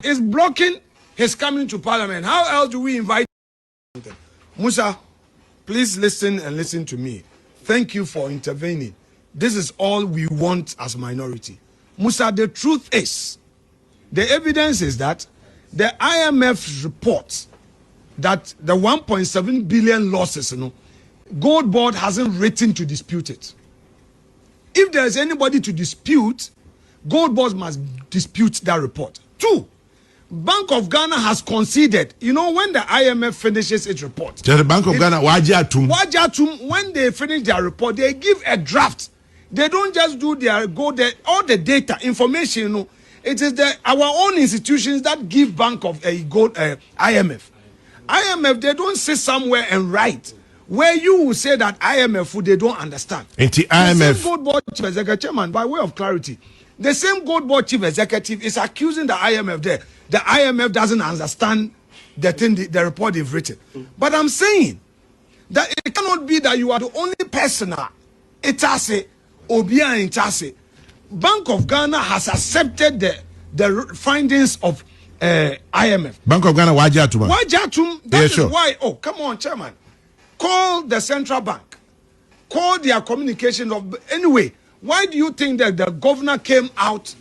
is blocking his coming to parliament. How else do we invite him? Musa, please listen and listen to me. Thank you for intervening. This is all we want as minority. Musa, the truth is, the evidence is that the IMF reports that the 1.7 billion losses, Gold Board hasn't written to dispute it. If there is anybody to dispute, Gold Board must dispute that report. 2, Bank of Ghana has conceded. When the IMF finishes its report, the Bank of Ghana, Wajatum, when they finish their report, they give a draft. They don't just do all the data, information. It is our own institutions that give Bank of IMF. IMF, they don't sit somewhere and write where you will say that IMF they don't understand. Into IMF. The same Gold Board Chief Executive Chairman, by way of clarity, the same Gold Board Chief Executive is accusing the IMF there. The IMF doesn't understand the report they've written. But I'm saying that it cannot be that you are the only person. Itase, Obia Itase. Bank of Ghana has accepted the findings of IMF. Bank of Ghana, Wajatum. That is why. Oh, come on, Chairman. Call the central bank. Call their communication. Anyway, why do you think that the governor came out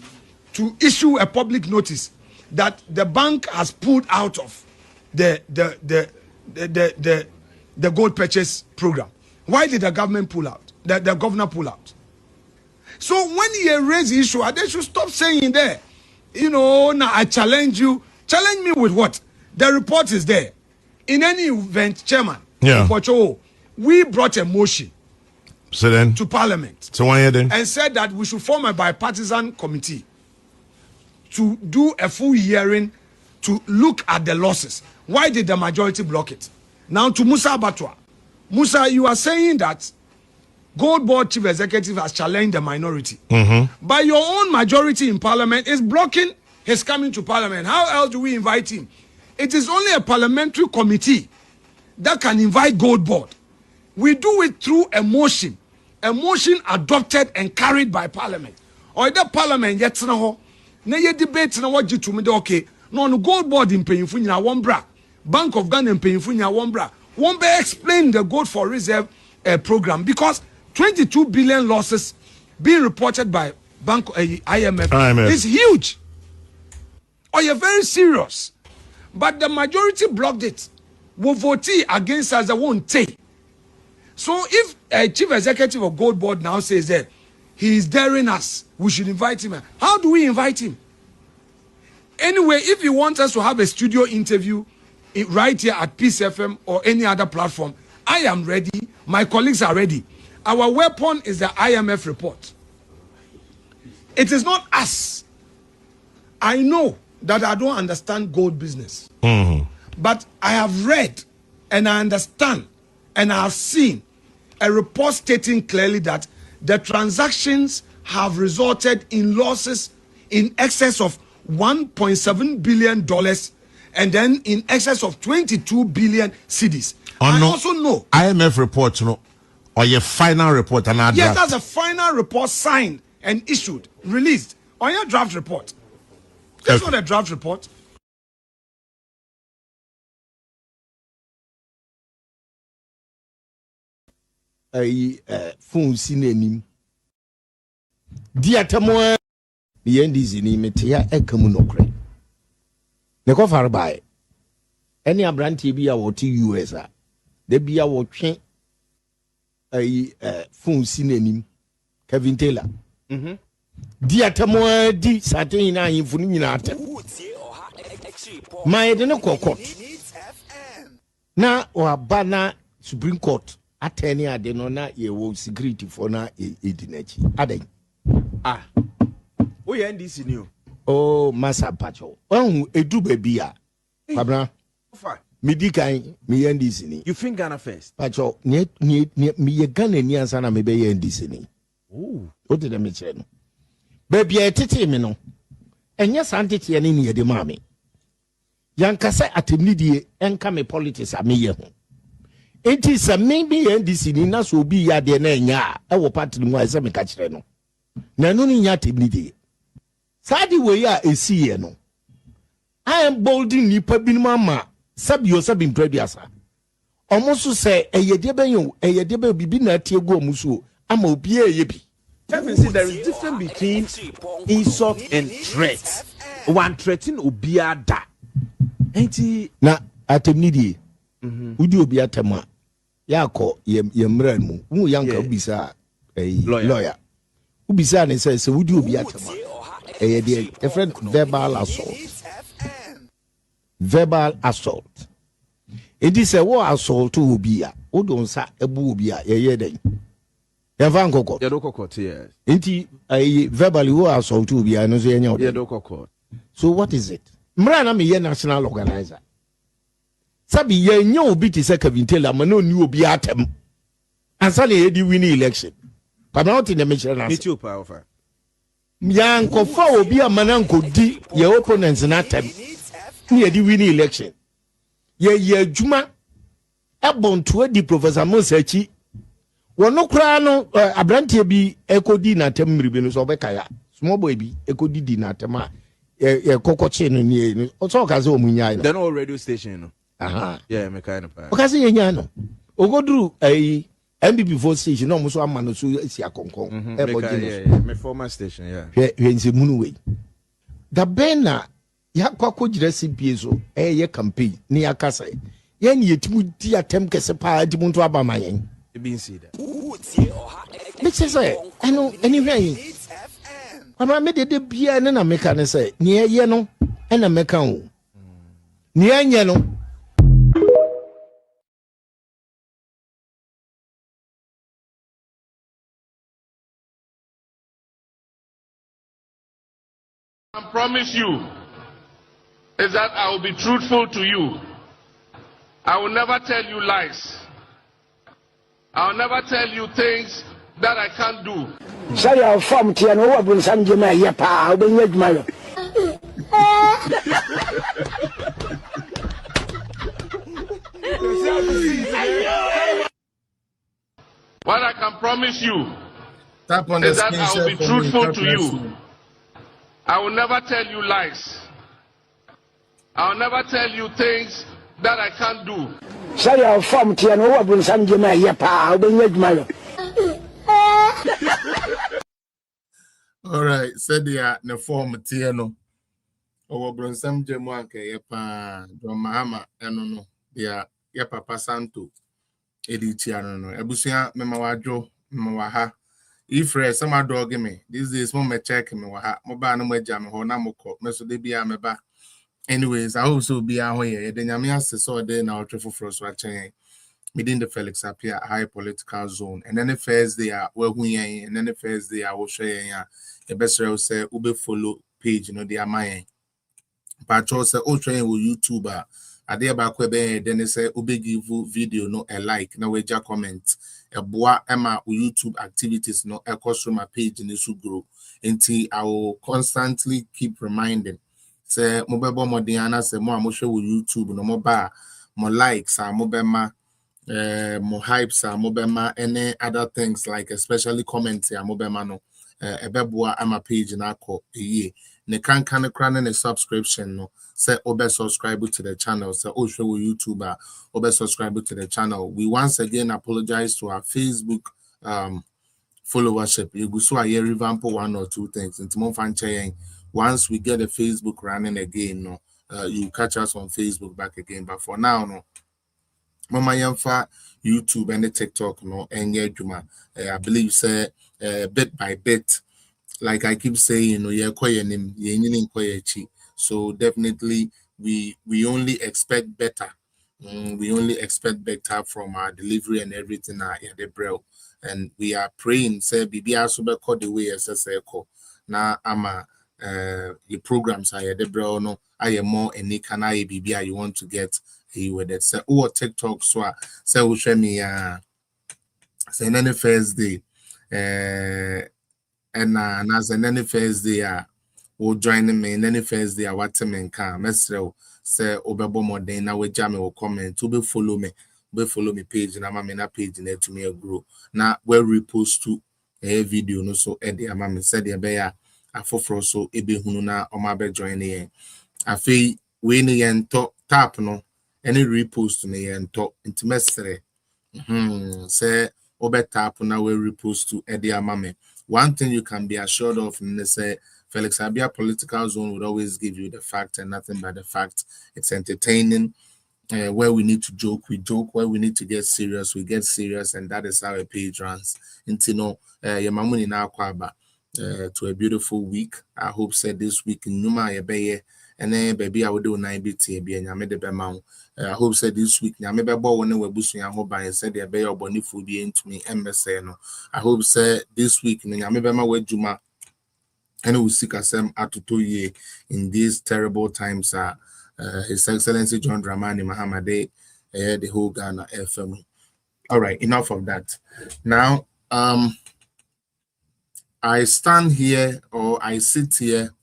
to issue a public notice that the bank has pulled out of the gold purchase program? Why did the government pull out? The governor pull out? So when he raised the issue, they should stop saying there, now I challenge you. Challenge me with what? The report is there. In any event, Chairman, we brought a motion to Parliament and said that we should form a bipartisan committee to do a full hearing to look at the losses. Why did the majority block it? Now to Musa Abatwa. Musa, you are saying that Gold Board Chief Executive has challenged the minority. But your own majority in Parliament is blocking his coming to Parliament. How else do we invite him? It is only a parliamentary committee that can invite Gold Board. We do it through a motion adopted and carried by Parliament. Or the Parliament yet no debate na what to me okay. No Gold Board in paying for one bra. Bank of Ghana in paying for one bra. Won't be explain the gold for reserve program because 22 billion losses being reported by IMF is huge. Or you're very serious. But the majority blocked it. Will vote against us, they won't take. So if a chief executive of Gold Board now says that he is daring us, we should invite him. How do we invite him? Anyway, if you want us to have a studio interview right here at Peace FM or any other platform, I am ready. My colleagues are ready. Our weapon is the IMF report. It is not us. I know that I don't understand gold business. But I have read and I understand and I have seen a report stating clearly that the transactions have resulted in losses in excess of $1.7 billion and then in excess of 22 billion cedis. I also know IMF report, or your final report. Yes, that's a final report signed and issued, released on your draft report. That's not a draft report. Phone seen Diatamo the end is in Metia Ekamunokre. The cover by any abranti be our TUS. They be our chain a phone seen Kevin Taylor. Diatamo di Satina in Funinata. My dinner court. Now or Bana Supreme Court. Attorney adenona ye wo security for na edinachi aden we NDC new massa pacho edu baby a Fabra medikan me NDC ni you think Ghana first pacho me Ghana ni ansa na me be NDC ni what did me chere no baby etete me no enya santete ye ni ye de maame yankasa atemnidie enka me politics a me ye ho. It is a maybe NDC ni na so bi ya de na nya e wo party mu a se me ka kire no na no ni nya temni de sadi we ya esi ye no I am bolding nipa bin mama sabio sabin prebiasa almost say a yedebenyo a yedebe bibi na tie go musu ama obi eyebi. Kevin said there is difference between insult and threat. One threatening obia da. Enti na atemnidi udi obi atema yakọ yemran mu wu yanka ubisa lawyer ubisa ne say udi obi atema the different verbal assault it is a war assault to obi a odon sa ebu obi a ye den ya van kokot ya do kokot yes enti verbally war assault to obi a no so ye nya ya do kokot. So what is it? Mra na me ye national organizer sabi ye nya obi ti se Kevin Taylor ma no ni obi atem ansa na ye di win election but not in the mission me too power Yankofa obi amana nkodi ye opponents na tem ni ye di win election ye adwuma ebonto adi Professor Mosachi wono kra no abrantie bi ekodi na tem mribe no so obeka ya small boy bi ekodi di na tem a ye kokoche no ni o so ka se omunya no then all radio station no aha yeah me kind of o ka se ye nya no ogoduru MBB for station no so amano so si akonkon yeah my former station yeah hwense munu we da bena ya kwakọ jira CPA so ye campaign ni akasa ye ni yetimu di atem kese pa di muntu aba mayen e bin see that me say eno anywhere ama me de bia ne na meka ne say ni ye no na meka o ni anye no. I promise you is that I will be truthful to you. I will never tell you lies. I will never tell you things that I can't do. Say our farm tiano wa bun sam jema ya pa obin yedma yo. What I can promise you is that I will be truthful to you. I will never tell you lies. I will never tell you things that I can't do. Say our farm tiano wa bun sam jema ya pa obin yedma yo. All right, said the form tiano. Our bronsam jemu anke ya pa do mahama eno no ya papa santo edi tiano no ebusia mema wadwo mema waha ifre sama dog me these days mo me check me waha mo ba no mo agya me ho na mokọ meso de bia me ba. Anyways, I hope so be ahoye ye de nyame asese de na otwefo fro so achen within the Felix appear high political zone, and then the first day where we and then the first day I will share a best say ube follow page, you know, they are my but also train with YouTuber. I dare back where then they say ube give video no a like no way comment a boa emma YouTube activities no a cost from my page in the grow until I will constantly keep reminding say mobile modiana say more show with YouTube no more bar more likes are mobile more hypes are mobema any other things like especially comments are mobema no ebeboa ama page na ko ye ne kan kran ne subscription no say obe subscribe to the channel say o show YouTuber obe subscribe to the channel. We once again apologize to our Facebook followership. You go so I revamp one or two things into more fan chain. Once we get the Facebook running again no you catch us on Facebook back again, but for now no Mama Yamfa YouTube and the TikTok no enye juma. I believe say bit by bit, like I keep saying, you know, so definitely we only expect better. We only expect better from our delivery and everything the bro. And we are praying say bibi asobe the way SSL na ama the programs are the bro no I more any can I bibi you want to get with it. Say oh TikTok so say we show me say any first day and as any first day will join me in any first day what me can mesrel say obebo modern na we jam will comment to be follow me page na ma me na page na to me grow na we repost to a video no so e dey ma me say dey be ya afoforo so ebe hunu na o ma be join here afi we ni yento tap no any repost no yento intimesere say obe tap na we repost to Eddie Amame. One thing you can be assured of is say Felix Abia Political Zone would always give you the fact and nothing but the fact. It's entertaining. Where we need to joke, we joke. Where we need to get serious, we get serious, and that is how a page runs. Intino, Yamamuni na kwaba to a beautiful week. I hope said this week in Numa Yabeye, and then baby I will do 9 BT be and Yamede Bemau. I hope said this week Yamebe Bo when we bushing and hope and said the Bay or Bonifu be into me MSN. I hope said this week in Yamebema we Juma and we seek us atuto ye in these terrible times. His Excellency John Dramani Mahamade, the whole Ghana FM. All right, enough of that. Now, I stand here or I sit here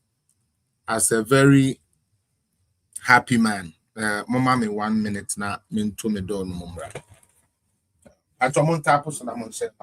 as a very happy man. Mama me 1 minute na minto me don mumra. Atomon tapo so na mon set.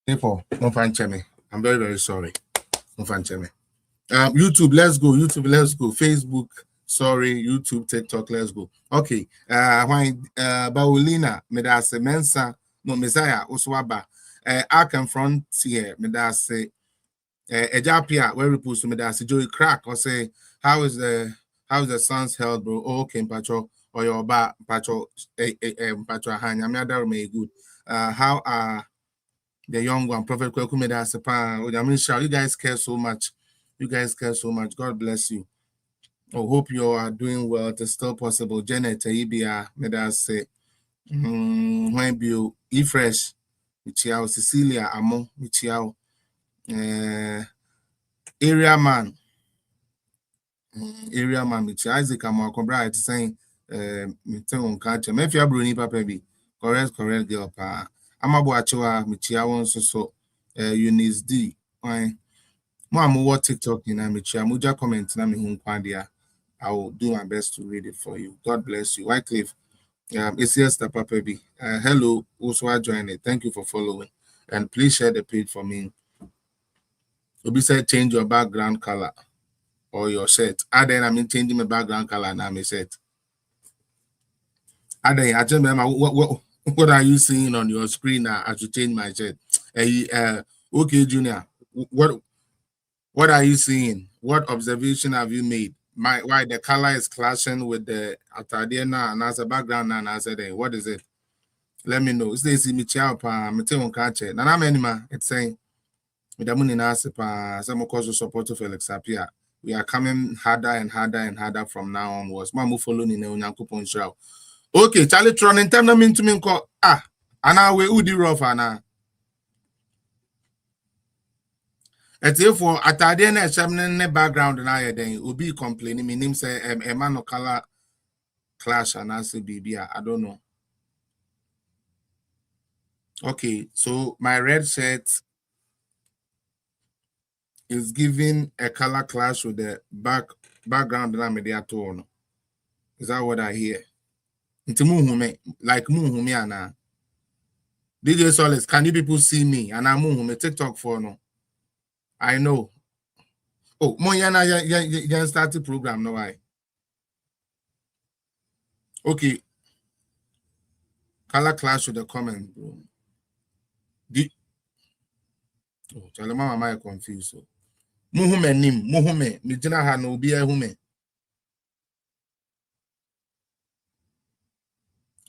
Therefore, I'm very, very sorry. YouTube, let's go. YouTube, let's go. Facebook, sorry. YouTube, TikTok, let's go. Okay. When Baulina, Medase Mensa, no Messiah, Oswaba, I confront here, Medase, Ejapia, where we post to Medase, Joey Crack, or say, how is the son's health, bro? Oh, okay, Pacho, or your ba, Pacho, Pacho Hanya, Madar may good. How are the young one, Prophet Kweku Medase, I mean, you guys care so much. You guys care so much. God bless you. I hope you are doing well. It's still possible. Janet, Ibia, Medase, when you fresh, Michiao, Cecilia, Amo, Michiao, area man, Michi Isaac, Amo, Cobra, it's saying, Miton Catcher, Mefia Bruni, Papabi, correct girl, pa. Amabo Achua, Michiao, so, Eunice D. Why? What TikTok in Amicha, Muja comment na mi hunkwandia. I will do my best to read it for you. God bless you. Wycliffe, it's yes, the Papa B. Hello, also join it. Thank you for following. And please share the page for me. Obi said change your background color or your shirt. Then I mean changing my background color and I'm a shirt. I just remember what are you seeing on your screen now as you change my shirt? Okay, Junior. What are you seeing? What observation have you made? Why the color is clashing with the Atadiana and as a background and as a day? What is it? Let me know. It's the Michel pa Mateo Kache. Nana Menima, it's saying with the Muni Nasipa, some cause support to Felix Apia. We are coming harder and harder and harder from now onwards. Mamu following in Unyankupon show. Okay, Charlie Tron in time to me call Anna we udi rough Anna. And therefore, at the end of the background, and I then will be complaining. My name say a man of color clash and I say baby, I don't know. Okay, so my red shirt is giving a color clash with the background that I'm at all. Is that what I hear? It's like muhume ana. DJ Solis, can you people see me? And I'm muhume TikTok for no. I know. Oh, Moyana, you start the program, no I. Okay. Color clash with the comment, bro. Oh, tell mama am confused. So. Muhume nim, muhume, mijina ha no bi ehume.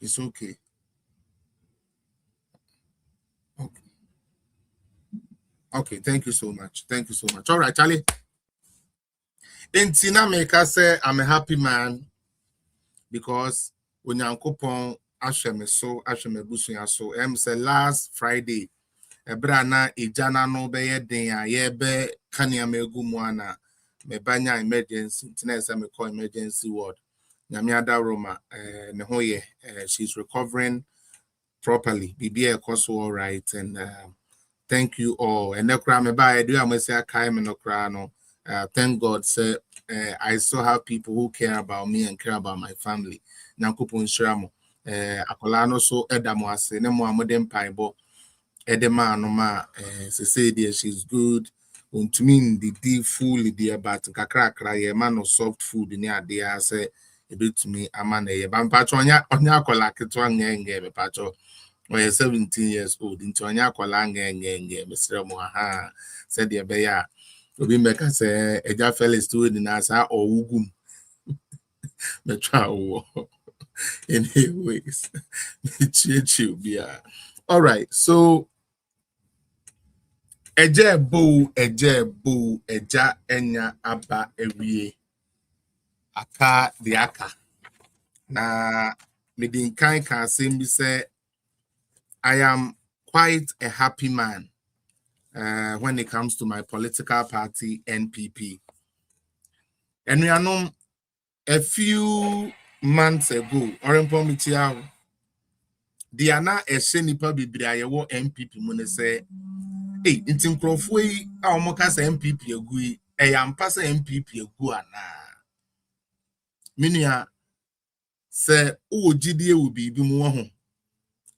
It's okay. Okay. Okay, thank you so much. Thank you so much. All right, Charlie. In Tina Maker say I'm a happy man because when Yankopon Asheme so Asheme Busuya so say last Friday Ebrana ejana no be ye den a ye be kania megu mu ana me banya emergency tina say me call emergency ward. Nyamiada Roma ne ho ye she's recovering properly. Bibi e koso all right and thank you all. And nekra me ba do am say akai me no kra no. Thank God say I still have people who care about me and care about my family. Nyankopon nhyira mo. Akola no so edamo ase ne mo amodem paibo edema no ma say she's good. Untumi the full the but kakra ye man no soft food ni ade say a bit to me amana ye ban pacho onya akola ketwa ngenge me pacho. When 17 years old, into anya kwalanga ngenge, Mr. Moha said the beya. Obi meka say eja fell stood in asa or ugum. Metra anyways. All right, so eja bo, eja enya aba ewie. Aka the aka. Na medin kan say I am quite a happy man when it comes to my political party, NPP. And we are known a few months ago, they are now a Shenipa Bibriayewo NPP Mune say, hey, in Tinkrofwe, our Mokas NPP agree, a Yampasa NPP agua na. Minia say, oh, GDA will be more.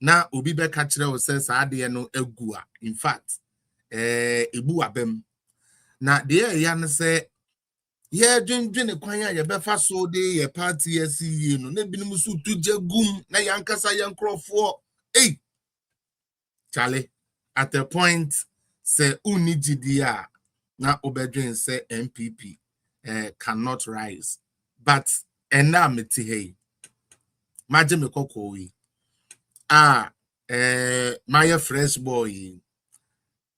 Now, Obi Bekachre says, I dare no agua. In fact, ebu abem na de ya ne se ye dwendwene kwan ya be fa so de ye party asi no na binum so tuje gum na yankasa yankrofo chale at a point say unigidi a na obedwen say MPP cannot rise but ena meti hey maje me kokowi my fresh boy.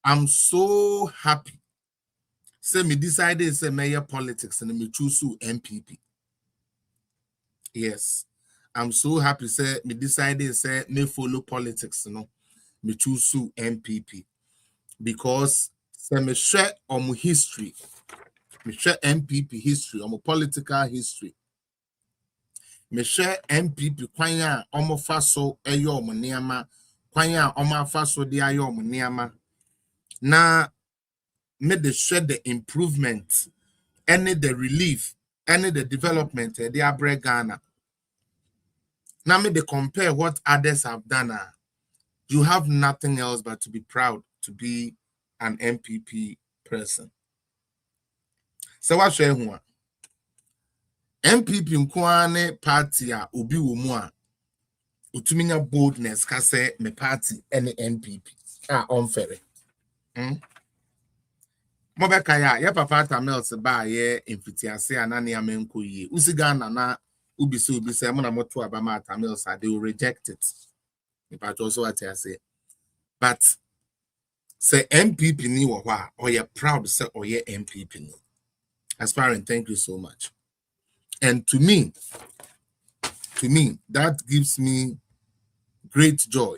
I'm so happy. Say me decided say mayor politics and me choose MPP. Yes. I'm so happy say me decided say me follow politics, me choose MPP. Because say me share on history. Me share MPP history, on political history. Me share MPP kwanya omo faso eyo omo niama, kwanya omo faso di ayo omo niama. Na made the share the improvement, any the relief, any the development, they are break Ghana. Now made they compare what others have done. You have nothing else but to be proud to be an MPP person. So what share who? MPP nkwane party a obi wo mu a utuminya boldness ka say me party any MPP unfair. Mobeka ya papa Tamils ba ye infitiase anani amenko ye. Usiga na ubise mo na moto abama Tamils they will reject it. But also what I say. But say MPP ni wo hwa or you proud say or ye MPP ni. Aspiring, thank you so much. And to me that gives me great joy.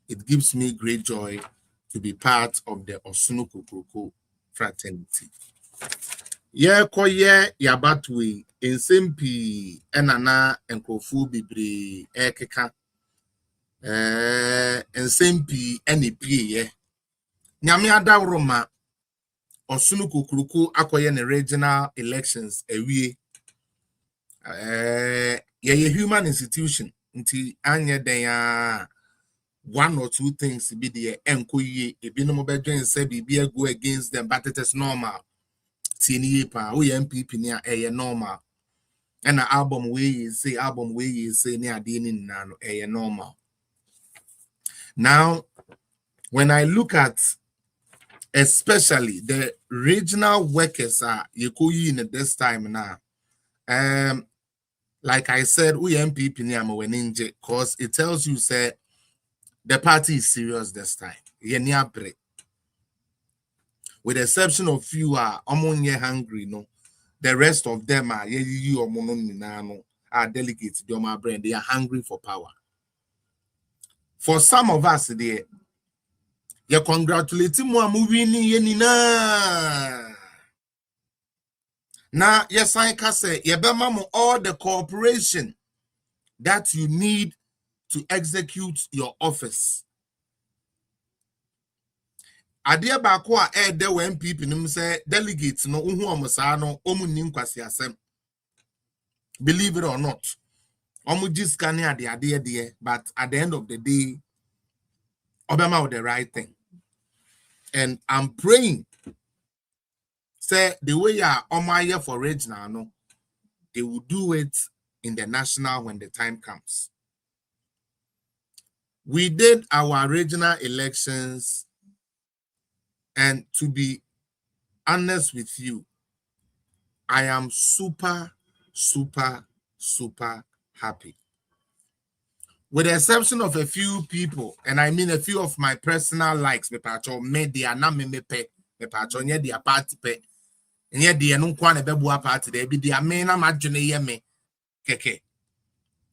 It gives me great joy to be part of the Osunuku Kroko fraternity. Yeah, koye yabatwe ensempi enana enkofu bibre ekeka ensempi enepie ye nyame adawroma Osunuku Kroko akoye ne regional elections ewie ye human institution nti anye den ya one or two things be the enkoye ebinom bedwen say bibia go against them but it is normal tini pa we MPP ni a normal and album we say ni ade ni na no normal. Now when I look at especially the regional workers yekoyi in this time now like I said we MPP ni am weninje cause it tells you say the party is serious this time. With the exception of few are hungry, no. The rest of them are delegates, they are hungry for power. For some of us, ye congratulate mo a mo winni ye nina. Na yes I can say ye be mamo all the cooperation that you need to execute your office. Adia ba ko a e de MPP nim say delegates no uhu omusa no omunni nkwasi asem. Believe it or not, omuji scanning at the idea, but at the end of the day, Obama with the right thing. And I'm praying, say the way you are on my year for rage now, no, they will do it in the national when the time comes. We did our regional elections, and to be honest with you, I am super, super, super happy. With the exception of a few people, and I mean a few of my personal likes, me pacho media na me pe, me pacho nye dia party pe, nye dia no kwa na bebu party de bi dia me na madwene ye me keke.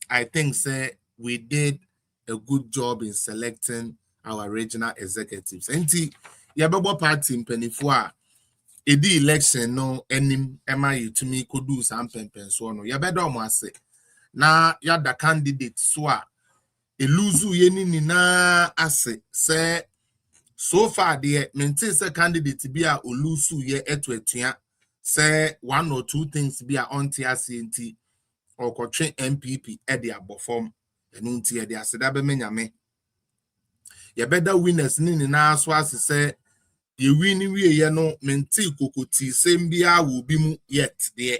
I think say we did a good job in selecting our regional executives. Enti ye bebo party mpanifo a edi election no enim ema yitumi kodu sam pempen so no ye bedo mo ase na ya da candidate so a eluzu yeni nina ase say so far the maintain say candidate be a olusu ye eto etua say one or two things be a on TRCNT or kotwe MPP e de abofom enu nti e de aseda be menyame ye better winners ni nina so ase say ye win wie ye no maintain kokoti sembia wo bi mu yet de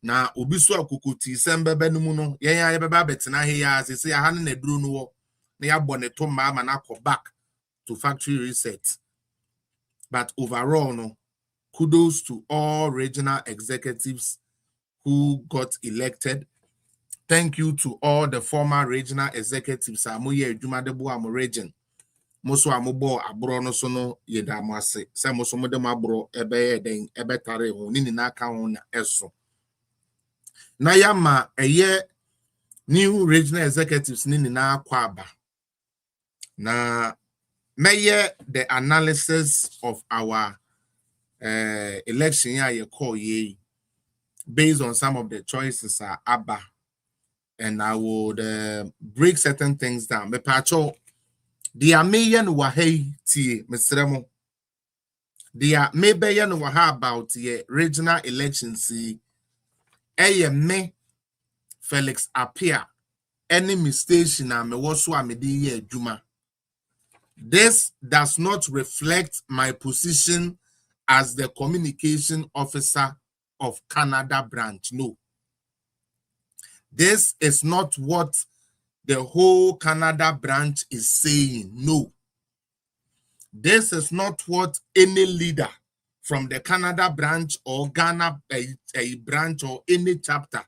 na obi so akokoti sembebe no mu no yen ya beba betena he ya sese ya han na duro no wo na ya bɔ ne to ma na ko back to factory reset. But overall no, kudos to all regional executives who got elected. Thank you to all the former regional executives amoye adwuma de bo am region moso amobo abro no so no yeda mo ase se moso mo de mo abro ebe den ebe tare ho ni na aka ho na eso na yama eye new regional executives ni na akwa aba na meye the analysis of our election year you call ye based on some of the choices are aba, and I would break certain things down. Me pacho dia meyen wahe tie mesremo dia mebe no waha about ye regional elections me Felix Apia any mistake na me wo so amede ye adwuma. This does not reflect my position as the communication officer of Canada branch. No. This is not what the whole Canada branch is saying. No. This is not what any leader from the Canada branch or Ghana a branch or any chapter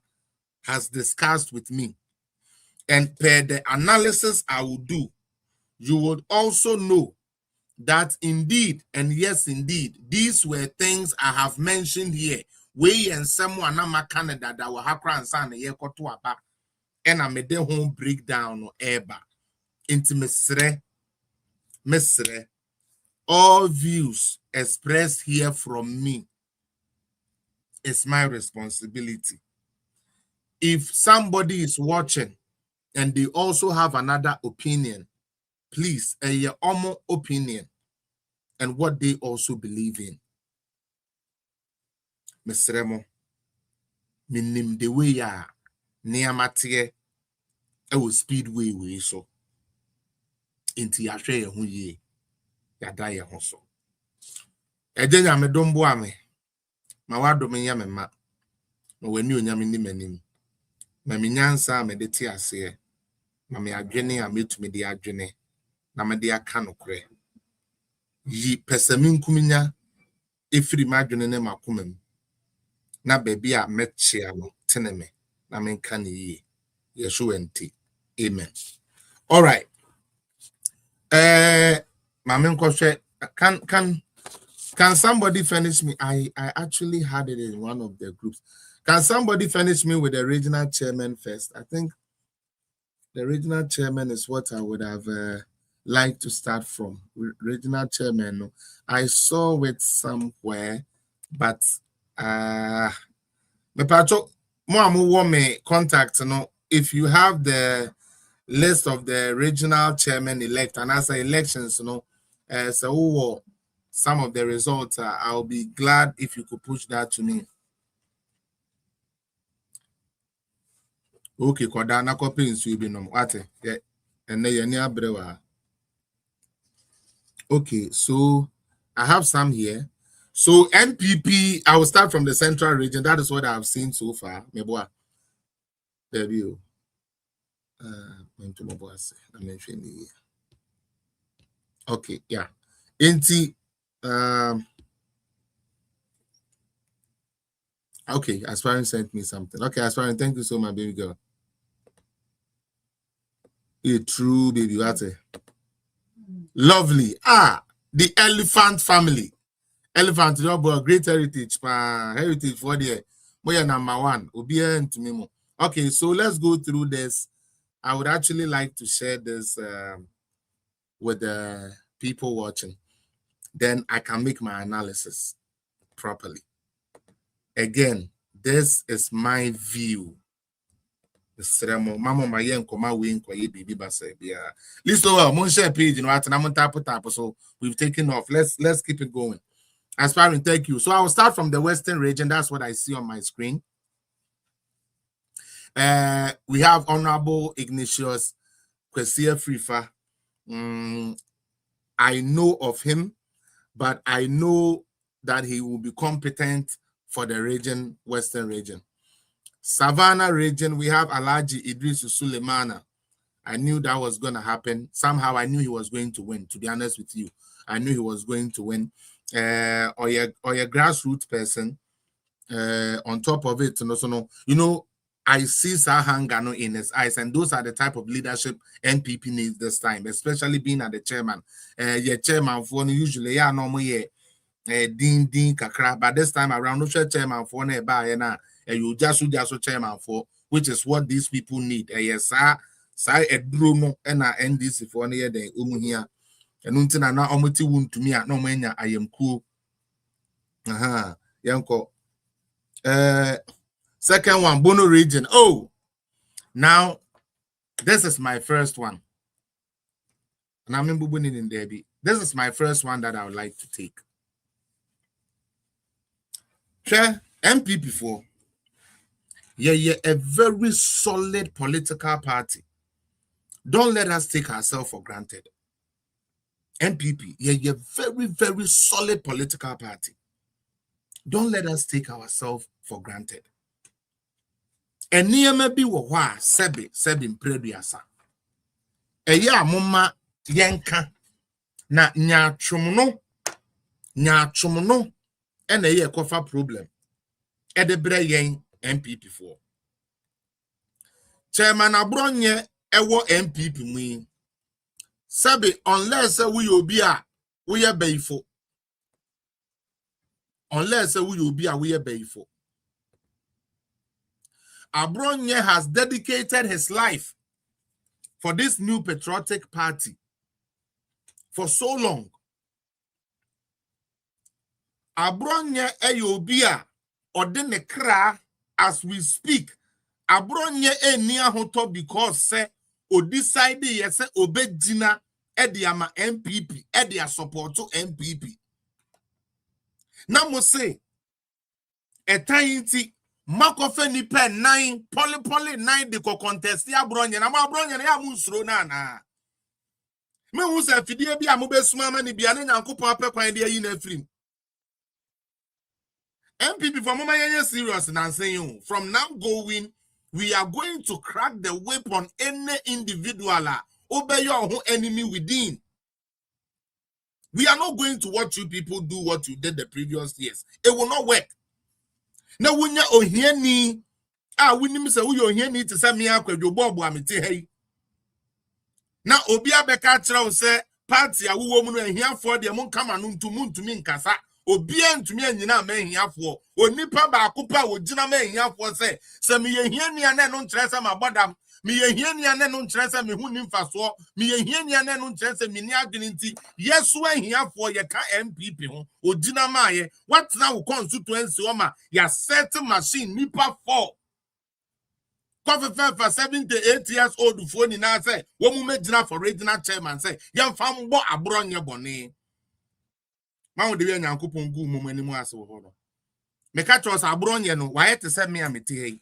has discussed with me. And per the analysis I will do, you would also know that indeed, and yes, indeed, these were things I have mentioned here. We and someone in Canada that will have and ye koto aba, and I made the home breakdown or eba into Mesre. All views expressed here from me is my responsibility. If somebody is watching and they also have another opinion, please, your own opinion and what they also believe in. Mesremo, minim the way ya neamatie ewo speedway we so. Inti ya hwe ye ho ye ya da ye ho so. Eje nya me dombo ame. Ma wado me nya me ma. Ma wani onya me ni manim. Ma me nyansa me de ti ase. Ma me adwene a metumi de adwene. Na me de aka nokre. Yi pesaminkuminya efiri madwene ne makomam. Na baby a metchia no teneme na menka ne yi yeso enti. Amen. All right. Mamen kwhwe can somebody furnish me? I actually had it in one of the groups. Can somebody furnish me with the regional chairman first? I think the regional chairman is what I would have like to start from? Regional chairman, no. I saw it somewhere, but me pacho mo me contact no. If you have the list of the regional chairman elect and as elections, so some of the results, I'll be glad if you could push that to me. Okay, Kodana copy in Sweden. Yeah, and then okay, so I have some here. So NPP, I will start from the central region. That is what I've seen so far. Meboa. There you. Okay, yeah. Okay, Aspiring sent me something. Okay, Aspiring, thank you so much, baby girl. A true baby, what's it? Lovely. The elephant family. Elephant, great heritage. Heritage for the number one. Okay, so let's go through this. I would actually like to share this with the people watching. Then I can make my analysis properly. Again, this is my view. Mama Mayen Koma Win Kwaye Bibi Basebia. Listen, well, share page, so we've taken off. Let's keep it going. Aspiring, thank you. So I will start from the Western region. That's what I see on my screen. We have Honorable Ignatius Kwesia Frifa. I know of him, but I know that he will be competent for the region, Western region. Savannah region, we have Alhaji Idris Sulemana. I knew that was going to happen. Somehow I knew he was going to win, to be honest with you. I knew he was going to win. Or your grassroots person. On top of it, I see Sahangano in his eyes, and those are the type of leadership NPP needs this time, especially being at the chairman. Your chairman for usually, Dean Kakra, but this time around, no chairman for you just chairman for, which is what these people need. Yes, sir, a Bruno and I end this for near the here. And until now, to me, no man, I am cool. Yanko. Second one, Bono region. Oh, now this is my first one. And I'm in Derby. This is my first one that I would like to take. Sure, MPP4. Yeah, a very solid political party. Don't let us take ourselves for granted. MPP, yeah, very, very solid political party. Don't let us take ourselves for granted. And near maybe wa sebi impreduasa. Eya mama yenka na nyatwumno and a year kofa problem. Edebre yen MPP4. Chairman Abronye ewo MPP mu. Sabi unless we obia we are beifo. Unless we obia we are beifo. Abronye has dedicated his life for this new patriotic party for so long. Abronye eyobia odene kra as we speak. Abronye enia hoto because se o decide yes obedina ediama MPP edia support to MPP. Now mo say etayinti Makofe ni pen 9 poly 9 de ko contest ya Abronye na Abronye na ya musro na me hu se fidie bia mo besuma ma ni bia na Nyankopon apekwan de yi na film. MPP for mama yenye serious and saying from now going, we are going to crack the whip on any individual obey your own enemy within. We are not going to watch you people do what you did the previous years. It will not work. Now when you ohieni, when you say we ohieni to say me akwedo bobo amete hey. Now obia beka kira say party a wo mu no ehia for de mon kama no ntumi nkasa. Obia ntumi anyina ma ehiafo onipa ba akopa ogina ma ehiafo se me yehia nia na no nkyerɛ sɛ mabodam me ye hia ni ane no nkyerɛ sɛ me hu ni mfasoɔ me ye hia ni ane no nkyerɛ sɛ me ni adwene nti yeso ahiafoɔ ye ka MPP ho odina maaye what now constituency o ma ya set machine nipa 4 for 7 to 8 years old for ni na say wo mu megina for regional chairman say yemfa mbo abronye bone ma wo de wi Nyankopɔn gu mu mani mu ase wo ho no me ka tros abronye no waye te se me amete hei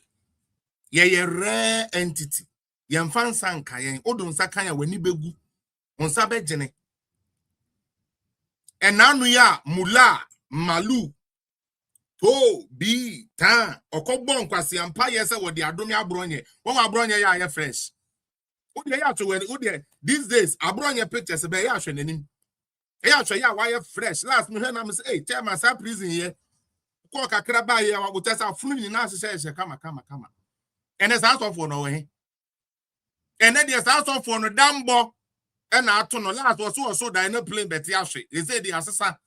ye rare entity yemfa nsa nka yen odo nsa kan ya wani begu onsa begene enanu ya mula malu to bi ta okogbo nkwase ampa yese wo de adomi abronye won abronye ya fresh wo de ya to we wo de these days abronye pictures be ya hwe nanim e ya hwe ya wa fresh last me hwe na me say hey chairman sa prison here ko kakra ba ye wa go tesa funu ni na hye kama ene sa so for no we ene de sa so for no dambo e na ato no last was so da na plane beti ahwe they say the asesa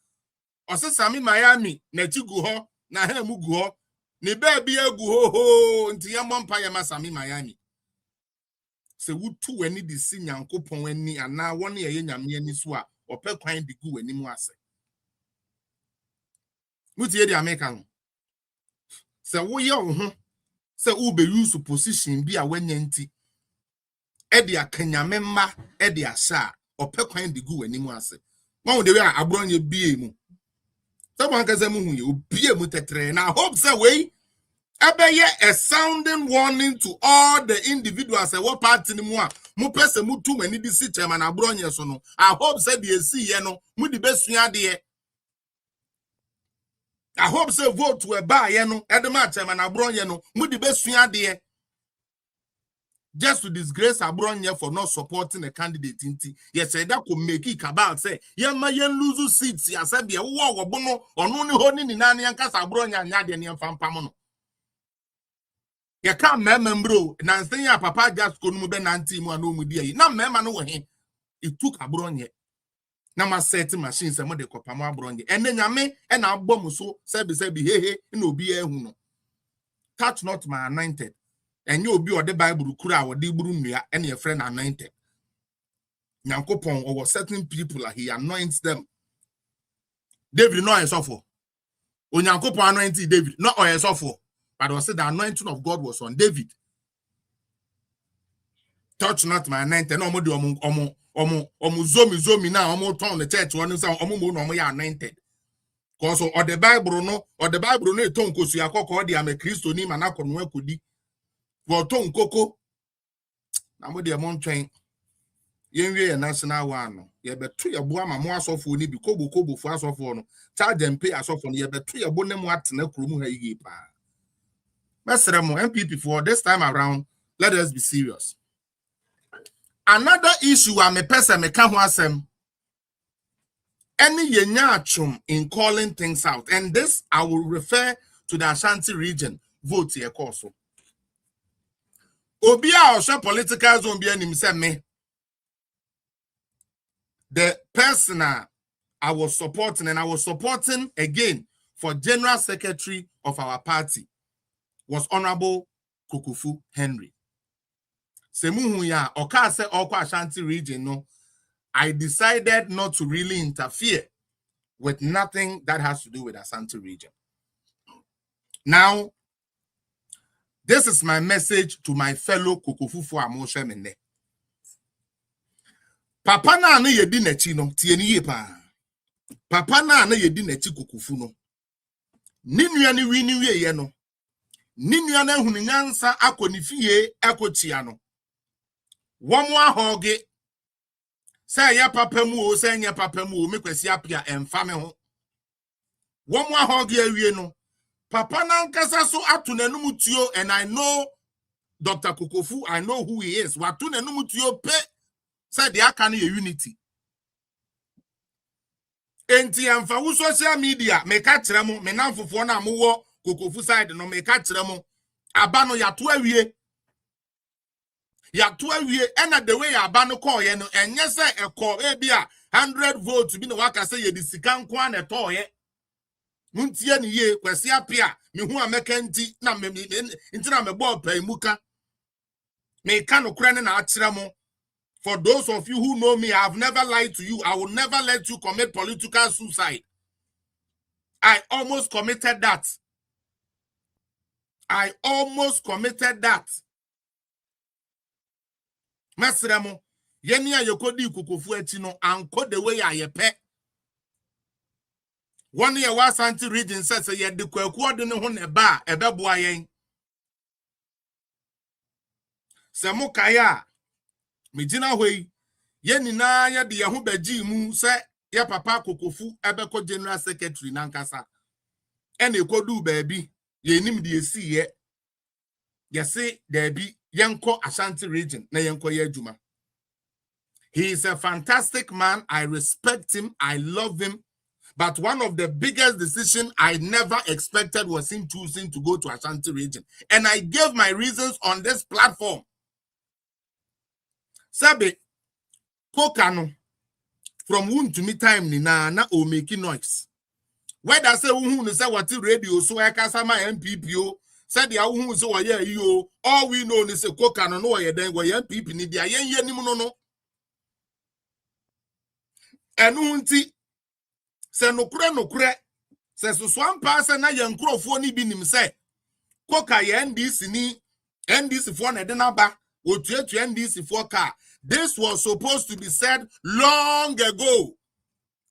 osesa mi Miami na chigu ho na ha mu gu ho ne ba bi agu ho nti ya mompa ya masami Miami se wutu wani di si Nyankopɔn wani ana woni ye nyame ani so a opɛ kwan di gu wani mu ase mutie di American se wo ye wo ho se wo be use position bi a wanya nti e di akanyame mma e di asa opɛ kwan di gu wani mu ase ma wo de we abronye bie mu someone can say mu ye mu tetre na hope say we ebeye a sounding warning to all the individuals say what party ni mu a mu pese mu tu mani di si chairman abronye so no I hope say the esi ye no mu di besua de I hope say vote we ba ye no edema chairman abronye no mu di besua de just to disgrace abronye for not supporting a candidate inti yes say that could make it about say ye ma ye lose seats ya say be wo bono ono ni ho ni na na nkasa abronye anya de ne mfampam no ye ka bro na nsen ya papa just ko nu be nanti mu ana omudi ayi na mema no wo he it took abronye na ma set machine say mo de kopam abronye ene nyame e na abom so say be hehe na obi ehu no touch not my anointed. And you be or the Bible kura or the brunea and your friend anointed. Nyankopon or certain people he anoints them. David no suffer. O Nyankopon anointed David, not or suffer. But I said the anointing of God was on David. Touch not my anointed. No more do zomi now omo turn the church one say omo no ya anointed. Cause or the Bible no ton kosu akoko de am Kristo ni manakonu akodi. Ton koko na mo de mon twen yenwie ye national one no ye beto ye bo ama mo asofo ni bi kobo fu asofo no charge and pay asofo no ye beto ye bo ne mo atena kromu ha yi pa mesere mo MPP for this time around let us be serious. Another issue am person me ka ho asem any yenya atwom in calling things out, and this I will refer to the Ashanti region vote ye course. Obia or political zone be anim say me. The person I was supporting, and I was supporting again for General Secretary of our party, was Honorable Kukufu Henry. Semuhu ya oka se okwa Ashanti region no. I decided not to really interfere with nothing that has to do with Ashanti region. Now, this is my message to my fellow Kukufufu Amoshe Mene. Papa na ane yedi nechi no, tieni ye pa. Papa na ane yedi nechi Kukufu no. Ninu ni wini ye no. Ninu ya na huninyansa ako nifiye ako chia no. Wamwa hoge. Say ya papa mu o, say ya papa mu o, me kwesi apia emfame ho. Wamwa hoge awie no. Papa nankasa so atu nenum tuo, and I know Dr. Kukufu, I know who he is. Watu nenum tuo pe said the akane unity. Enti amfa wo social media me ka kire mo me namfofo na mo wo Kukufu side no me ka kire mo aba no yato awie ena the way aba no call ye no enye se ekọ e bia 100 votes bi no waka se ye di sika nko an eto ye. Muntie ni ye kwesi apia me hu ameka nti na me nti na me bo pa imuka Me kano krene na achiramo. For those of you who know me, I have never lied to you. I will never let you commit political suicide. I almost committed that. I almost committed that. Masremo, yeni ya yokodi kukufu etino anko the way I yepe. 1 year was anti region says ye de kwaku de ne ho ne ba ebeboa yen. Se mo kaya me gina hoi ye nyina ye de ye ho bagi mu se ye papa kokofu ebeko general secretary nankasa. Ene kodu baabi ye nim de esi ye. Ye se there be yenko Ashanti region na yenko ye adwuma. He is a fantastic man. I respect him. I love him. But one of the biggest decisions I never expected was him choosing to go to Ashanti region. And I gave my reasons on this platform. Sabe, Kokano, from whom to me time ni na o making noise. Whether say who say what radio so I can say my MPPO said the who say what you all we know is a Kokano no ye then we MPP ni dia yen ye nimu no. Enu nti se nokure se so ampa se na ye nkrofo ni bi nim se Koka ye NDC for na de na ba otuetu NDC for car. This was supposed to be said long ago.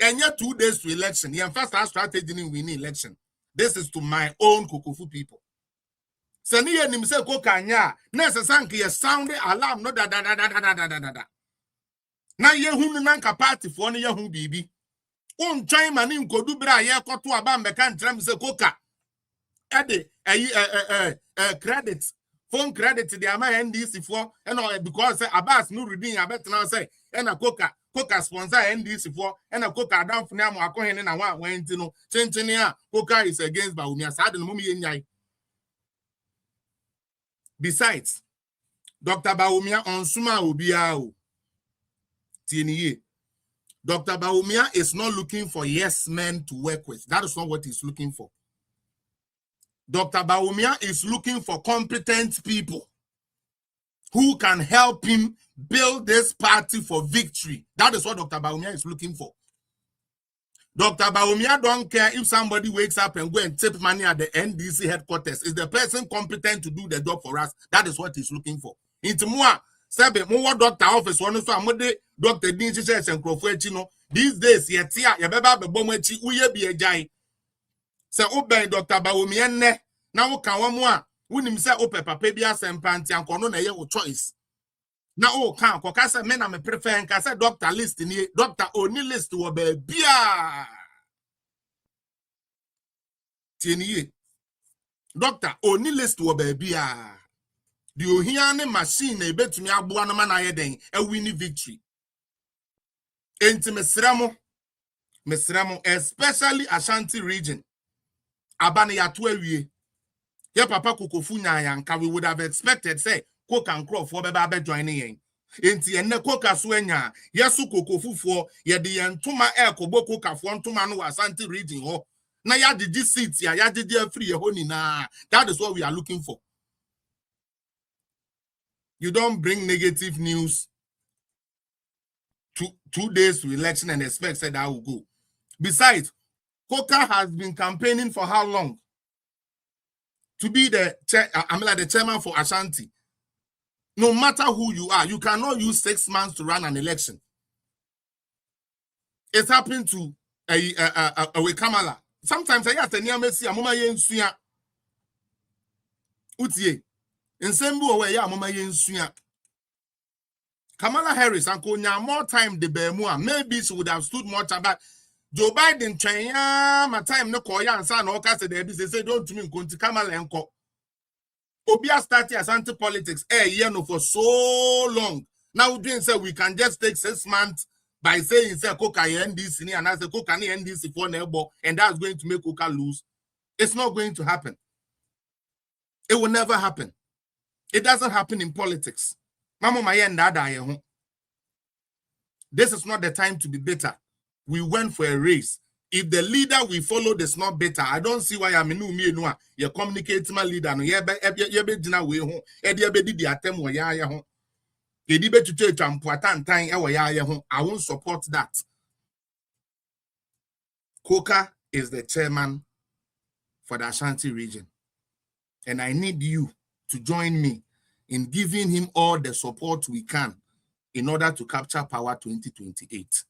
And yet 2 days to election. Yeah, first our strategy in winning election. This is to my own Kokofu people. Seni ye nim se Koka nya na se sanke ye sound alarm no da. Na ye hunu nanka party for ne ye hu bibi. On China ni nkodu bra ye koto aba mbeka ntram se Koka. Ede credit phone credit the ama NDC for and because Abbas no reading abet now say and a Koka sponsor NDC for and a Koka down for now akohene na wa went no chenchenia Koka is against Bawumia sad no mumi nyai. Besides, Dr. Bawumia on suma obiao tieniye. Dr. Bawumia is not looking for yes men to work with. That is not what he's looking for. Dr. Bawumia is looking for competent people who can help him build this party for victory. That is what Dr. Bawumia is looking for. Dr. Bawumia don't care if somebody wakes up and go and tip money at the NDC headquarters. Is the person competent to do the job for us? That is what he's looking for. Into more, sebe mo doctor office one so amode Dr. Dean Chiches and Crofechi. These days, yetia yebeba be bomwechi uye bi ejai. Se oben Dr. Bawumia ne na wo kan wo a wonim se ope papa bia sempanti ankono na ye wo choice na o kan koka se me na me prefer nka se doctor list ni doctor oni list wo ba bia tieniye doctor oni list wo ba bia di ohia ne machine na ebetumi agboa no ma na ye den a win victory enti mesramo especially Ashanti region abane ya to awie ye papa Kokofu nyanka we would have expected say Koka and Crow for beba joining yen enti enne Koka so anya yesu Kokofu for ye de yentuma ekobo Koka for ntuma no Ashanti region ho na ya de seat ya de free ye ho ni na. That is what we are looking for. You don't bring negative news 2 days to election and expect that will go. Besides, Koka has been campaigning for how long? To be the chairman for Ashanti. No matter who you are, you cannot use 6 months to run an election. It's happened to Kamala. Sometimes I ask the near Messi, Amoma Yensuya. Utie. In Sembu away, Amoma Yensuya. Kamala Harris, and Konya more time the Bermua. Maybe she would have stood much about Joe Biden China, my time no koya and son or cast the they say don't mean going to Kamala and Co. Obia started as anti-politics for so long. Now we didn't say we can just take 6 months by saying say Koka NDC and I say Koka NDC for neighbor and that's going to make Koka lose. It's not going to happen. It will never happen. It doesn't happen in politics. This is not the time to be bitter. We went for a race. if the leader we followed is not better, I don't see why I'm new me no. You communicate my leader no. You be dina we ho. You be di attempt we ya ho. You di be to church and puatan time we ya ho. I won't support that. Coca is the chairman for the Ashanti region, and I need you to join me in giving him all the support we can in order to capture power 2028.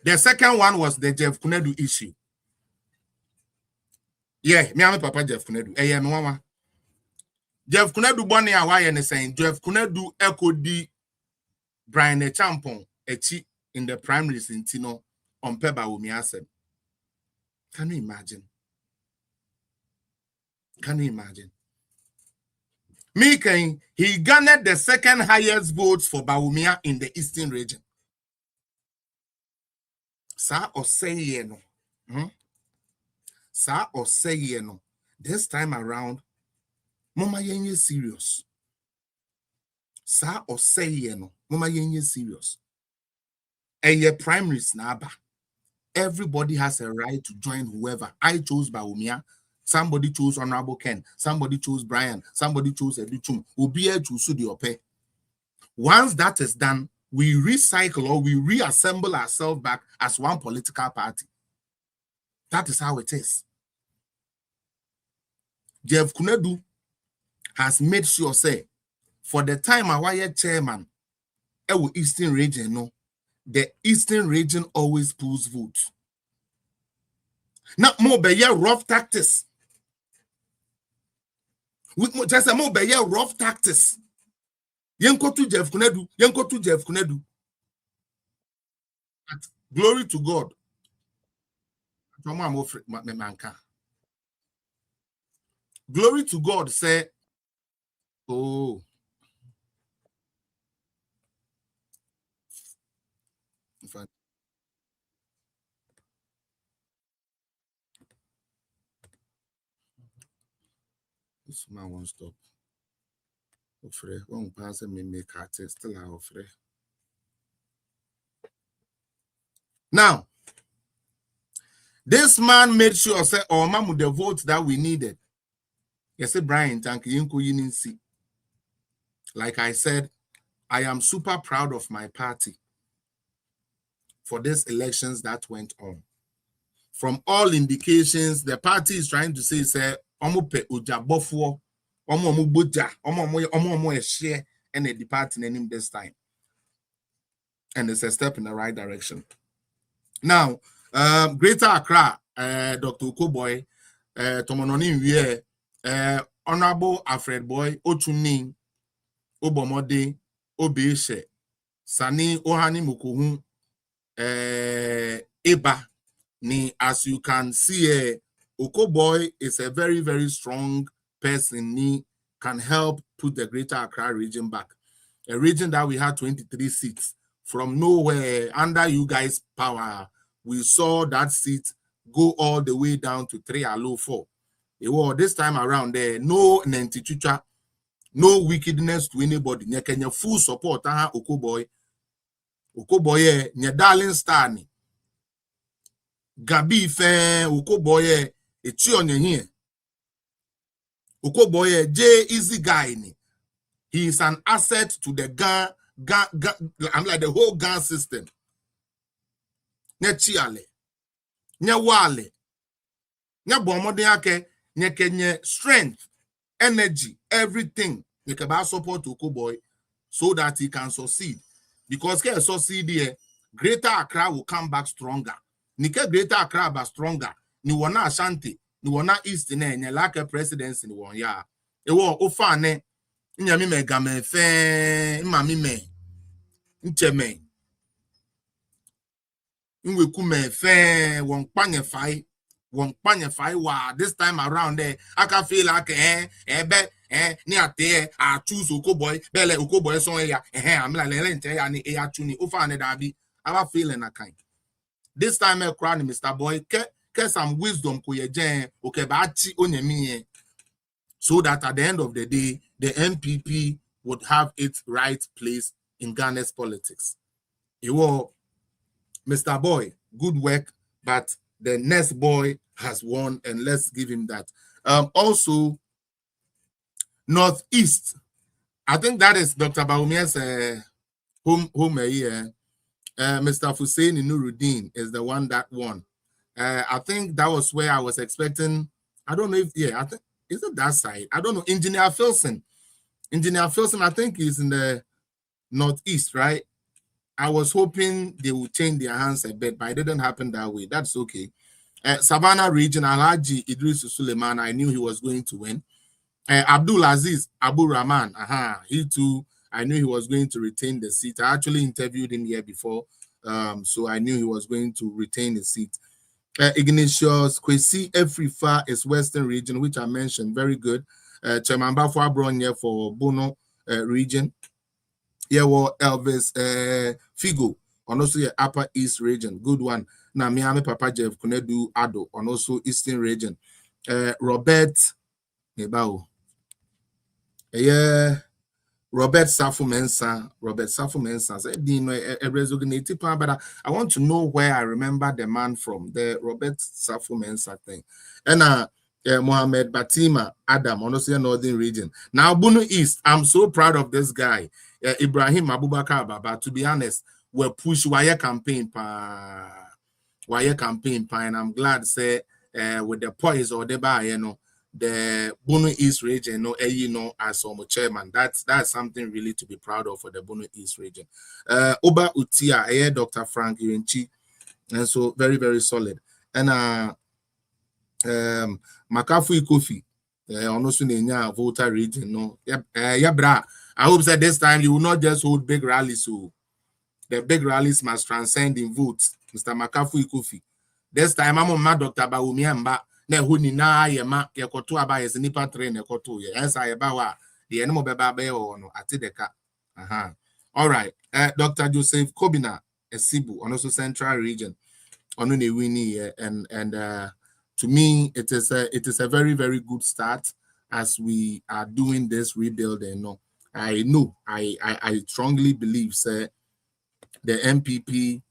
The second one was the Jeff Kunedu issue. Yeah, me and Papa Jeff Kunedu. Eh, no mama. Jeff Kunedu boni awaye ne saying Jeff Kunedu echo di Brian Champon echi in the primaries in Tino on Peba Umiasem. Can you imagine? Can you imagine? Meaning, he garnered the second highest votes for Bawumia in the Eastern region. Sa or say no. Sa or say no. This time around, Mama Yenye serious. Sa or say no. Mama Yenye serious. And your primaries naba. Everybody has a right to join whoever. I chose Bawumia. Somebody chose Honorable Ken. Somebody chose Brian. Somebody chose Educhum. Ubia choose the ope. Once that is done, we recycle or we reassemble ourselves back as one political party. That is how it is. Jeff Kunedu has made sure, say, for the time our chairman, our Eastern region, no, the Eastern region always pulls votes. Not more by rough tactics. Just a more by rough tactics. Yenko to Jeff Kunedu, Yenko to Jeff Kunedu. Glory to God. Glory to God, say, oh. This man won't stop. One person may make a test still our friend. Now, this man made sure say, oh, man, with the votes that we needed. Yes, Brian, thank you. Like I said, I am super proud of my party for these elections that went on. From all indications, the party is trying to say, omupe ujabofo, omu buja, omu share, and a departing in him this time. And it's a step in the right direction. Now, Greater Accra, Dr. Okoboy, Tomononi Wie, Honorable Alfred Boy, Ochunin, Obomode, Obeshe, Sani Ohani Mukuhun, Eba, ni, as you can see, Okoboy is a very, very strong person. Ni can help put the Greater Accra region back. A region that we had 23 seats. From nowhere, under you guys' power, we saw that seat go all the way down to 3 alo 4. It was this time around there, no nentitucha, no wickedness to anybody. Nye full support, Okoboy. Okoboy, nye darling star ni. Gabi fe, Okoboy, echi onye here. Okoboy, J easy guy ni. He is an asset to the I'm like the whole gun system. Nye chiale, nye wale, nye bomode ake, nye kenye strength, energy, everything. Nye keba support Okoboy so that he can succeed. Because he succeed here, Greater Accra will come back stronger. Nike Greater Accra ba stronger. Ni wana Ashanti, ni wana East ne, nye like presidency ni wan ya. Ewo ofane, nyami me game fe, mami me. Ncheme nwe kume fe won panye fai wa this time around there I can feel like ni ate I choose Okoboy bele Okoboy so ya I'm like lente ya ni ya tuni ofa ne da bi I feeling a kind this time I cry Mr. Boy ke some wisdom ko ye gen okay ba chi onyemi so that at the end of the day the NPP would have its right place in Ghana's politics. Mr. Boy, good work, but the next boy has won, and let's give him that. Also, Northeast, I think that is Dr. Baumia's home here. Mr. Hussein Nuruddin is the one that won. I think that was where I was expecting. I don't know if, I think, is it that side? I don't know. Engineer Filson, I think he's in the Northeast, right? I was hoping they would change their hands a bit, but it didn't happen that way. That's okay. Savannah region, Alhaji Idris Suleiman, I knew he was going to win. Abdul Aziz Abu Rahman, he too, I knew he was going to retain the seat. I actually interviewed him here before, so I knew he was going to retain the seat. Ignatius Kwesi Efrifa is Western region, which I mentioned, very good. Chairman Bafo Abronye for Bono region. Yeah, well, Elvis Figo, and also the Upper East region, good one. Now, Miami Papa Jeff Kunedu Ado, and also Eastern region. Robert Nebao. Yeah, Robert Safu Mensa said, you know, a resonated plan, but I want to know where I remember the man from, the Robert Safu Mensa thing. And Mohammed Batima Adam, honestly, Northern region. Now, Bunu East, I'm so proud of this guy, Ibrahim Abubakar Baba. To be honest, we push wire campaign, and I'm glad, say, with the poise or the bar, you know, the Bono East region, as some chairman, that's something really to be proud of for the Bono East region. Oba Utia, Dr. Frank Irinchi, and so very, very solid. And Makafu Kofi, also in Volta region, no, bra. I hope that this time you will not just hold big rallies, so the big rallies must transcend in votes, Mr. Makafu Kofi. This time I'm on my Dr. Baumiamba. Na huni na yema yekoto aba yesi nipa train yekoto ye esa yeba wa the enemo beba be no atideka. All right. Dr. Joseph Kobina Esibu on also Central region on the winning and to me it is a very, very good start as we are doing this rebuilding. No, I strongly believe say the MPP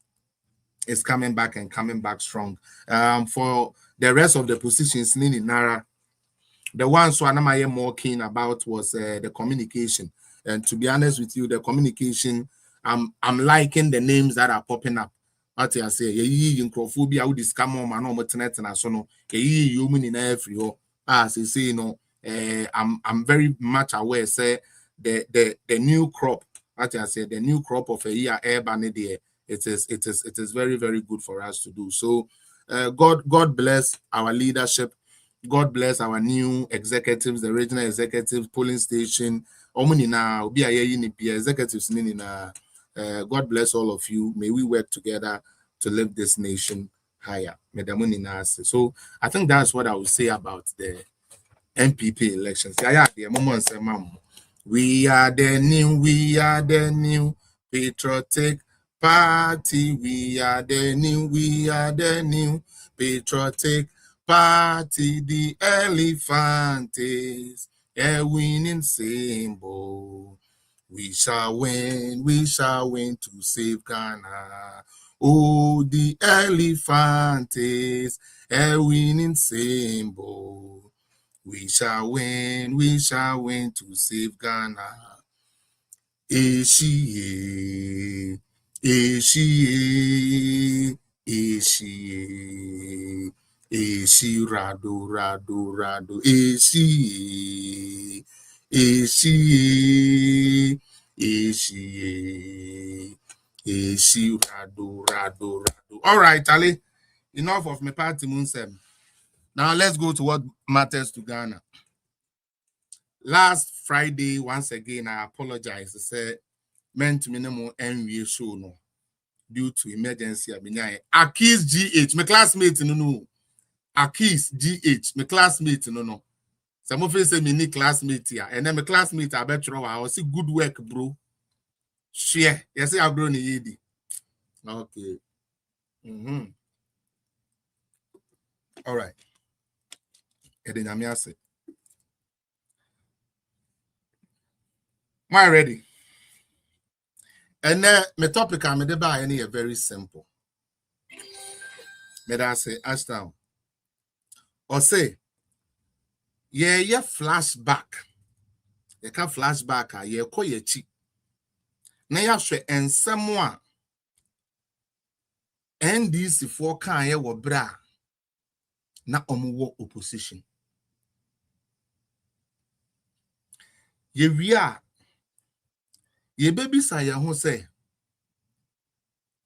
is coming back and coming back strong. For the rest of the positions, Nini Nara, the ones who I'm more keen about was the communication. And to be honest with you, the communication, I'm liking the names that are popping up. What I say, in Crophobia, would this come on my normal internet and so no, you mean in every as you say, you know, I'm very much aware, say the new crop, what I say, the new crop of a year urban there. It is very, very good for us to do. So God bless our leadership. God bless our new executives, the regional executives, polling station. Executives. God bless all of you. May we work together to lift this nation higher. So I think that's what I would say about the MPP elections. We are the new patriotic party. We are the new patriotic party. The Elephantes, a winning symbol. We shall win to save Ghana. Oh, the Elephantes, a winning symbol. We shall win to save Ghana. Eshi, rado, eshi, rado. All right, Ali, enough of my party Munsem. Now let's go to what matters to Ghana. Last Friday, once again, I apologize. I said, meant to minimum NVA show no due to emergency. Akis GH, my classmate, no. Akis GH, my classmate, no. Some of us say me classmate here, and then my classmate, I bet you I will see good work, bro. Share, yes, I've grown yedi. Okay. All right. And then I'm say, am I ready? And then my topic I'm very simple. May I say, Ashton? Or say, yeah, flashback. You can flashback, yeah, call your cheek. Na ya hwe ensem a NDC for kan ye wo bra na omuwo opposition ye wi a ye bebisa ye ho se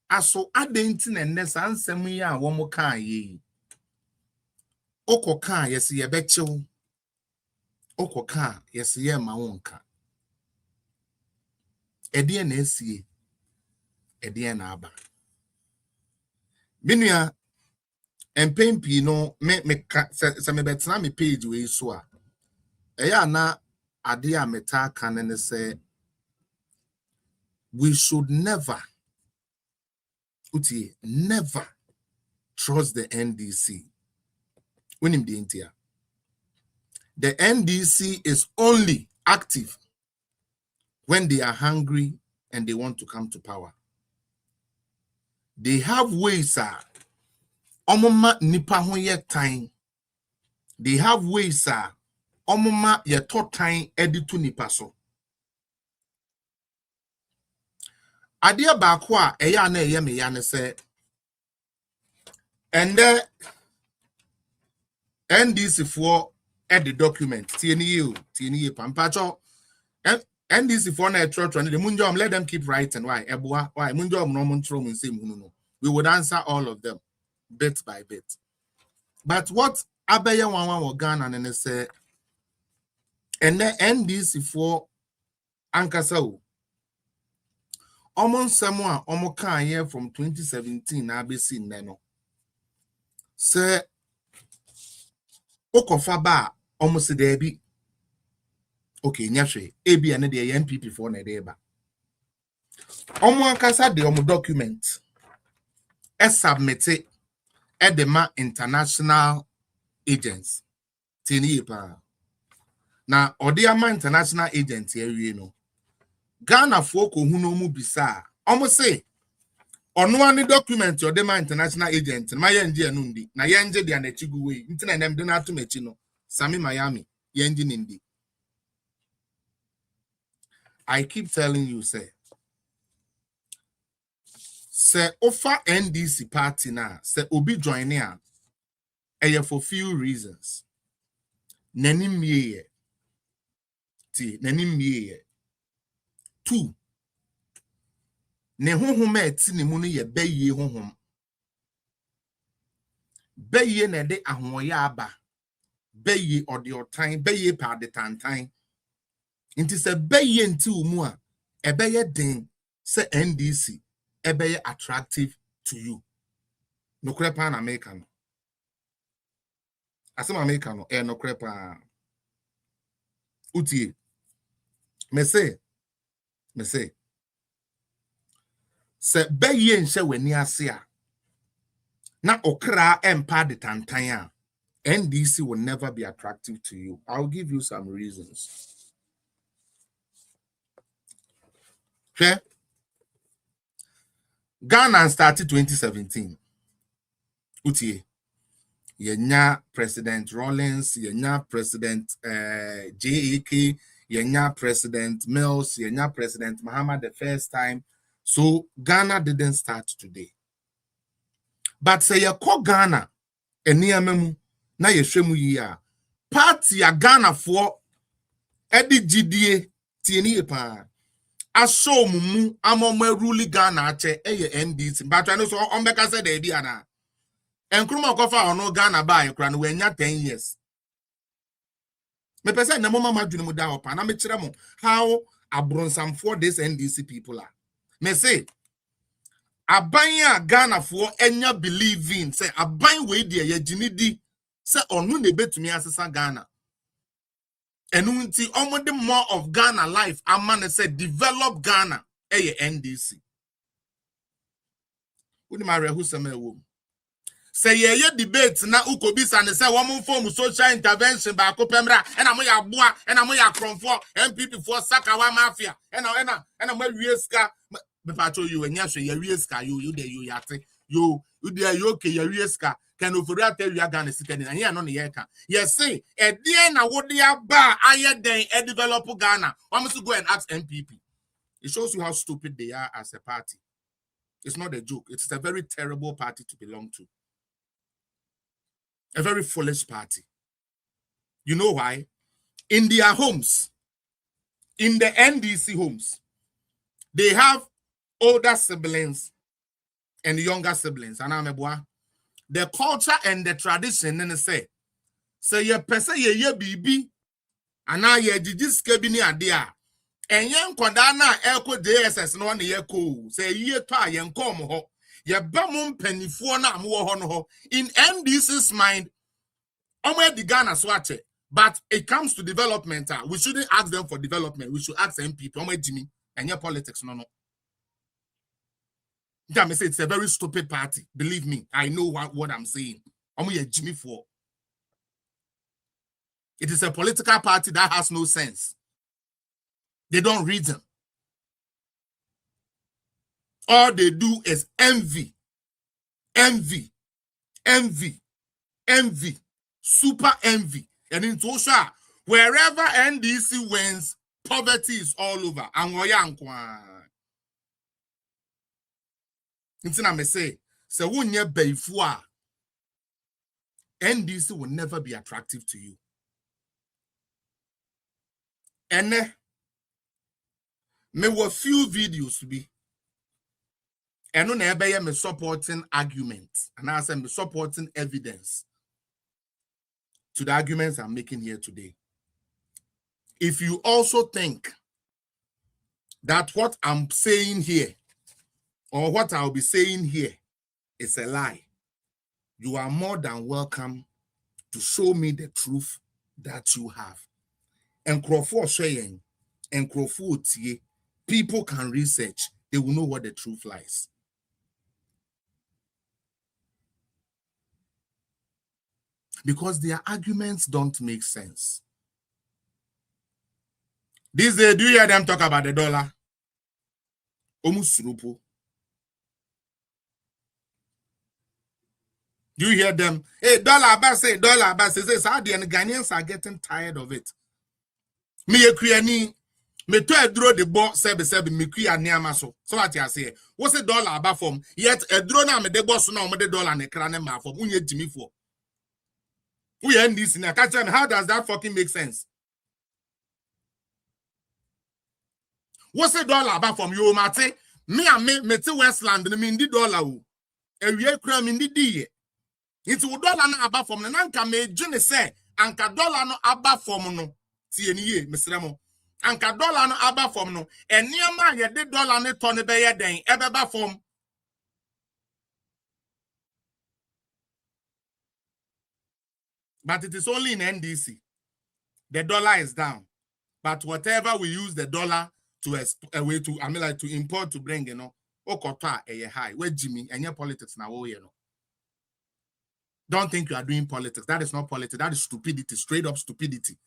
aso adenti na nne sa nsem yi a wo mo kan ye okokan ye se ye bechew okokan ye se ye ma wonka ede na esie ede na aba minua empempi no me se me betena me page we so a eya na ade a meta kan ne say we should never trust the NDC. The NDC is only active when they are hungry and they want to come to power. They have ways omoma nipa ho ye time. They have ways omoma ye to time editu nipa so. Adia ba kwa eya na eye me ya ne say and the NDC for the document TNU pampacho NDC for na trot the munjom let them keep writing why eboa why munjom no montro mun say no we would answer all of them bit by bit. But what abeye wanwan wo Ghana ne say and the NDC for ankasa o Omon Samoa, Omo kan here from 2017 na abesi neno. Say Okofa ba omo se debi. Okay, nyahwe. Ebi ane de NPP for na deba. Omo ankasa de omo document. Submit edema international agents. Tini pa. Na odiama international agents here no. Ghana folk who no mu bisa omo say ono ani document your dema international agent ma yenje anundi na yenje dia na chigu we ntina nem de na atomachi no Sami Miami yenje nindi. I keep telling you say offer NDC party na say obi join here for few reasons nanim ye two ne honhom eti ne mu no ye baye honhom baye na de ahoye aba baye ode otan baye pa de tantan nti se baye nti umu a ebeye den se NDC ebeye attractive to you no krepa na America no asema America no no krepa utie me say se beye nse wani ase a na okra empa de tantan a NDC will never be attractive to you. I'll give you some reasons. Okay? Ghana started 2017. Utie. Yenya President Rawlings, yenya President JAK, yenya President Mills, yenya President Mahama the first time. So Ghana didn't start today. But say you call Ghana eniamemu na yehwemu yi a party ya Ghana for edi GDA tieni pa aso mumu amoma rule Ghana ache eye NDC but I know so ombeka say dey bi ana enkruma kofa ono Ghana ba ekra no wanya 10 years me pese na mama madwene mu da opa na me kire mo how abronsam for this NDC people are me say abanya Ghana for enya believing say aban we de ye ginidi say onu na betumi asesa Ghana enu nti omode more of Ghana life amane say develop Ghana eye NDC uni mare hu sema ewo say ye debate na ukobisa ne say wo form social intervention ba ko pemra ena mo ya boa ena mo ya kronfo MPP for sakawa mafia ena mo wieska me pato you enya hwe ye wieska you de you yate you okay, you risk can over tell you are gonna see Ghana. Here no year can. Yes, say a dear na what they are bar higher than a developer Ghana. I must go and ask MPP. It shows you how stupid they are as a party. It's not a joke. It's a very terrible party to belong to. A very foolish party. You know why? In their homes, in the NDC homes, they have older siblings and younger siblings. And I'm a boy. The culture and the tradition, and say ye pese ye bibi, and now ye jijis kebini adia. And young Kodana Elko DSS no one ye cool. Say ye try and come ho. Ye bamum penny for na ho. In NDC's mind, omwe the Ghana swatche. But it comes to development. We shouldn't ask them for development. We should ask MPP. Omwe Jimmy and your politics no. Say it's a very stupid party. Believe me, I know what I'm saying. I'm a Jimmy for. It is a political party that has no sense. They don't reason. All they do is envy, envy, envy, envy, super envy. And in Tosha, wherever NDC wins, poverty is all over. And I say, so when you Beifua, NDC will never be attractive to you. And me were few videos to be. And on every me supporting arguments, and I say me supporting evidence to the arguments I'm making here today. If you also think that what I'm saying here or what I'll be saying here is a lie, you are more than welcome to show me the truth that you have. And Crawford saying, and Crawford people can research, they will know what the truth lies. Because their arguments don't make sense. These days, do you hear them talk about the dollar? Omusurupo. Do you hear them? Hey, dollar, say dollar, say Saudi and Ghanaians are getting tired of it. Me ekuyani, me to edro the bo sebe me kuya niama so. So what you say? What's the dollar about from? Yet edro na me de boss na me de dollar ne krane ma from. Unye Jimmy for. We end this in a catch. How does that fucking make sense? What's the dollar about from you, Mate? Me and me to Westland, and me in the dollar. A real crime in the day. It's a dollar na about from the Nanka me, Jenny say, Anka dollar no about from no. TNE, Mr. Remo. Anka dollar no about from no. And near my the dollar ne ton be den, ever from. But it is only in NDC. The dollar is down. But whatever we use the dollar to to import to bring, okota a high. Where Jimmy and your politics now, Don't think you are doing politics. That is not politics. That is stupidity, straight up stupidity.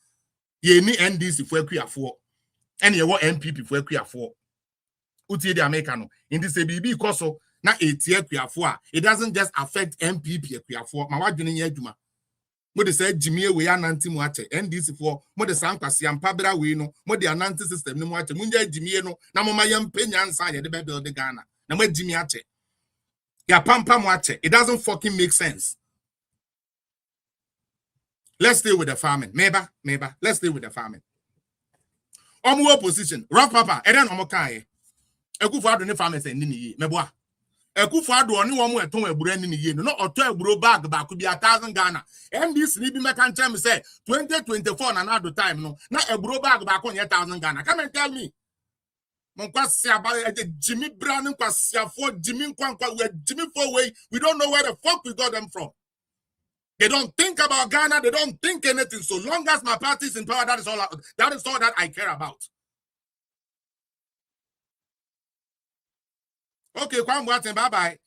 You need NDC for a for, and you want MPP for a for. Uti the Americano in this ABB because na 80 for. It doesn't just affect MPP for. My wife doing yeduma. Mo de say Jimmy we ananti mu ache NDC for mo de sankwase ampabra we no mo de ananti system ni mu ache munja Jimmy no na mo mayam penyansa ye de be build Ghana na mo Jimmy ache ya pampa mu ache. It doesn't fucking make sense. Let's stay with the farming. Maybe. Let's stay with the farming. Omo opposition rough papa e den omo kan Ekufuado ne farmers en ni yi meboa Ekufuado oni wo mo eton agburo ni yi no oto agburo bag ba ko bi 1000 Ghana MDC ni bi meka nchem say 2024 na do time no na agburo bag ba ko 1000 Ghana. Come and tell me mon kwasi aba Jimmy Brown kwasi afo Jimmy kwankwa we Jimmy for way we don't know where the fuck we got them from. They don't think about Ghana, they don't think anything. So long as my party is in power, that is all that I care about. Okay, Kwam Watson, bye-bye.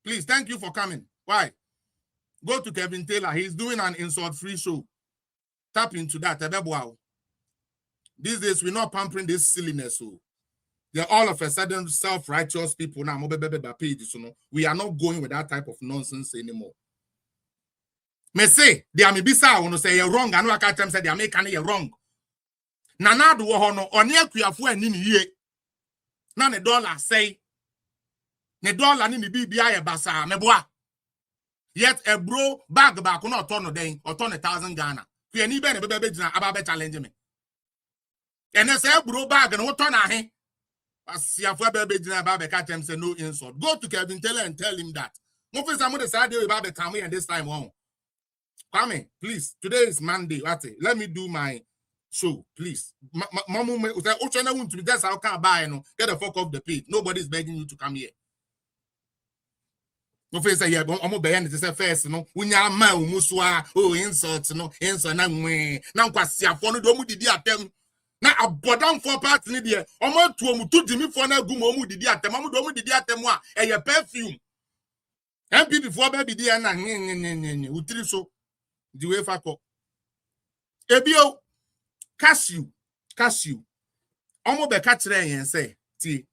Please, thank you for coming. Why? Go to Kevin Taylor. He's doing an insult-free show. Tap into that. These days, we're not pampering this silliness. So they're all of a sudden self-righteous people now. We are not going with that type of nonsense anymore. Me say, they are maybe say, want to say you're wrong. I know I can't tell them say they are making you wrong. Nana do hono oni akuafo ani ni ye. Na ne dollar say, ne dollar ni ni bibia ye basa meboa. Yet a bro bag back on otono den, otono 1,000 Ghana. Kwe ni be ne bebe jina aba challenge me. And say bro bag no otono ahe. Asiafo bebe jina aba catch them say no insult. Go to Kevin Taylor and tell him that. No face am the side we aba come here this time on. Kwame, please. Today is Monday. Let me do my show, please. Mamu me uchana want to be just how can buy no. Get the fuck off the page. Nobody's begging you to come here. No face say yeah, omo be yan say first no. Unya ma umuswa oh insult no. Insult na nwe. Na nkwasiafo no do mu didi atem. Na abodam for part ni de. Omo tu omu tu dimi for na gu mu didi atem. Omo do mu didi atem a eye perfume. MPP for baby di na utiri so. The way fako. Ebio cashew. Omo be kachire yen say ti.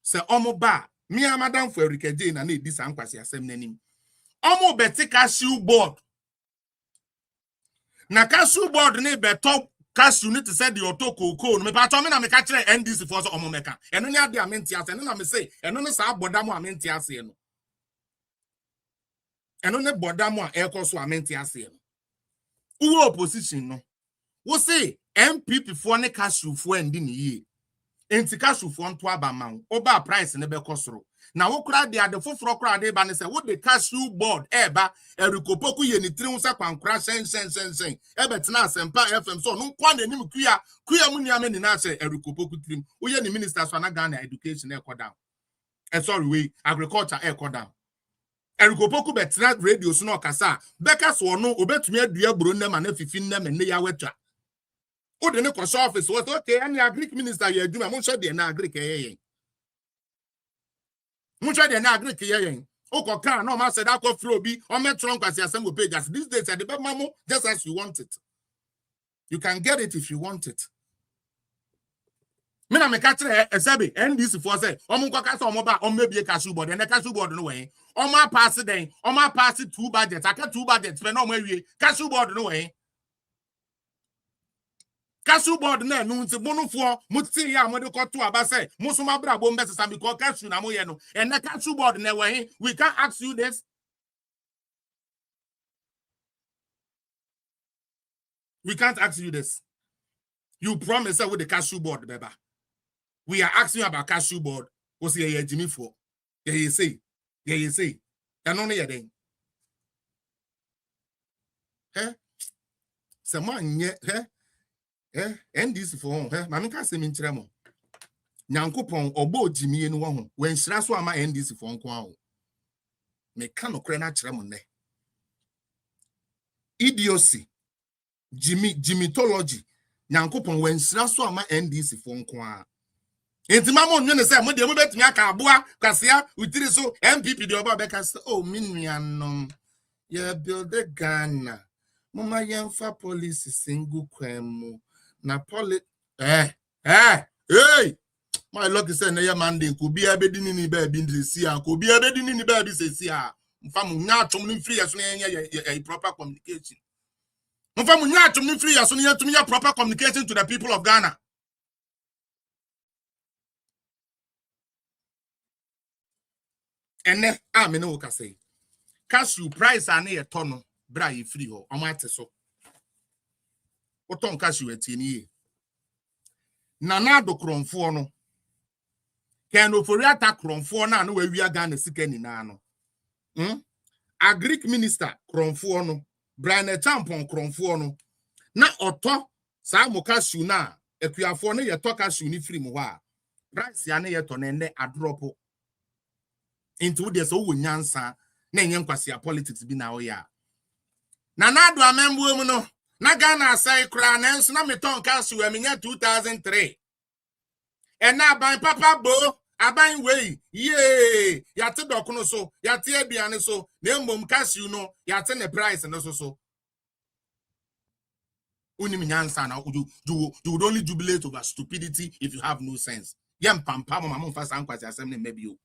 Se omo ba me and madam for Erike Jane na dis ankwasi asem nanim. Omo be ti cashew board. Na cashew board ne be top cashew ne to say the auto cocoa no me pa to me na me kachire NDC for so omo meka. Eno nya de amenti ase eno na me say eno ne sa boda mo amenti ase no. Eno ne boda mo a ekoso amenti ase no. Uwe opposition no. Wo say MPP for ne cashew for ndi ni ye. Enti cashew for nto aba ma oba price ne be kosoro. Na wo kura de ade foforo kura de ba ne say wo de cashew board eba erikopoku ye ni tiri nsa kwankura sen. Ebe tena asempa FM so no kwa na nim kuya mu niame ni na say erikopoku trim. Wo ye ni minister so na Ghana education e down. Sorry we agriculture e down. Erikopoku betena radio so no kasa beka so no obetumi adua bro nnem na fifin nnem ne ya wetwa. O de ne kwasho office was okay any agric minister ye aduma mo hwe de na agric ye. Mo hwe de na agric ye. O ko kan no ma said akọ flow bi o metron kwase asem go page as these days at the mamo just as you want it. You can get it if you want it. Me na me ka kire esabe NDC for say o mo kwaka say o mo ba o mebie cashew board and the cashew board no way. O ma pass den o ma pass 2 budgets aka 2 budgets pe na o ma wie cashew board no way. Cashew board na no nti bonofo muti ya amode ko to aba say musuma bra bom be sesa because cashew na mo ye no and the cashew board na we can't ask you this. We can't ask you this. You promise with the cashew board, beba. We are asking you about cashew board. What's your Jimmy for? Yeah, you say. And only a day. Eh? Someone yet, and this for home, Mamma can't say in tremor. Nyankopon obo Jimmy and one when Sraswa ma end this for uncle. Mekano crana tremone. Idiocy. Jimitology. Nyankopon when Sraswa ma end this for uncle. Enti mama onye say mo de mo betumi aka aboa kwasea utiri so MPP de oba beka say oh minuanom ye build the Ghana mama yemfa police single kwemu na hey my luck say na ye Monday ko bia be dini ni ba bi ndisi a ko bia be dini ni ba bi sesi a mfa mu nya atom ni free yaso ye proper communication mfa mu nya atom ni free yaso ye tumi ya proper communication to the people of Ghana. Ene me no ka say cashew price ane ye tono bra ye free ho omo ate so oton cashew etieni ye na do kronfo no ken ofori ata kronfo na we wi aga na sika ni na no agric minister kronfo no bra na champon kronfo no na oto sa mo cashew na ekuafo no ye to cashew ni free mo wa price ane ye to na ene adropo into this owo nyansa na enye nkwase politics bi na oya na do amembu mu no na Ghana asai kra na enso na meton cashew amenya 2003 and na ban papa bo aban wey ye yate dokono so yate aduane so na embom cashew no yate ne price no so unim nyansa na you would only jubilate over stupidity if you have no sense. Yam pam pam mamon fast and quite assembly maybe you.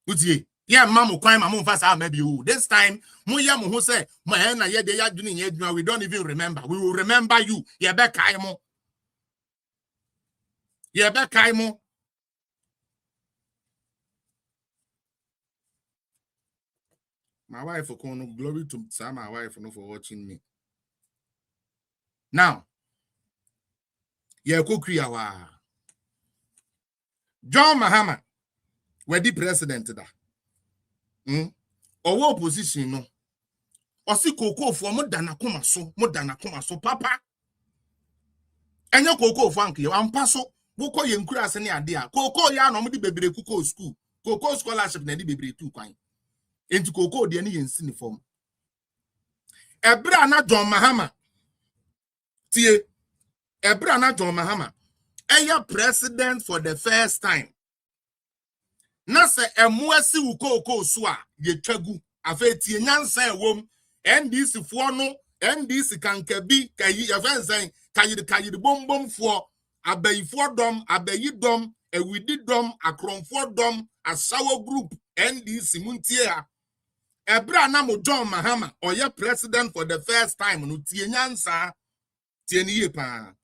Utie. Yeah, mamu crime mamon fast maybe you. This time, Moya who say, Mahena ye de ya doing yet, we don't even remember. We will remember you. Ye be kaimo. Ye be kaimo. My wife for glory to my wife for watching me. Now, ye kukriya wa. John Mahama, we the president da. Owo opposition no. Osi koko fo mo dana koma so papa. Enye koko fo anke ampa so. Boko ye nkura ase ne ade a. Koko ya no mo di bebre kuko school. Koko scholarship na di bebre tu kwan. Enti koko de ne yensi ne form. Ebra na John Mahama. Tie. Ebra na John Mahama. Eye president for the first time. Na se emuasi ukoko so a ye twagu afetie nyansa ewom NDC fo no NDC kankabi kayi efensan kayiri bombom fo abayifo dom abayidom ewididom akronfo dom asawo group NDC muntie ha ebra na mo John Mahama oye president for the first time no tie nyansa tie ni ye pa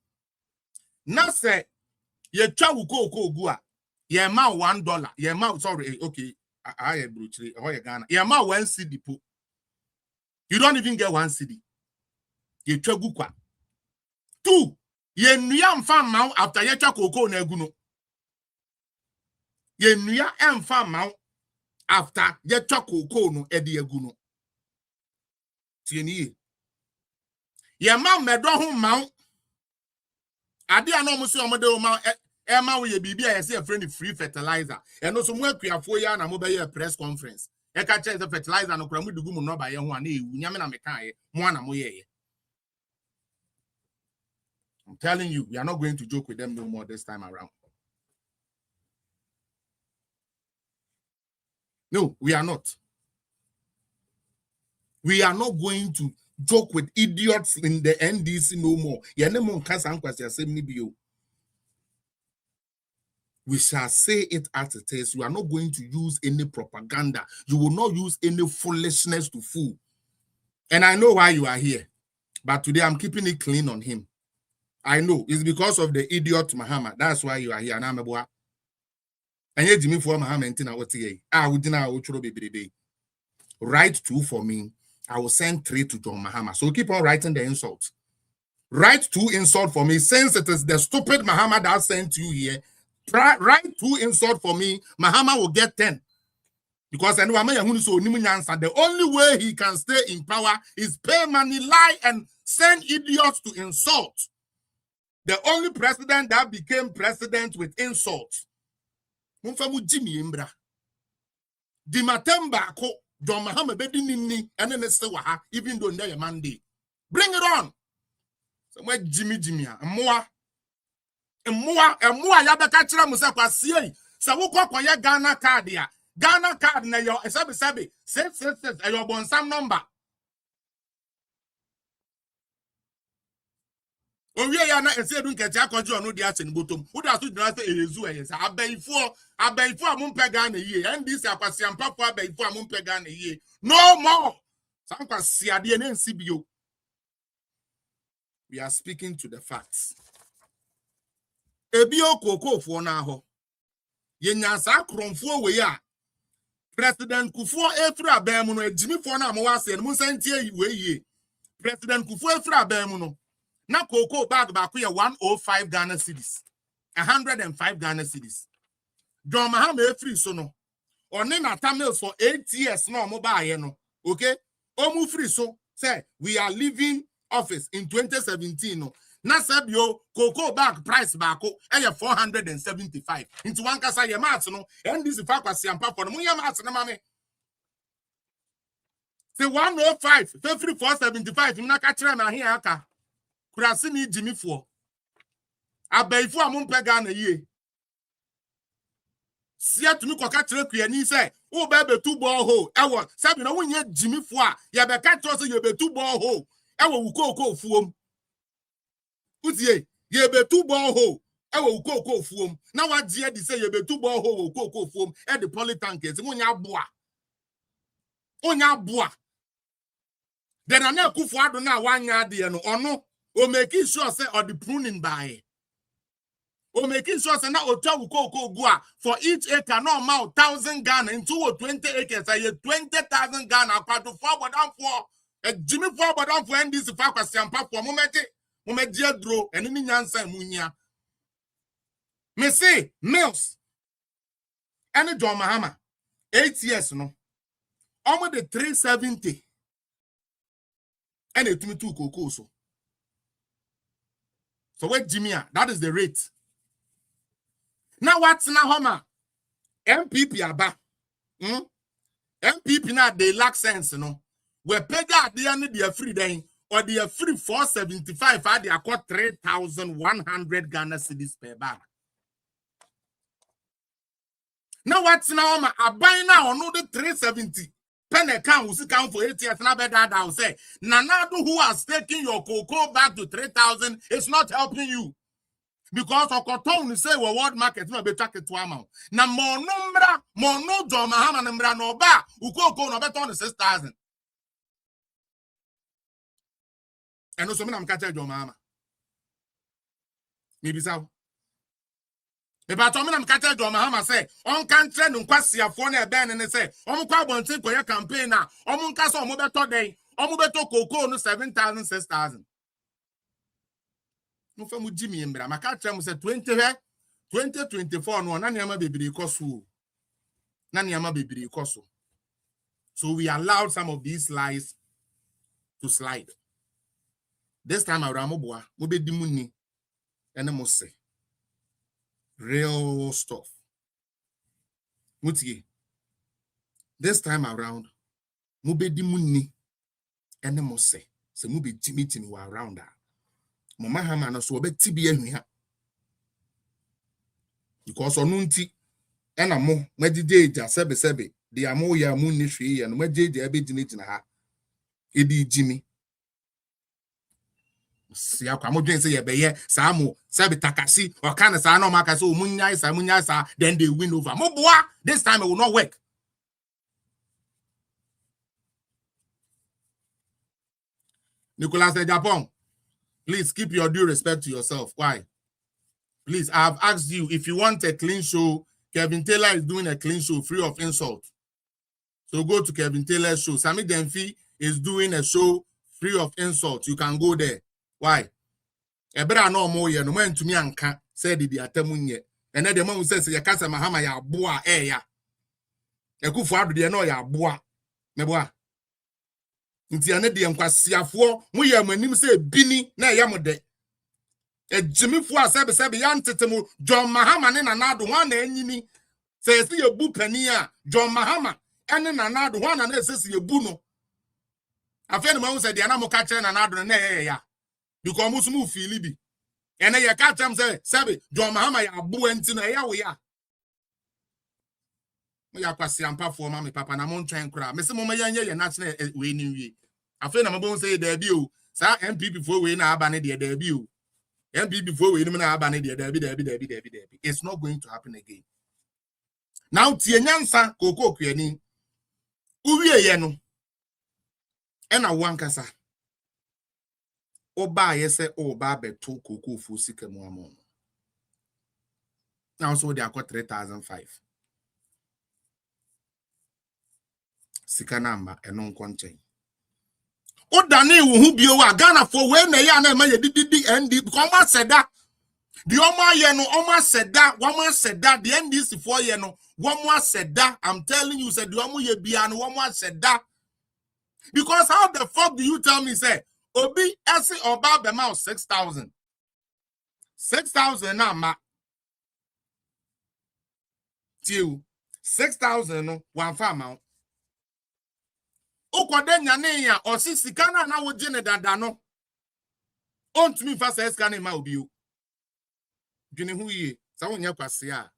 na se ye twa ukoko ogu a ye ma $1. Ye ma sorry, okay. I bruchiri. Oh, ye Ghana. Ye ma 1 cedi po. You don't even get 1 cedi. Ye chegu kwa. 2. Ye nuya mfa ma after ye twa koko na egu no. Ye nuya mfa ma after ye twa koko no edi egu no. Tieni. Ye ma medo ho ma. Ade ano mo se omode o ma Emma we bibi I say a friend free fertilizer. And also more creafo ya na mo be press conference. E ka check the fertilizer no kura mu dugu mu no ba ye ho ana ewu nyame na meka ye mo ana mo ye. I'm telling you, we are not going to joke with them no more this time around. No, we are not. We are not going to joke with idiots in the NDC no more. Ye ne mo nka san kwase asem ni bio. We shall say it as it is. You are not going to use any propaganda. You will not use any foolishness to fool. And I know why you are here. But today I'm keeping it clean on him. I know. It's because of the idiot Mahama. That's why you are here. And I'm a boy. And yet Jimmy for Mahama and Tina what ye. We didn't write 2 for me. I will send 3 to John Mahama. So keep on writing the insults. Write 2 insults for me. Since it is the stupid Mahama that sent you here. Write 2 insults for me. Mahama will get 10. Because the only way he can stay in power is pay money, lie, and send idiots to insult. The only president that became president with insults. Jimmy Imbra. Di Matemba ko John Mahama bedi nini and then even though they're Monday. Bring it on. Somewhere Jimmy more. Emwa ya beka kira musa kwasie se wo kokon ye Ghana card ya Ghana card na yo esabe 666 ayo bonsam number owie ya na ese edu nketia akoji onu di ache ni botom wo da so dina se eyezu eyesa abaifo amumpe Ghana yie NDC akwase ampafo abaifo amumpe Ghana yie no more san kwase ade na nsi bio. We are speaking to the facts. Ebio koko fo na ho ye nyansa kronfo we ya President Kufo efra abem no ejimi fo na mo wase no nsantie we ye President Kufo efra abem no na koko bag ba ko ye 105 Ghana cedis 105 Ghana cedis John Mahama efri so no oni na tamils for 8 years no mo ba ye no okay omu free so say we are leaving office in 2017 no. Na sabio cocoa bag price bako eye 475 into one kasa ye mat no and this fa kwase ampa for no ye mat na mame say 105 free 475 na ka kire na here aka kurase ni Jimmy for abaifo amumpe Ghana yie sia tumi ko ka kire kuani say wo ba betu borehole ewo sabi na wonye Jimmy for a ye be ka kire so ye betu borehole ewo wukoko fuom. Utie, ye be two borehole ewo cocoa foam na what die di say ye be two borehole cocoa foam e the polytankers munya boa then ana kufu ado na wanya de no ono o make sure say or the pruning by o make sure say na otwa cocoa gua for each acre no amount 1,000 Ghana into 20 acres say 20,000 Ghana apart to 4 bodam for a Jimmy 4 bodam for NDC fa kwasiampa for momedi adro ene ni nyansa munya me say mills ene John Mahama 8 years no almost the 370 and it me two cocoa so what Jimmy that is the rate now what's now Homa MPP aba MPP now they lack sense no we pay at the end they are free then or they are free 475 they are got 3,100 Ghana cedis per bar. Now what's now Homa I buy now no the 370 pen account will count for 8 years. Now better down say Nanado who has taken your cocoa back to 3,000 is not helping you because of cotton say well, world market no be track it to amount. Now more no John Mahama numbra no ba cocoa no better on 6,000. And also me am catch John Mahama. Maybe so. But I am catching John Mahama say, on country no kwasi afo na ebe ne say, on kwa bontin koye campaign na, on nka so mo beto dey, on beto cocoa no 7,000 6,000. No fa mu Jimmy mbra, maka try mo say 2024 no na niam bebiri koso. Na niam bebiri koso. So we allowed some of these lies to slide. This time around mo boa, mo be di muni ene mo say real stuff. Mutie. This time around, mube di muni ene mo se mube meeting wa around that. Mama Hama no so obe tibi ehua. Because onunti ena mo medide sebe di amo ya mu ni hwe ya no medide ebe dinegina ha. Edi Jimmy siya kwa mo dwen say ye beye sa mo sabi takasi or kind of sa no maka so munya sa then they win over mo boa this time it will not work. Nicholas Japan, please keep your due respect to yourself. Why? Please, I have asked you if you want a clean show. Kevin Taylor is doing a clean show free of insult, so go to Kevin Taylor's show. Sammy Denfi is doing a show free of insult. You can go there. Why? Ebra no more ye no man to me anka said the atamunye. And then the man says ya kasa Mahama ya boa ya. Ekufu adu de no ya boa. Meboa. Nti ane de nkwasiafo mo ye manim say bini na ya mode. Ejimifo asebe ya ntetemu John Mahama ne Nanado ho na anyini. Say ye bu pani a John Mahama ene Nanado ho na esesi ye bu no. Afa ne man say de na mo ka kire Nanado na ya. Because musumu feel bi ene ye ka tam say sabe John Mahama ya bu enti na ya wo ya mo ya kwasi ampa fo ma me papa na mo ntwen kura me se mo ma ya nye ye national we ni wie afa na mo say da bi o sa MPP fo we na aba ne de da bi o MPP fo we ni na aba ne de da bi it's not going to happen again. Now tie nyansa kokoko kuani uwie ye no ena wankasa Oba yese oba beto koko fu sika mu amon. Now so they are got 3,005. Sika number eno nkonchen. O dani wo hu bio wa Ghana for we na ya na ma ye didi ND because ma seda. The oma ye no oma seda, wama seda the NDC for ye no wama seda. I'm telling you said the omo ye bia no wama seda. Because how the fuck do you tell me say Obi esi oba bema 6,000. 6,000 na ma. Tiu 6,000 no one farm. Okwade nyane ya osi sikana na wo jene dada no. Ontumi fa sa eska na ma obi o. Dwene hu ye, sa wonya kwase a.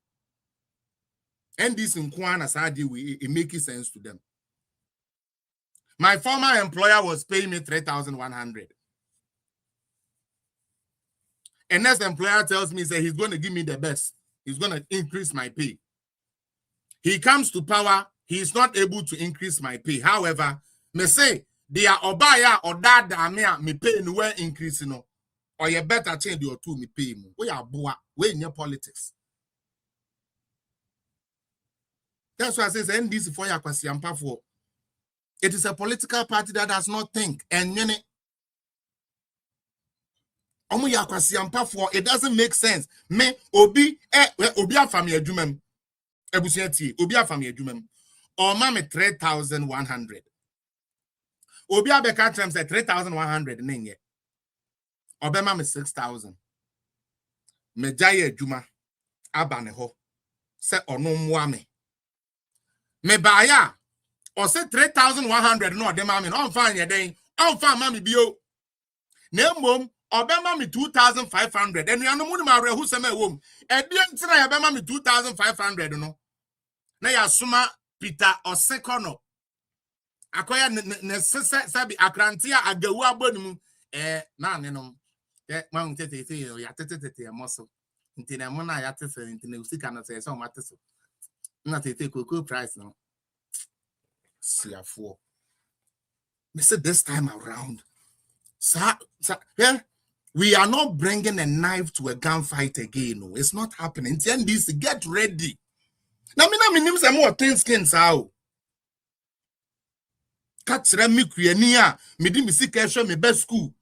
NDC nko na sa de we it make sense to them. My former employer was paying me 3,100. a next employer tells me, say he's going to give me the best. He's going to increase my pay. He comes to power, he is not able to increase my pay. However, me say, they are obaya or that me pay no way increase no. Or you better change your two me pay mo. We are boa, we in your politics. That's why I say NDC for your for. It is a political party that does not think. And it doesn't make sense. Me obi a family adwumam. Ebusiati obi a family adwumam. Or mama 3,100. Obi a beka terms say 3,100 nenye. Obema me 6,000. Me jaye adwuma aba ne ho. Se ono mwa me. Me baya or say 3,100 no de mama no fan ye den. On fan mama bio. Ne mom obema me 2,500. And you know money ma rehu se me wom. E di ntina ya bema me 2,500 no. Na ya suma Peter or sekono. Akoya ne sabi akrantia agawu abonum na ne no. Ma untete ya tete moso. Ntina mo na ya tete ntina usika na se so mateso. Na tete cocoa price no. CR4. Me say this time around. Yeah, we are not bringing a knife to a gunfight again. No, it's not happening. NDC, get ready. Now, me name say more thin skins how. Katra mi kuyenia, me di mi sike show me best school.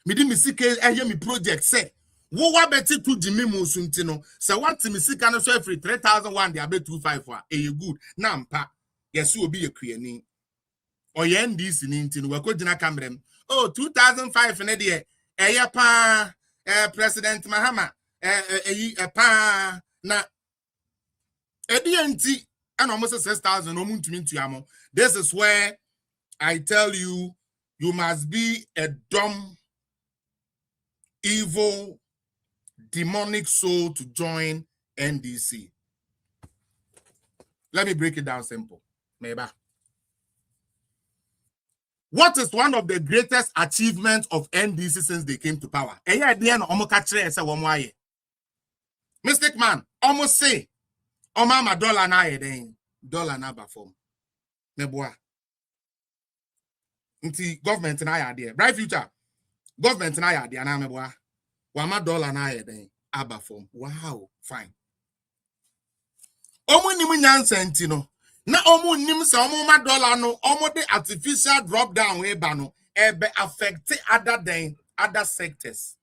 Me di mi sike me project say. Wo wa beti to di me mo suntino. Say what mi sika no so free 3,001 dey abe 254. E good. Na mpa. Yes obi ye kuyeni. Oye NDC ni ntino we ko gina camera. Oh 2005 ne de pa President Mahama pa na enti and almost 6,000 no muntu amo. This is where I tell you, you must be a dumb, evil, demonic soul to join NDC. Let me break it down simple. Maybe. What is one of the greatest achievements of NDC since they came to power? Mystic man, almost say, Oma dollar na dollar na perform. Neboa. Nti government na ya there. Bright future. Government na ya there na meboa. Wama dollar na aba form. Wow, fine. Omo nimu nyansa no. Na omo nim se omo ma dollar no, omo de artificial drop down we ba no, ebe affect other sectors.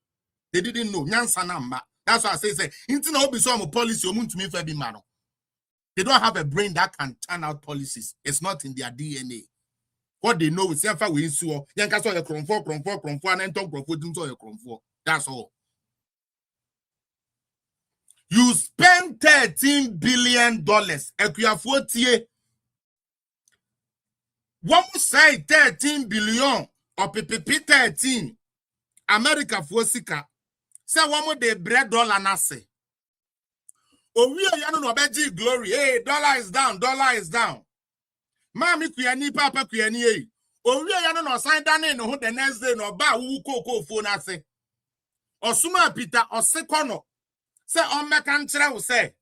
They didn't know nyansa na mba. That's why I say inti na obi so omo policy omo ntumi fa bi ma no. They don't have a brain that can turn out policies. It's not in their DNA. What they know is if we ensure yanka so your kromfo and talk kromfo dim so your kromfo. That's all. You spend $13 billion. Ekuafo tie. What we say 13 billion or PPP 13. America for sika. Say one more de bread dollar na se. Oh, we are no beji glory. Hey, dollar is down. Mami kuyani papa kuyani eh. Oh, we are no sign down no the next day no ba wu koko phone ase. Osuma Peter osekono. Say on mekan kire wo say.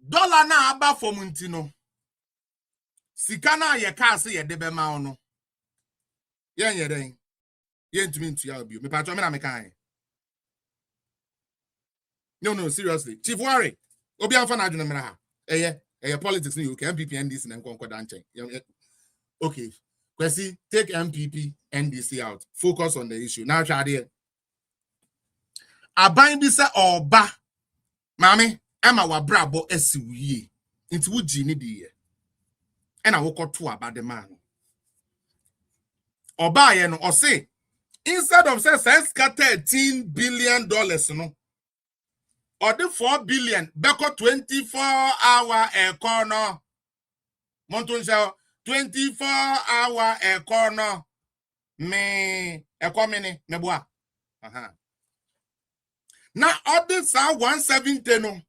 Dollar na aba for muntino. Sika na ye ka se ye de be ma ono. Yen ye den. Yen tumi ntu ya obi. Me patcho me na me kan. No, seriously. Chief Warren, obi anfa na adwene mra ha. Eye politics ni UK, MPP, NDC na nkonko danchen. Okay. Kwesi, take MPP, NDC out. Focus on the issue. Now, Chade. Aban bi se oba. Mami, ema wa brabo esiwie. Inti wuji ni di ye. Ena wokoto aba de man. Oba ye no, o say, instead of say $13 billion no, or the 4 billion, beko 24-hour econo. Montunja 24-hour econo. Me economy meboa. Now all this 170 no.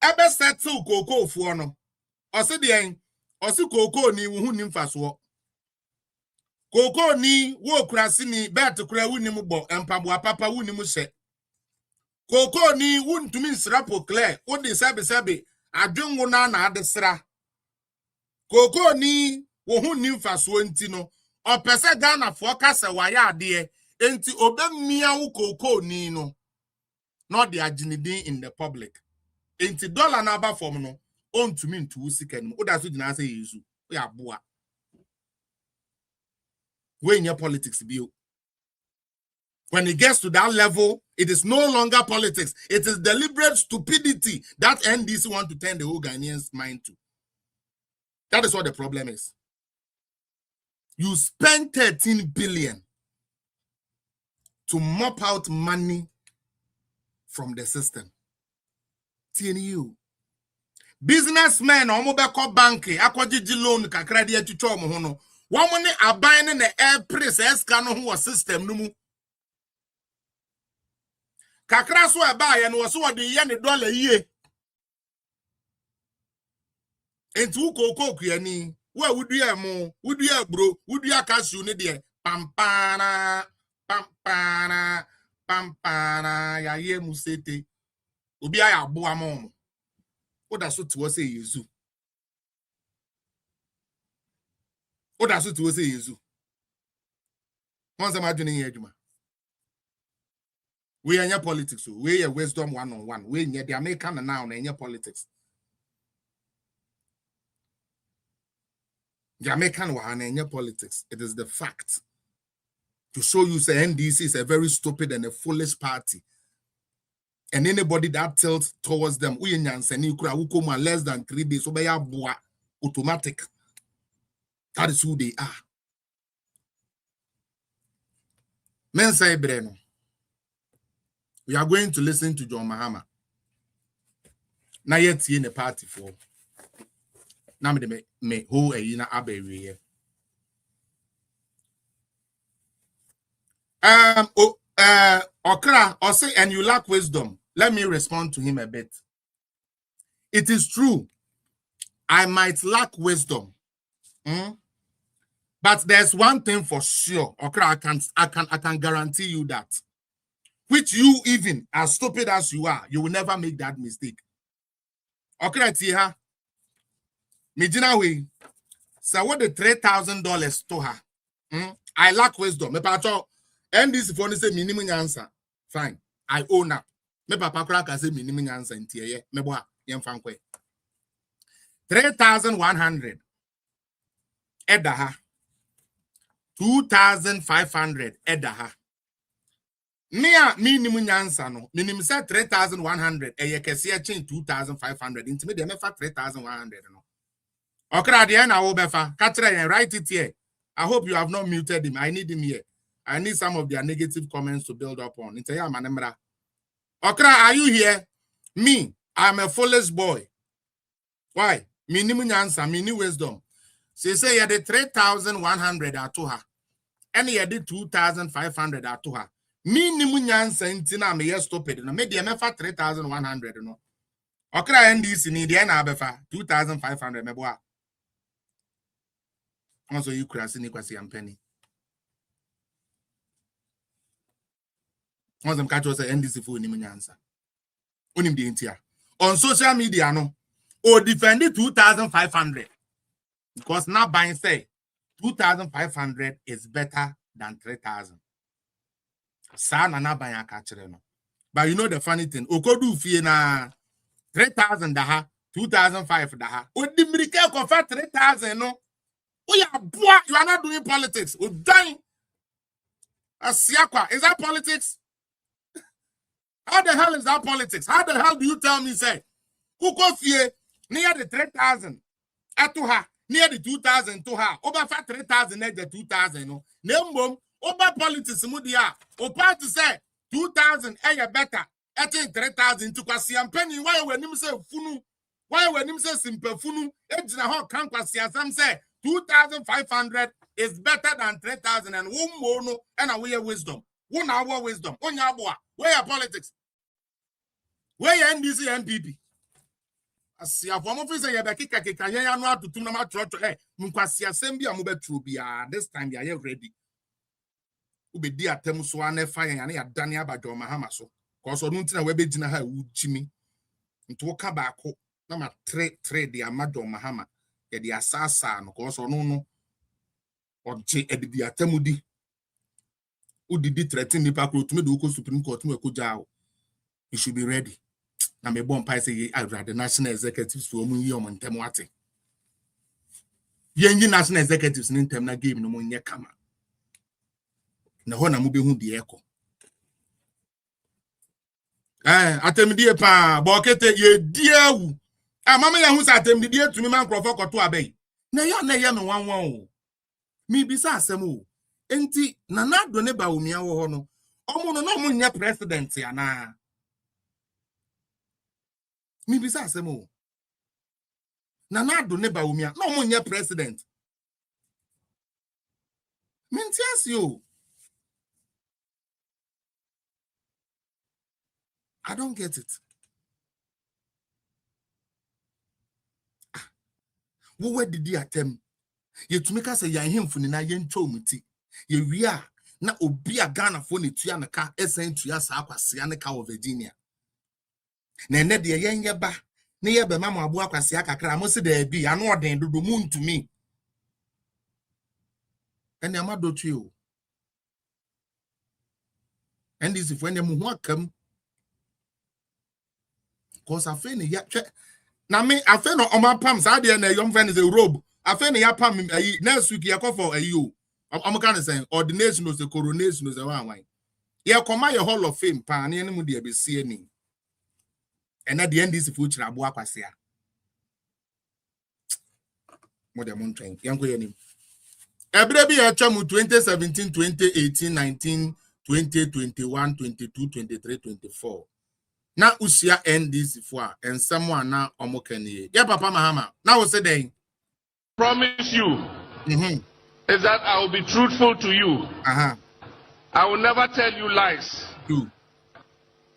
Ebe settle koko fuo no. Ose de en, ose koko ni hu nim faso. Koko ni wo kurasini bet kura wuni mu bo empabua papa wuni mu se. Koko ni wuntumi nsrapo clear wo de sabe adwenwo na adesra. Koko ni wo hu ni mfaso nti no opese Ghana fo kasa waya ade enti obemmia wo koko ni no not the aginidin in the public. Enti dollar na aba form no ontumi ntu sika no. Oda so gina say yesu. O ya boa. When your politics bio. When it gets to that level, it is no longer politics. It is deliberate stupidity that NDC want to turn the whole Ghanaians' mind to. That is what the problem is. You spend 13 billion to mop out money from the system. TNU. Businessmen, omobeko banki, akwajiji loan kakradi ya chucho mohono. Wamone abayne ne air press eskano huwa system numu. Kakra so abaye no so wode ye ne dollar yie. Enti ukoko kuani, wa wudua mo, wudua bro, wudua cashew ne de pampana ya ye musete. Obi aya aboa mo. Oda so to say Yesu. Oda so to say Yesu. Once am adwene ye adwuma. We anya politics, we a wisdom one-on-one. We nye the American now na anya politics. The American wa na anya politics. It is the fact. To show you say NDC is a very stupid and a foolish party. And anybody that tilts towards them, we nyansani kura ukoma less than 3 days, so be boa automatic. That is who they are. Men say Breno. We are going to listen to John Mahama. Na yet in the party for. Na me ho e na abewe. Okra, or say, and you lack wisdom. Let me respond to him a bit. It is true. I might lack wisdom. But there's one thing for sure. Okra, I can guarantee you that. Which you, even as stupid as you are, you will never make that mistake. Okra tiha. Mijina we. So what the $3,000 to her? I lack wisdom. Me pacho. And this phone say minimum answer. Fine. I own up. Me papa crack say minimum answer in tiye. Me boa. Yem fankwe. 3,100. Edaha. 2,500. Edaha. Mia minimum answer no. Minimum say 3,100. Eye kesiye chain 2,500. Intime de mefa 3,100 no. Okra de na wo befa. Katre write it here. I hope you have not muted him. I need him here. I need some of their negative comments to build up on. Okra, are you here? Me, I'm a foolish boy. Why? Minimum answer, mini wisdom. She say you had 3,100 to her. And you had 2,500 to her. Minimum answer intina me yes stupid. No, maybe I'm 3,100. No. Okra NDC need the abefa 2,500 meboa. Also you crasini kwasi penny. Once them catch us NDC for him answer. Unim the intia. On social media, no, or defend 2,500. Because now buying say 2,500 is better than 3,000. Sana na buying a catcher. No. But you know the funny thing, Okodu fee na 3,000 daha, 2,500 daha. Odi mirike convert 3,000 no. Oh yeah, boy, you are not doing politics. We're dying. Is that politics? How the hell is that politics? How the hell do you tell me, say, who go fear near the 3,000 to her, near the 2,000 to her, over 3,000 at the 2,000, no? Name over politics, Mudia, or part to say 2,000 a better, at 3,000 to Kwasiam Penny. Why when him say Funu? Why when him say simple Funu? Edge na hot can't Kwasiam say 2,500 is better than 3,000 and one more no and a way wisdom. 1 hour wisdom. On your boy. Where your politics? Where your NDC MPP? asia for mo fi say ye be kika yen anu atutum na ma trocho nkwasi asem bi amobetro bia this time ya ready ubedi atem so ana fa yen na ya dane abadwo mahama so cause onu ntina we be gina ha ugimi nto ka baako na ma tre de amadwo mahama ye de asasa no cause onu no oje edidi atemudi udidi threaten nipa ko tumi de uko Supreme Court mu ekoja you should be ready. Na me bon pai say the national executives for mu yi omo ntem wate. Yenyi national executives ni ntem na game no mo nye kama. Na ho na mu be hu de eko. Atemdie pa bokete ye diewu. Mama ya hu sa atemdie tumi man krofo koto abey. Na ye me wanwan o. Mi bisa asem o. Enti na do ne ba omia wo ho no. Omo no mo nye president ya na. Mi bisa asemo na do ne ba umia na omo nye president mentiasi o. I don't get it. Wo didi atem ye tumika say ya hemfu ni na ye ntwa omuti ye wia na obi a Ghana fo ne tua ne ka esen tua sa akwase ne ka of Virginia na ene de ye nye ba ne ye be mama abu akwase akakra mo se da bi anu oden dodo mu ntumi ene amado tue o and this if when dem ho akam cause afa ne ya twe na me afa no omapam sa de na yom friend is a robe afa ne ya pam next week ye call for o I'm kind of saying ordination was the coronation was the one. Yeah, come my Hall of Fame, pan any mu de be seeing. And at the end, this future abu akwasia. More than one train. Young name. Every be a chamu 2017, 2018, 19, 20, 21, 22, 23, 24. Now usia end this for and someone now omokeni. Yeah, Papa Mahama. Now say they Promise you. Is that I will be truthful to you. I will never tell you lies.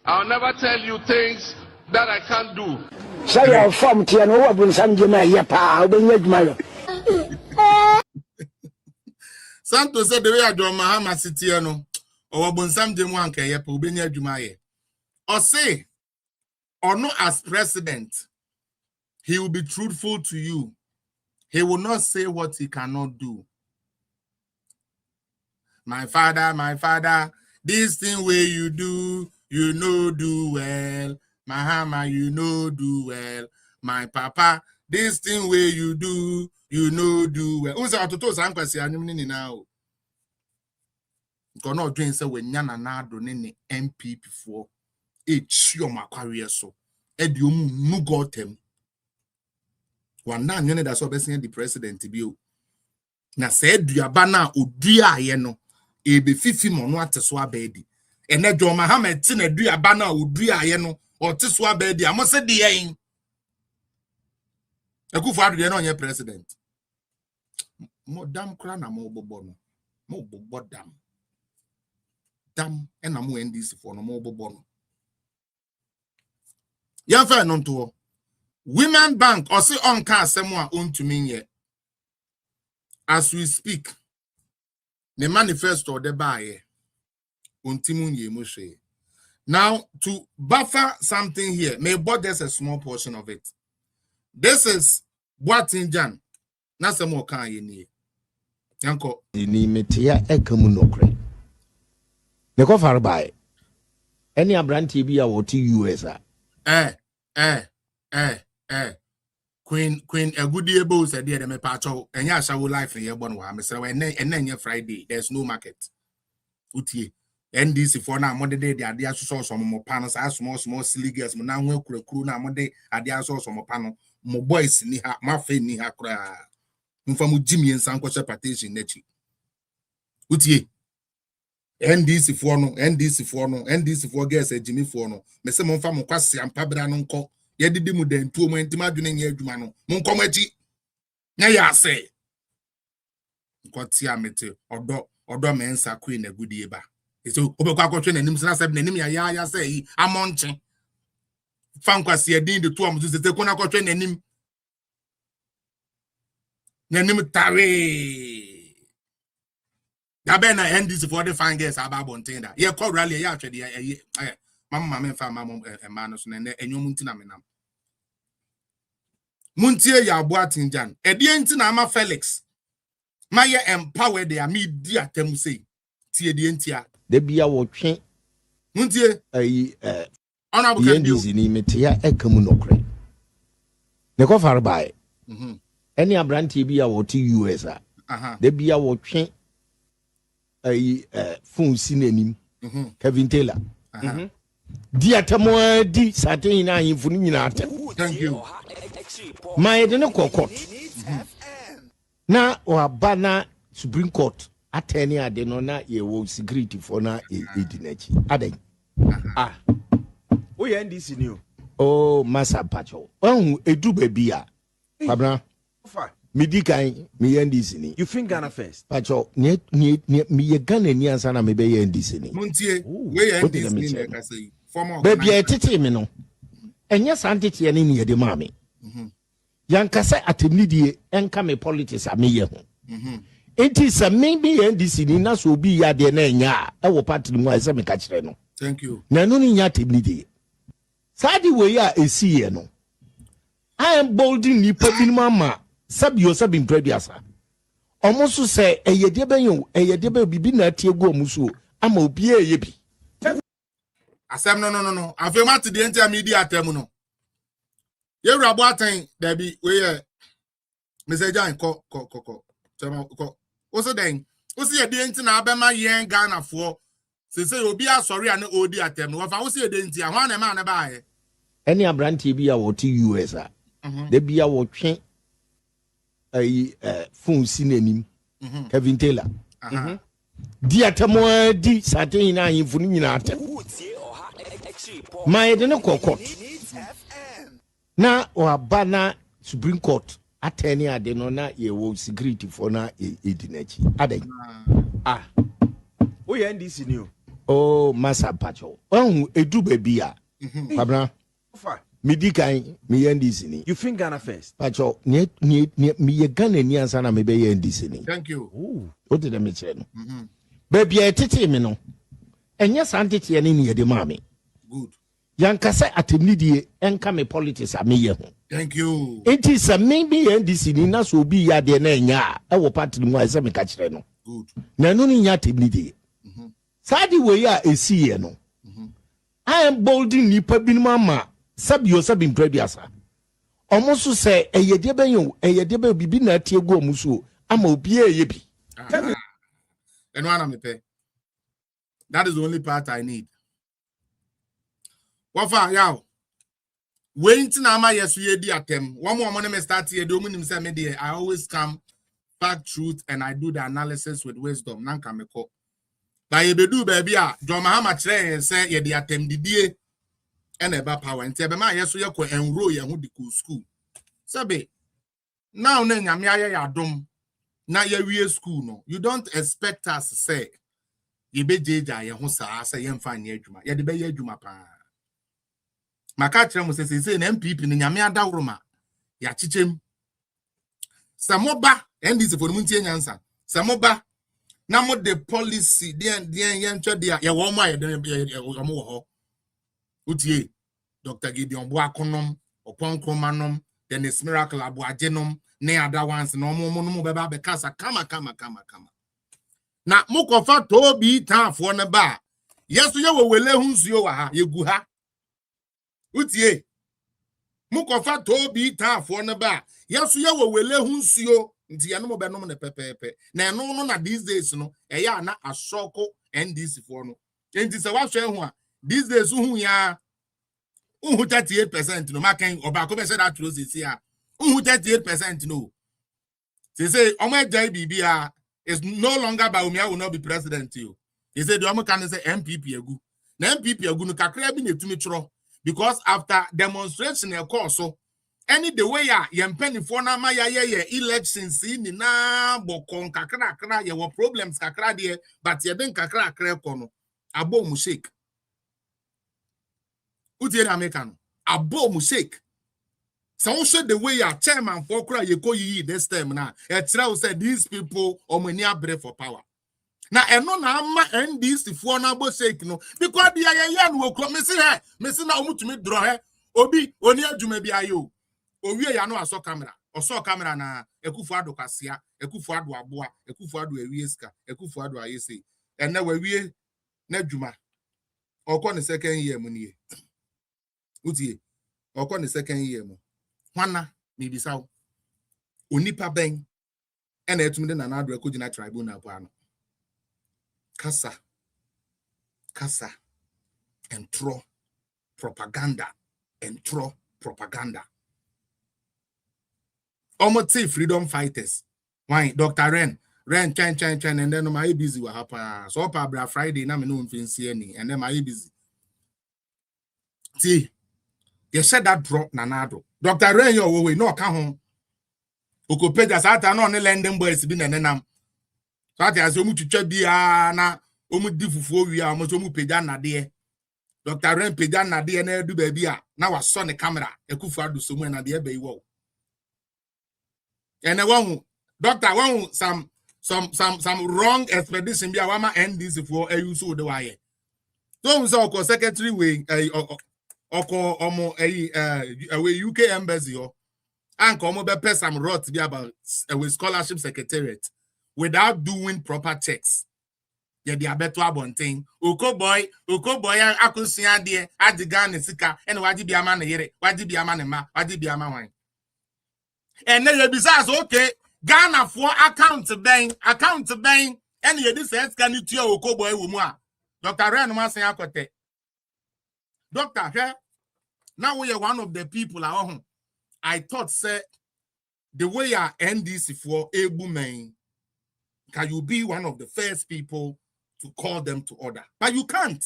I will never tell you things that I can't do. Say your form Tiano Wabun Sanjama Yapa, Santo said the way I draw Mahama Sitiano or Wabun Sanjama Yapa, Ubenia Jumaye. Or say, or not as president, he will be truthful to you. He will not say what he cannot do. My father, this thing where you do, you know do well. Mahama, you know do well. My papa, this thing where you do, you know do well. Who's our total sankwasi anymini now? Gonna drink say when yana na donene MP before. It's your career so. Edium no got him. One now you know that's what the president to be. Na said you abana udia yeno. Ebe fifi mono ateso abedi ene John Mahama ti na duaba na odua aye no oteso abedi amose de yen Akufo Addo no onye president mo dam kra na mo bobo no mo bobo dam ena mo NDC for no mo bobo no ya fa no nto Women Bank or say on ka asemo a ontumi nye as we speak. The manifesto de baye untimunye moshe. Now to buffer something here, may but there's a small portion of it. This is what in Jan. Nasa mo kan yeni. Yanko. Ni metia ekamu nokre. Neko farbae. Any abranti bi a woti US Queen a good year bow said the me pacho and ya shall life in your bon wa me say and then Friday there's no market. Utie NDC for now Monday day the idea so some more panels as small silly girls mo now crew na Monday idea so some panel mo boys ni ha ma fe ni ha kra mfa mo Jimmy and Sanko partition nechi. Utie NDC for girls Jimmy for no me say mo mfa mo kwase ampa bra no nko yedidi mu den tuo mo ntima adwene nya adwuma no mo nkomachi nya ya se nkwati amete odo mensa queen agudie ba so obekwa akotwe nanim sina sebe nanim ya say amonche fankwasi edin de to am so se kona kotwe nanim tare ya na NDC for the fine girls about bontenda ye call rally ya atwede ya mama me fa mama ma no so na enwom ntina menam muntie ya abo atinjan ede ntina ama Felix maye empower the media tem say tie de ntia de bia wo twe muntie honorable NDC ni metia ekamu nokre ne ko far bai any abrantie bia wo ti US de bia wo twe phone sinanim Kevin Taylor di atamo di satin na yinfu ni nyina atem. Thank you. My de no court na o abana Supreme Court attorney ade no na ye wo security for na edinachi aden o ye NDC ni o masa pacho ohun edu babia babra midi kan me NDC ni you think Ghana first pacho me ye Ghana ni ansa na me be ye NDC ni muntie we ye NDC ni na ka say former baby etete me no enya santete ye ni ye de mame yankasa atemnidie enka me politics ameye ho enti sa maybe NDC ni na so bi ya de na enya e wo party mu a se me ka kire no thank you na no ni nya atemnidie sadi we ya esiye no I am bolding ni pabin mama sabio sabin prebiasa omusu se eyede benyo eyede be bibi na tiegu omusu ama obi eye bi asem no afema to the entire media atem no ye rabo atan da bi we ye message an ko oso den osi ye de nti na abema yen Ghana fo se obi asori an odi atem no fa osi ye de nti ahwa na ma na ba ye any abrantie bi a wo ti US de bia wo twe phone sinanim Kevin Taylor di atamo di satin na yinfu ni nyina atem my de no court na o abana Supreme Court attorney ade no na ye wo security for na edinachi aden o ye NDC ni o masa pacho ohun edu babia babra midi kan me NDC ni you think Ghana first pacho me ye Ghana ni ansa na me be ye NDC ni thank you o de me kire no baby etete me no enya santete ye ni ye de mame good yankasa atemnidie enka me politics ameye ho thank you enti sa maybe NDC ni na so bi ya de na enya e wo party mu a se me ka kire no good na no ni nya atemnidie sadi we ya esiye no I am bolding ni pabin mama sabio sabin prebiasa omusu se eyede benyo eyede be bibi na tiegu omusu ama obi eye bi eno ana me pe that is the only part I need wafa yaw wait na ama yesu ye di atem one more me start ye do munim say me dey I always come fact truth and I do the analysis with wisdom nanka me ko ba ye bedu baby a John Mahama kire say ye di atem didie and eba power nti ebe ma yeso ye ko enro ye ho di school sabe now na nyame aye ya dom na ye wie school no you don't expect us to say ye be jeja ye ho saa say ye mfa anye adwuma ye de be ye adwuma pa maka kire mo say na MPP ni nyame adawroma ya chichem samoba NDC for muntie nyansa samoba na mo the policy den ye ntwe de ye wo mo aye de mo wo ho utie Dr. Gideon Boakonom Oponkomanom Dennis Miracle Abuajenom ne other ones no mo beba be kasa kama na mukofa to bi tanfo ne ba yeso ye wo wele hunsuo wa ha yegu ha utie mukofa to bi tanfo ne ba yeso ye wo wele hunsuo nti ye no mo benom ne pepepe na eno no na these days no eya na asoko NDC for no nti se wa hwe ho a these days hu ya 38% no making obako be say that close this here 38% no say omo jai bibia is no longer by Umia will not be president you he said the omo can say MPP egu na MPP egu no kakra bi netumi tro because after demonstration e course so any the way ya yempenifo na ma ya elections ni na bokon kakra ye wo problems kakra de but ye den kakra ko no abo mu shake utie American abo mu shake. So also the way your chairman for cry you go yi this time now. Etra said these people omania brave for power. Now eno na ama NDC for na bo shake no because the ya no kro me see na omutumi draw he obi oni adwuma bi ayo owie ya no aso camera na Ekufuado kasia Ekufuado aboa Ekufuado awieska Ekufuado ayese ene wawie na adwuma okọ ne second year mu nie utie okọ ne second year mu hwana me bisaw onipa ben ena etumi de na ado akogina tribunal pa no kasa entro propaganda almost freedom fighters why Dr. Ren chen and then my busy wa hapa so pa Friday na me no mfinsi ani and then my busy see you said that drop nanado Dr. Ren yo we no ka ho okopeja sata no ne London boys bi nenam sata as omu twitwa bia na omu di fufuo wi a mo so mu peja nade Dr. Ren peja nade na edu ba bia na waso ne camera Ekufuado so mu na de be wo and one doctor one some wrong expedition be our NDC for a use of the wire. So so secretary way UK embassy and come be some rot be about with scholarship secretariat without doing proper checks. Yeah, they are better abonting. Oko boy akusia de adigan sika and wadi be a man here, wadi be a man ma, wadi be a man. And then you besides okay, Ghana for account bank, and you this can you tell Okoboy Wumwa. Dr. Ren was saying, Doctor, here now we are one of the people at home. I thought, say, the way you NDC for a woman, can you be one of the first people to call them to order? But you can't.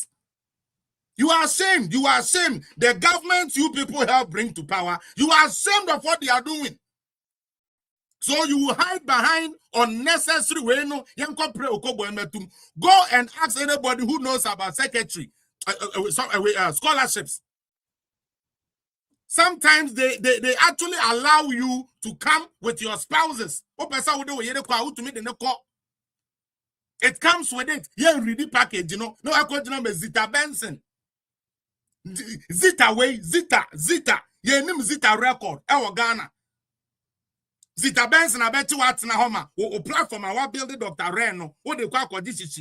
You are ashamed. The government you people help bring to power, you are ashamed of what they are doing. So you hide behind unnecessary way. No, go and ask anybody who knows about secretary scholarships. Sometimes they actually allow you to come with your spouses. It comes with it. Yeah, ready package, you know. No, I call you Zita Benson. Zita. Yeah, name Zita record. Ewa Ghana. Zita Benson, I bet you what's na homa. O platform I want build Dr. Reno. What they call this.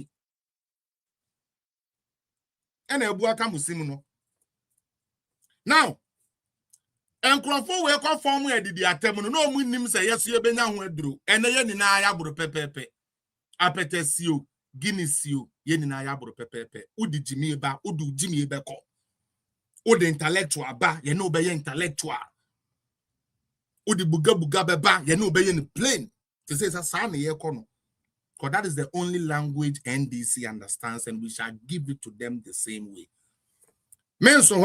And a buaka musimuno. Now, and Crawford will come from where did the attempt no moon say yes, you been now drew. And the yenina yabro pepe. Apetesio, Guinnessio, yenina yabro pepe. Udi Jimmy ba, Udu Jimmy Beko. Udi intellectual ba, ye no be intellectual. Udi buga beba, ye no be in plain. To say it's a sound ye kono. Because that is the only language NDC understands, and we shall give it to them the same way. Men so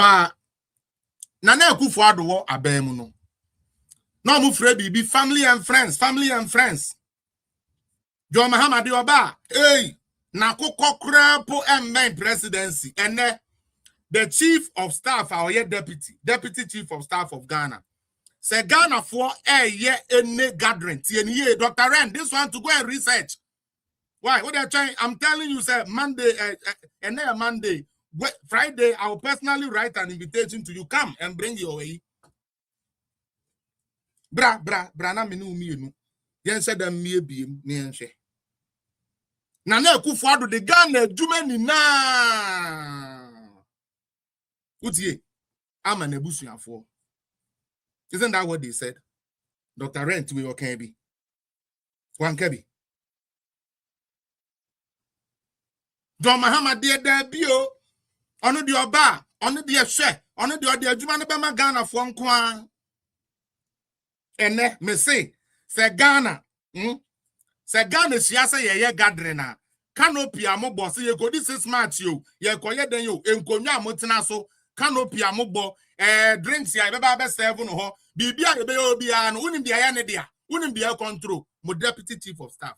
Nana Ekufuado wo abemu no. No mu frɛ bibi family and friends. John Mahama de oba. Hey, na kokokra po main presidency. And the chief of staff or deputy chief of staff of Ghana. Say Ghana for ye any gathering. TNE Dr. Ren, this one to go and research. Why? What they are trying? I'm telling you, sir, Monday and then Monday. Friday, I will personally write an invitation to you. Come and bring your way. Bra, na minu mi no. Yen said them me bi me enhwe. Na Ekufuado the Ghana Jumani na. Utie. Ama na busuafo. Isn't that what they said? Dr. Rent we okay be. One kebi. John Mahama de bio. Ono di oba, ono di ehwe, ono di odi adwuma ne bema Ghana fo nko a. Ene me say Ghana, siasa ye gathering na. Canopy amobo se ye go this 6 March yo, ye koye den yo, enkonwa amotena so, canopy amobo, drinks ya beba be serve no ho, bibia ye be obi a no, unim dia ya ne dia, unim dia control, mo deputy chief of staff.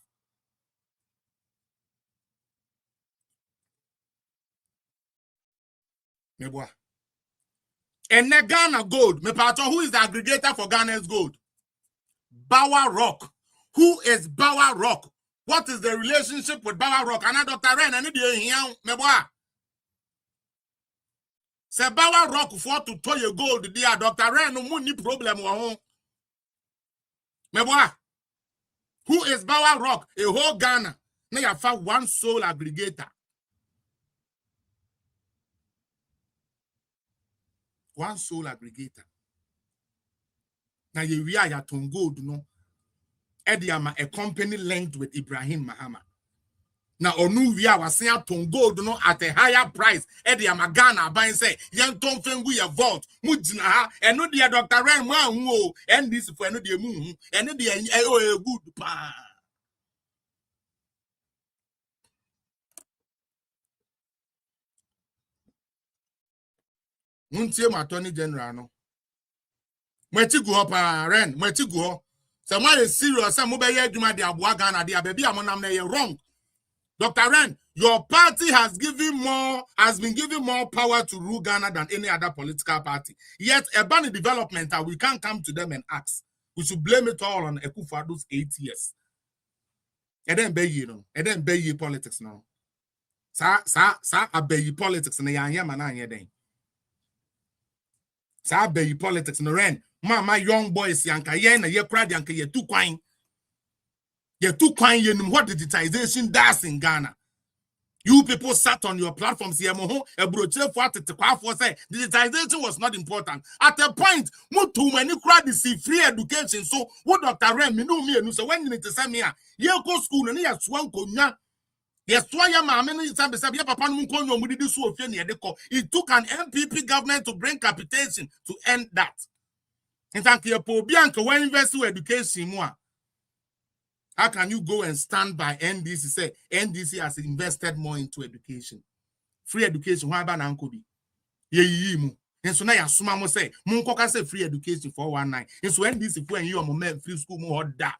And Ghana gold. Me pato, who is the aggregator for Ghana's gold? Bower Rock. Who is Bower Rock? What is the relationship with Bower Rock? And Dr. Ren, and me boy. Say Bower Rock for to toy your gold, dear Dr. Ren, no money problem. Me boy. Who is Bower Rock? A whole Ghana. Now you found one sole aggregator. One sole aggregator. Now you are your gold, no. Ediama, a company linked with Ibrahim Mahama. Now onu we are saying ton gold no at a higher price. Ediama Ghana buying say young ton fengu your vault. Mujina ha and no dear Dr. Ren wo and this for no dear moon and no dear good pa. Muntie my Attorney General no. Mweti go pa Ren, mweti go. Someone is serious, some mobile juma de abua Ghana de baby amonam na you wrong. Dr. Ren, your party has been given more power to rule Ghana than any other political party. Yet a ban development, we can't come to them and ask. We should blame it all on Ekufado's 8 years. And then be you know, and then be you politics now. Sa abeyi politics na yanya mananya den. Sa abeyi politics no Ren. My young boys yanka yen na ye crowd yanka ye too kwine. Ye too kwine ye know what digitization does in Ghana. You people sat on your platforms here moho e broche for say digitization was not important. At a point, too many crowd is free education. So what Dr. Ren me know me no so when you need to send me ye go school na ye swan konya. Yes, why am I papa it took an MPP government to bring capitation to end that. In fact, when invest in education, how can you go and stand by NDC? Say NDC has invested more into education, free education. Why about Uncle B? And so now you assume say Munkoka say free education for 1 night. And so NDC when you are free school more that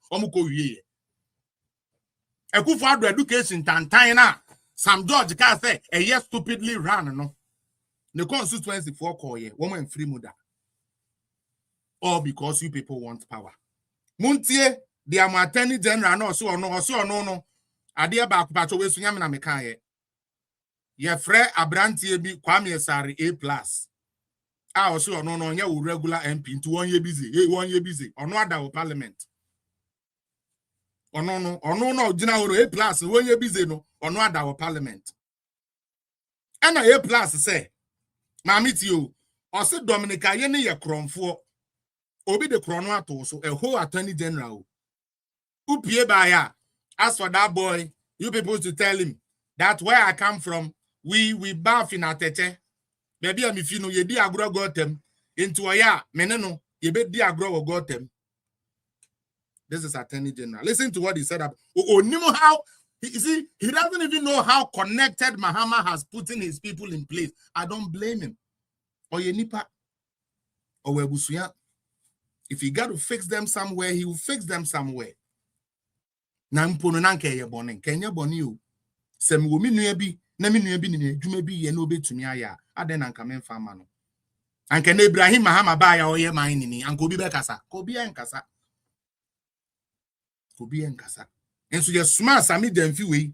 Ekufuado education tantana. Sam George can say a year stupidly ran no. The constituency for call ye woman free muda. All because you people want power. Muntie, the Attorney General no so no. Adia back pato we sunyam na meka ye. Ye frɛ abrantie bi Kwame Sari A+. Also no ye regular MP into 1 year busy. 1 year busy. Ono ada parliament. No, Jina A+ 1 year busy no, ono ada parliament. And A+ say, Mamiti you, or say Dominica ye ne ye kromfo. Obi de krono ato so a whole Attorney General. Upie baya. As for that boy, you people to tell him that where I come from, we bath in Atete. Maybe I'm if you know ye di agro got them into a ya meneno, ye be di agro got them. This is Attorney General. Listen to what he said. How he doesn't even know how connected Mahama has put in his people in place. I don't blame him. Or Yenipa or Webusuya. If he got to fix them somewhere, he will fix them somewhere. Nampono nanke ye bonen. Kenya boni sem wo minuebi na minuebi ni dwumabi ye no betumi aya. Aden anka memfa ma no. Anka na Ibrahim Mahama ba ya oye man ni. Anka obi be kasa. Obi enkasa. Obi enkasa. Enso ye suma sami demfi we.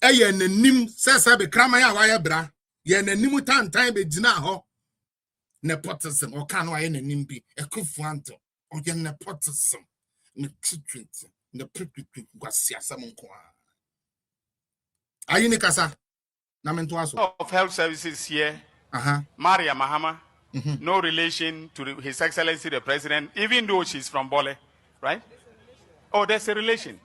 Eye nanim sesa be kraman ya wa ye bra. Ye nanim tantan be gina ho. Nepotism or can I nanim be a kufuanto or ye nepotism. Ne treatment. The pretty was Samon. Are you Nikasa? Of health services here, Maria Mahama, no relation to His Excellency the President, even though she's from Bole, right? Oh, there's a relation.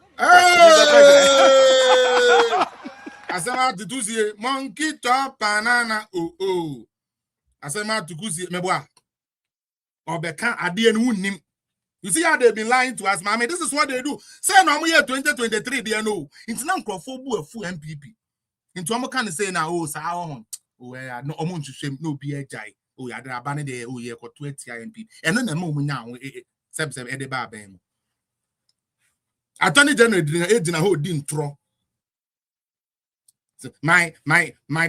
Asema tukuzie monkey top banana Asema tukuzie meboa. Obeka ade enu nim. You see how they've been lying to us, mommy. This is what they do. Say no year 2023, they know. It's not for full MPP. Into I'm kind of say now, oh, so oh, no, I'm to shame no BHI. Oh, yeah, there are banning there. Oh, yeah, got 20 MP. And then the moment now, Seb Eddie Babem. Attorney General didn't hold din tro. my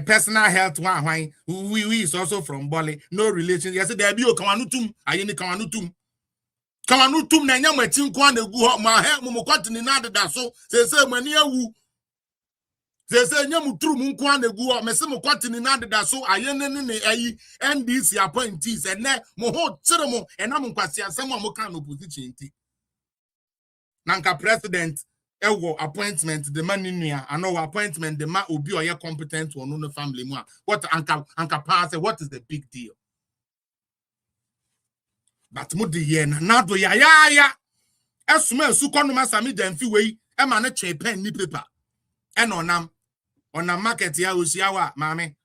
personal health one we is also from Bali. No relation. Yes, there be o kawanutum. Ayeni kawanutum. Kawanutum na nyama tinkwa na gu ho ma he mo kwatini na deda so. Se mani awu. Se nyamu tru mu nkwa na gu ho mese mo kwatini na deda so ayene ne ayi NDC appointees ene mo ho tsere mo ena mo kwasi asem mo kan opposition ti. Nanka president ewo appointment the man nua ano appointment the man obi oye competent one no family mu what anka pass what is the big deal but mo de ye na do ya esuma esu konoma sami demfi wei e ma ne che pen ni paper e no nam onam market ya osia wa maame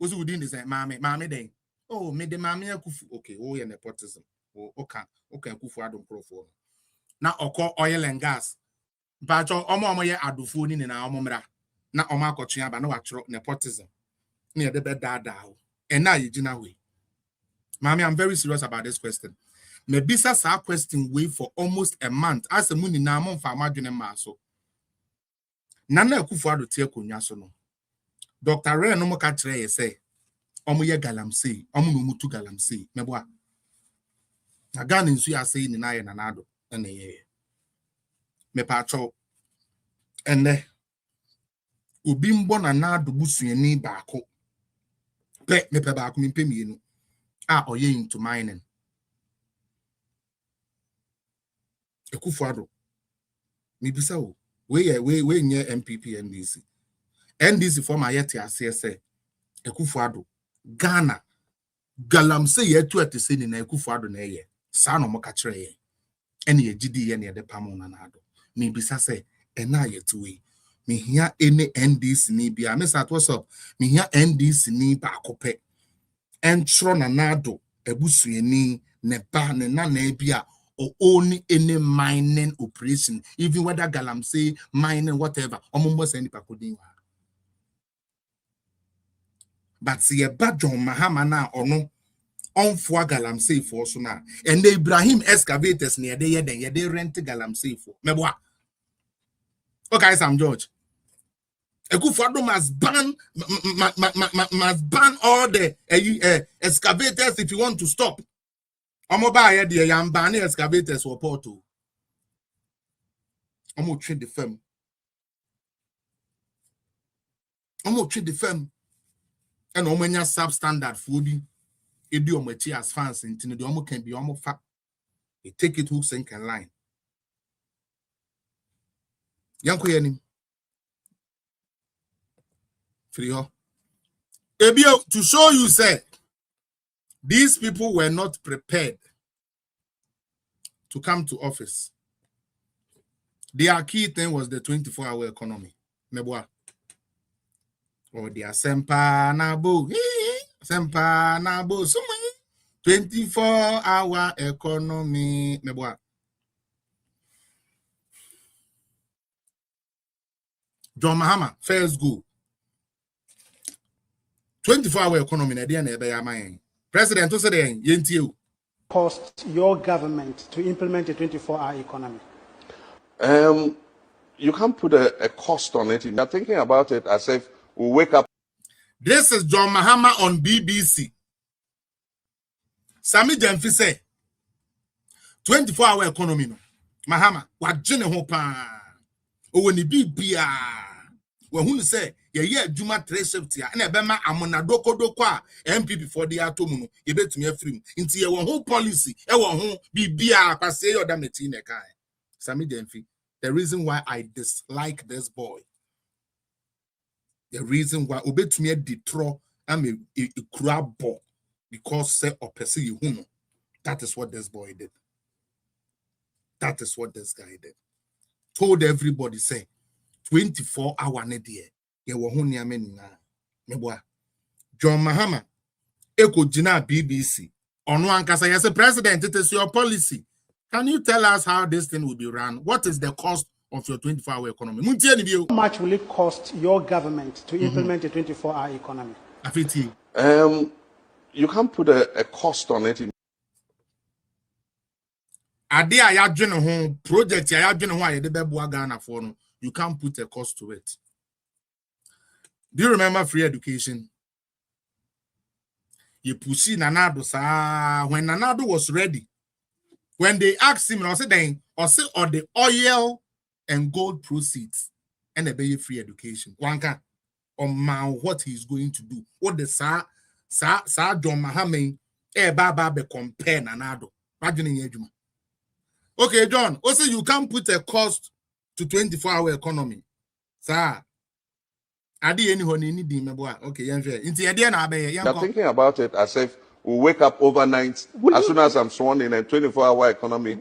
ozu within the say maame den oh me de maame akufu okay oh ye nepotism oh okay akufu adom profo na oko oil and gas Bacho omo ye adofo ni na omomra na omo akotwe aba na wachro nepotism na yede be dada o ena yigina we mami I'm very serious about this question me bisa sa question way for almost a month as a muni na mo fa madwene ma so nana akufu ado tie konwa so no Dr. Ray no mo ka kire ye say omo ye galamsey omo no mutu galamsey mebo a na Ghana nsu ya say ni na ye na ado na ye me pacho ene obi mbo na adobusuani baako pe me pe baako me pe mienu a oye into mining Ekufuado me bisa o we nye MPP NDC former yet ase say Ekufuado Ghana galamsey yetu atese ni na Ekufuado na ye sa no mo ka kire ye ene ye gidi ye na ye de pamo na ado me bisa say ena yetu we me here any NDC ni bia me sat what's up me here NDC ni ba kope entro na nado ebusuani ne ba ne na bia or only any mining operation even whether galamsey mining whatever omumbo se ni pakodin wa but see a bad John Mahama na ono onfo galamsey for so na and Ibrahim excavators near the then ye dey rent galamsey for meboa okay Sam George Ekufuado must ban all the excavators if you want to stop. Omo ba here the yam ban excavators for porto. Omo treat the firm. Omo treat the firm. And omo nya substandard foodi. Edi omo chi as fans intino the omo can be omo fa. They take it hooks and line. Yanko yenim. Friho. Ebio, to show you, say, these people were not prepared to come to office. Their key thing was the 24-hour economy. Meboa. Or their sempa nabo. Sempa nabo. 24-hour economy. Meboa. John Mahama, first go. 24-hour economy na dia na ebe ya man. President to say yentie o. Cost your government to implement a 24-hour economy? You can't put a cost on it. You're thinking about it as if we wake up. This is John Mahama on BBC. Sami Demfi say 24-hour economy no. Mahama wajene ho pa. Owoni bibia. We who say ye Juma 370 na ebe ma amona doko a MPP for the atomu no ye betumi afrim nti ye won ho policy e won ho bibia kwase ye oda meti na kai Sami Demfi. The reason why I dislike this boy, the reason why obetumi detro am a crab ball because say opese you no. That is what this boy did. That is what this guy did. Told everybody say 24-hour ne de ye wo ho niam nina meboa John Mahama eko gina BBC ono ankasa yes president it is your policy. Can you tell us how this thing will be run? What is the cost of your 24-hour economy? How much will it cost your government to implement a 24-hour economy? You can't put a cost on it. Ade ayadwene ho project ayadwene ho ayede beboa Ghana for no, you can't put a cost to it. Do you remember free education? You pussy Nanado sa when Nanado was ready. When they asked him, I said then, or say or the oil and gold proceeds and a baby free education. Wanka on what he's going to do. What the sa John Mahame baba be compare Nanado. Okay, John. Also, you can't put a cost to 24-hour economy. Sir. Okay, you're thinking about it as if we wake up overnight as soon as I'm sworn in a 24-hour economy.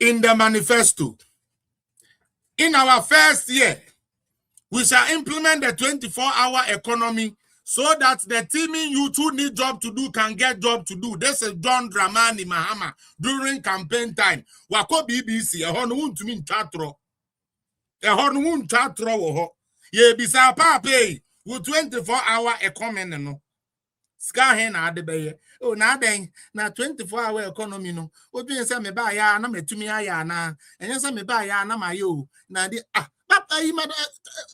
In the manifesto, in our first year, we shall implement the 24-hour economy so that the teaming youth who need job to do can get job to do. This is John Dramani Mahama during campaign time. Wako BBC, a honun to mean chatro. A honun chatro. Ye bisa pay with 24-hour economy no. Ska hen na de beye. Oh na den na 24-hour economy no. Obi say me ba ya na metumi aya na. Enye say me ba ya na mayo. Na de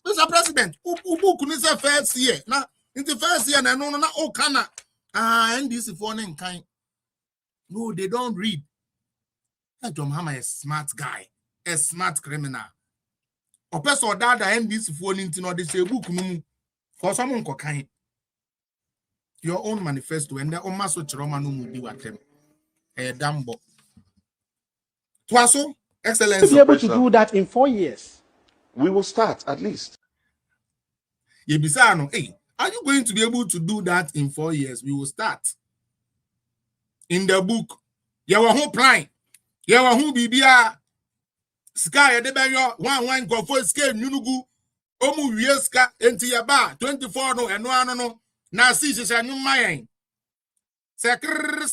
Mr. President, ubu kunisa first year. Na in the first year na no okana. NDC for name kind. No, they don't read. John Mahama is a smart guy, a smart criminal. O person that NDC for ninti no de say book no for someone ko kind. Your own manifesto and the Omaso Chiroma no mudi watem. Dambo. Twaso, excellence. Be able to do that in 4 years. We will start at least. Yebisano, hey, are you going to be able to do that in 4 years? We will start. In the book, you were whole plan. You were who bibia sky de benyo one go for scale nunugu omu wieska enti yaba 24 no eno no na si shisha nyuma yen sekr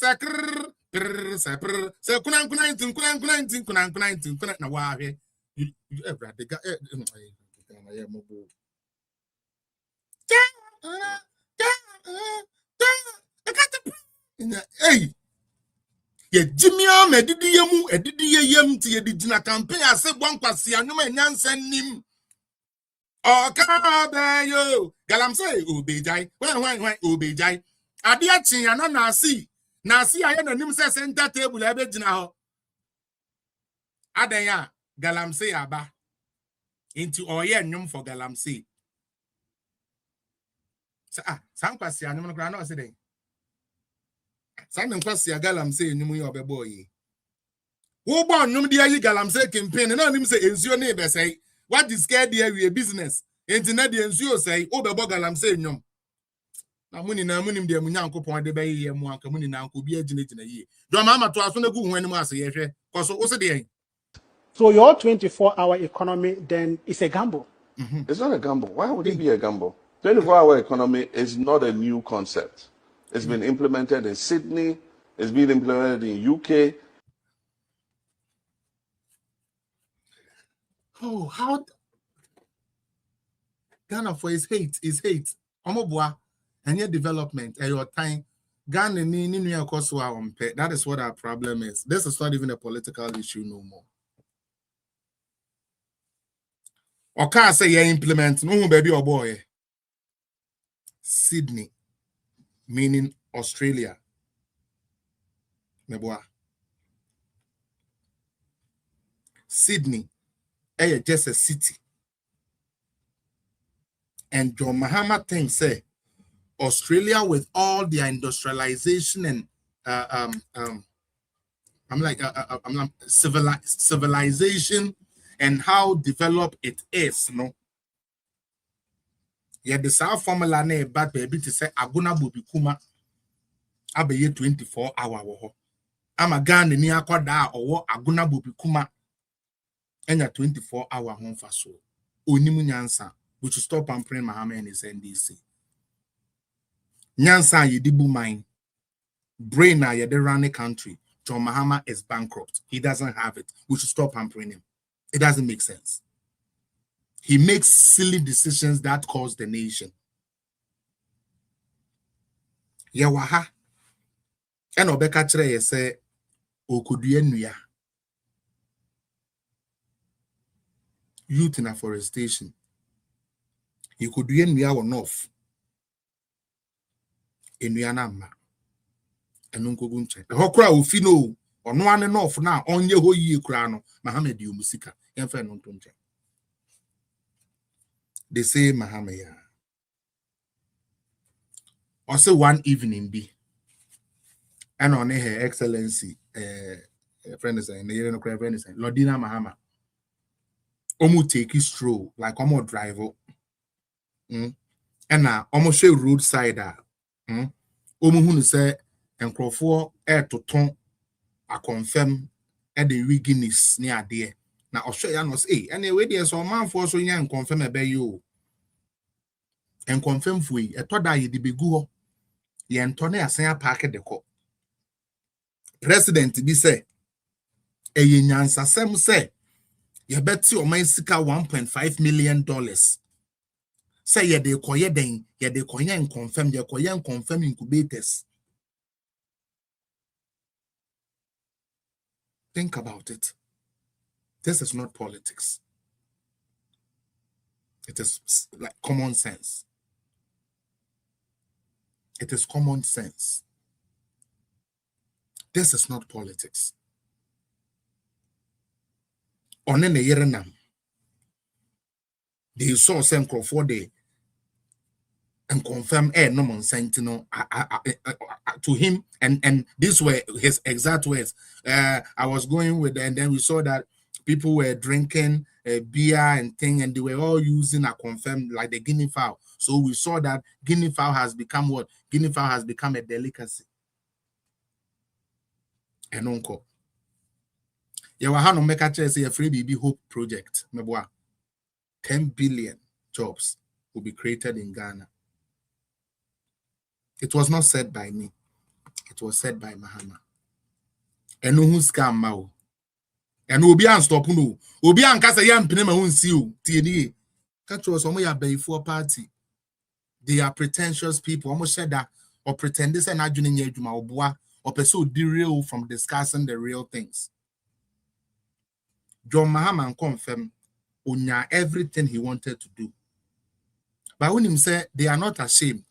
kunan na wa hwe every the guy hey ye jimia medidi yemu edidi yem ti ye digina campaign ase bonkwase anwuma nyansa nim o ka ba yo galamse obejai wan obejai ade achi ana na asi aye na nim se center table ebe gina ho adan ya galamse aba into oye nwum for galamse sankwase anwuma no kra na o se den Sandem kwasi agalam say enyum ye obebo yi. Wo bon num de ayi galam say campaign na nim say ensuo na be say what is scared there we business enti na de ensuo say obebo galam say enyum. Na muni na munim de munyankopon de be ye mu anka muni na anko bi agina yi. Do mama to aso na gu hu anim ase ye hwe. Koso wo se de. So your 24-hour economy then is a gamble. It's not a gamble. Why would it be a gamble? 24-hour economy is not a new concept. It's been implemented in Sydney. It's been implemented in UK. Oh, how Ghana for his hate. Omobua and your development and your time. Ghana ni that is what our problem is. This is not even a political issue no more. Or can't say you implement no baby or boy. Sydney. Meaning Australia. Meboa. Sydney is just a city. And John Mahama thinks say Australia with all their industrialization and civilization and how developed it is, no. Yeah, the South formula na bad baby to say aguna bobi kuma abeye 24-hour wo. Ama Ghana ni akwada owo aguna bobi kuma enya 24-hour hon fa so. Onimu nyansa we should stop pampering Mahama and his NDC. Nyansa yedibu mine. Brain na yede run the country. John Mahama is bankrupt. He doesn't have it. We should stop pampering him. It doesn't make sense. He makes silly decisions that cost the nation. Yawaha. And Obeka Chere say, Okuduye nuya. youth in afforestation. You could do any hour north in Yanama and Uncle Gunche. The Hokra will fino or no one enough now on your whole year crown, Mohammed you Musika, and Fenon Tunche. They say Mohammed. Also, one evening be and on Her Excellency, friend is saying, Lordina Mahama. Omu take a stroll like Omo driver. And now almost a roadside. Omu who say and Crawford air to ton a confirm at the Guinness near there. Now Australia was anyway, there's a man for so young confirm about you. And confirm for you, a toda ye be go. Ye Antone a say a packet the cop. President be say, a yansa sem say. You bet your man sika $1.5 million. Say ye de koye den, ye de koye and confirm, ye koye and confirm incubators. Think about it. This is not politics. It is like common sense. It is common sense. This is not politics. Onene yerenam. They saw some Crawford day and confirm no man sentinel to him, and these were his exact words. I was going with, and then we saw that people were drinking beer and thing, and they were all using a confirm like the guinea fowl. So we saw that guinea fowl has become what? Guinea fowl has become a delicacy. And uncle. You were having make a say a free baby hope project. 10 billion jobs will be created in Ghana. It was not said by me. It was said by Mahama. And who's scam mao? And Obi an stop no. Obi an kasa yam pine ma unsi o. TNA. Catch us omo ya before party. They are pretentious people. Almost said that or pretend this and adwene nya adwuma oboa or pursue derail from discussing the real things. John Mahama confirm unya everything he wanted to do. But when him say they are not ashamed,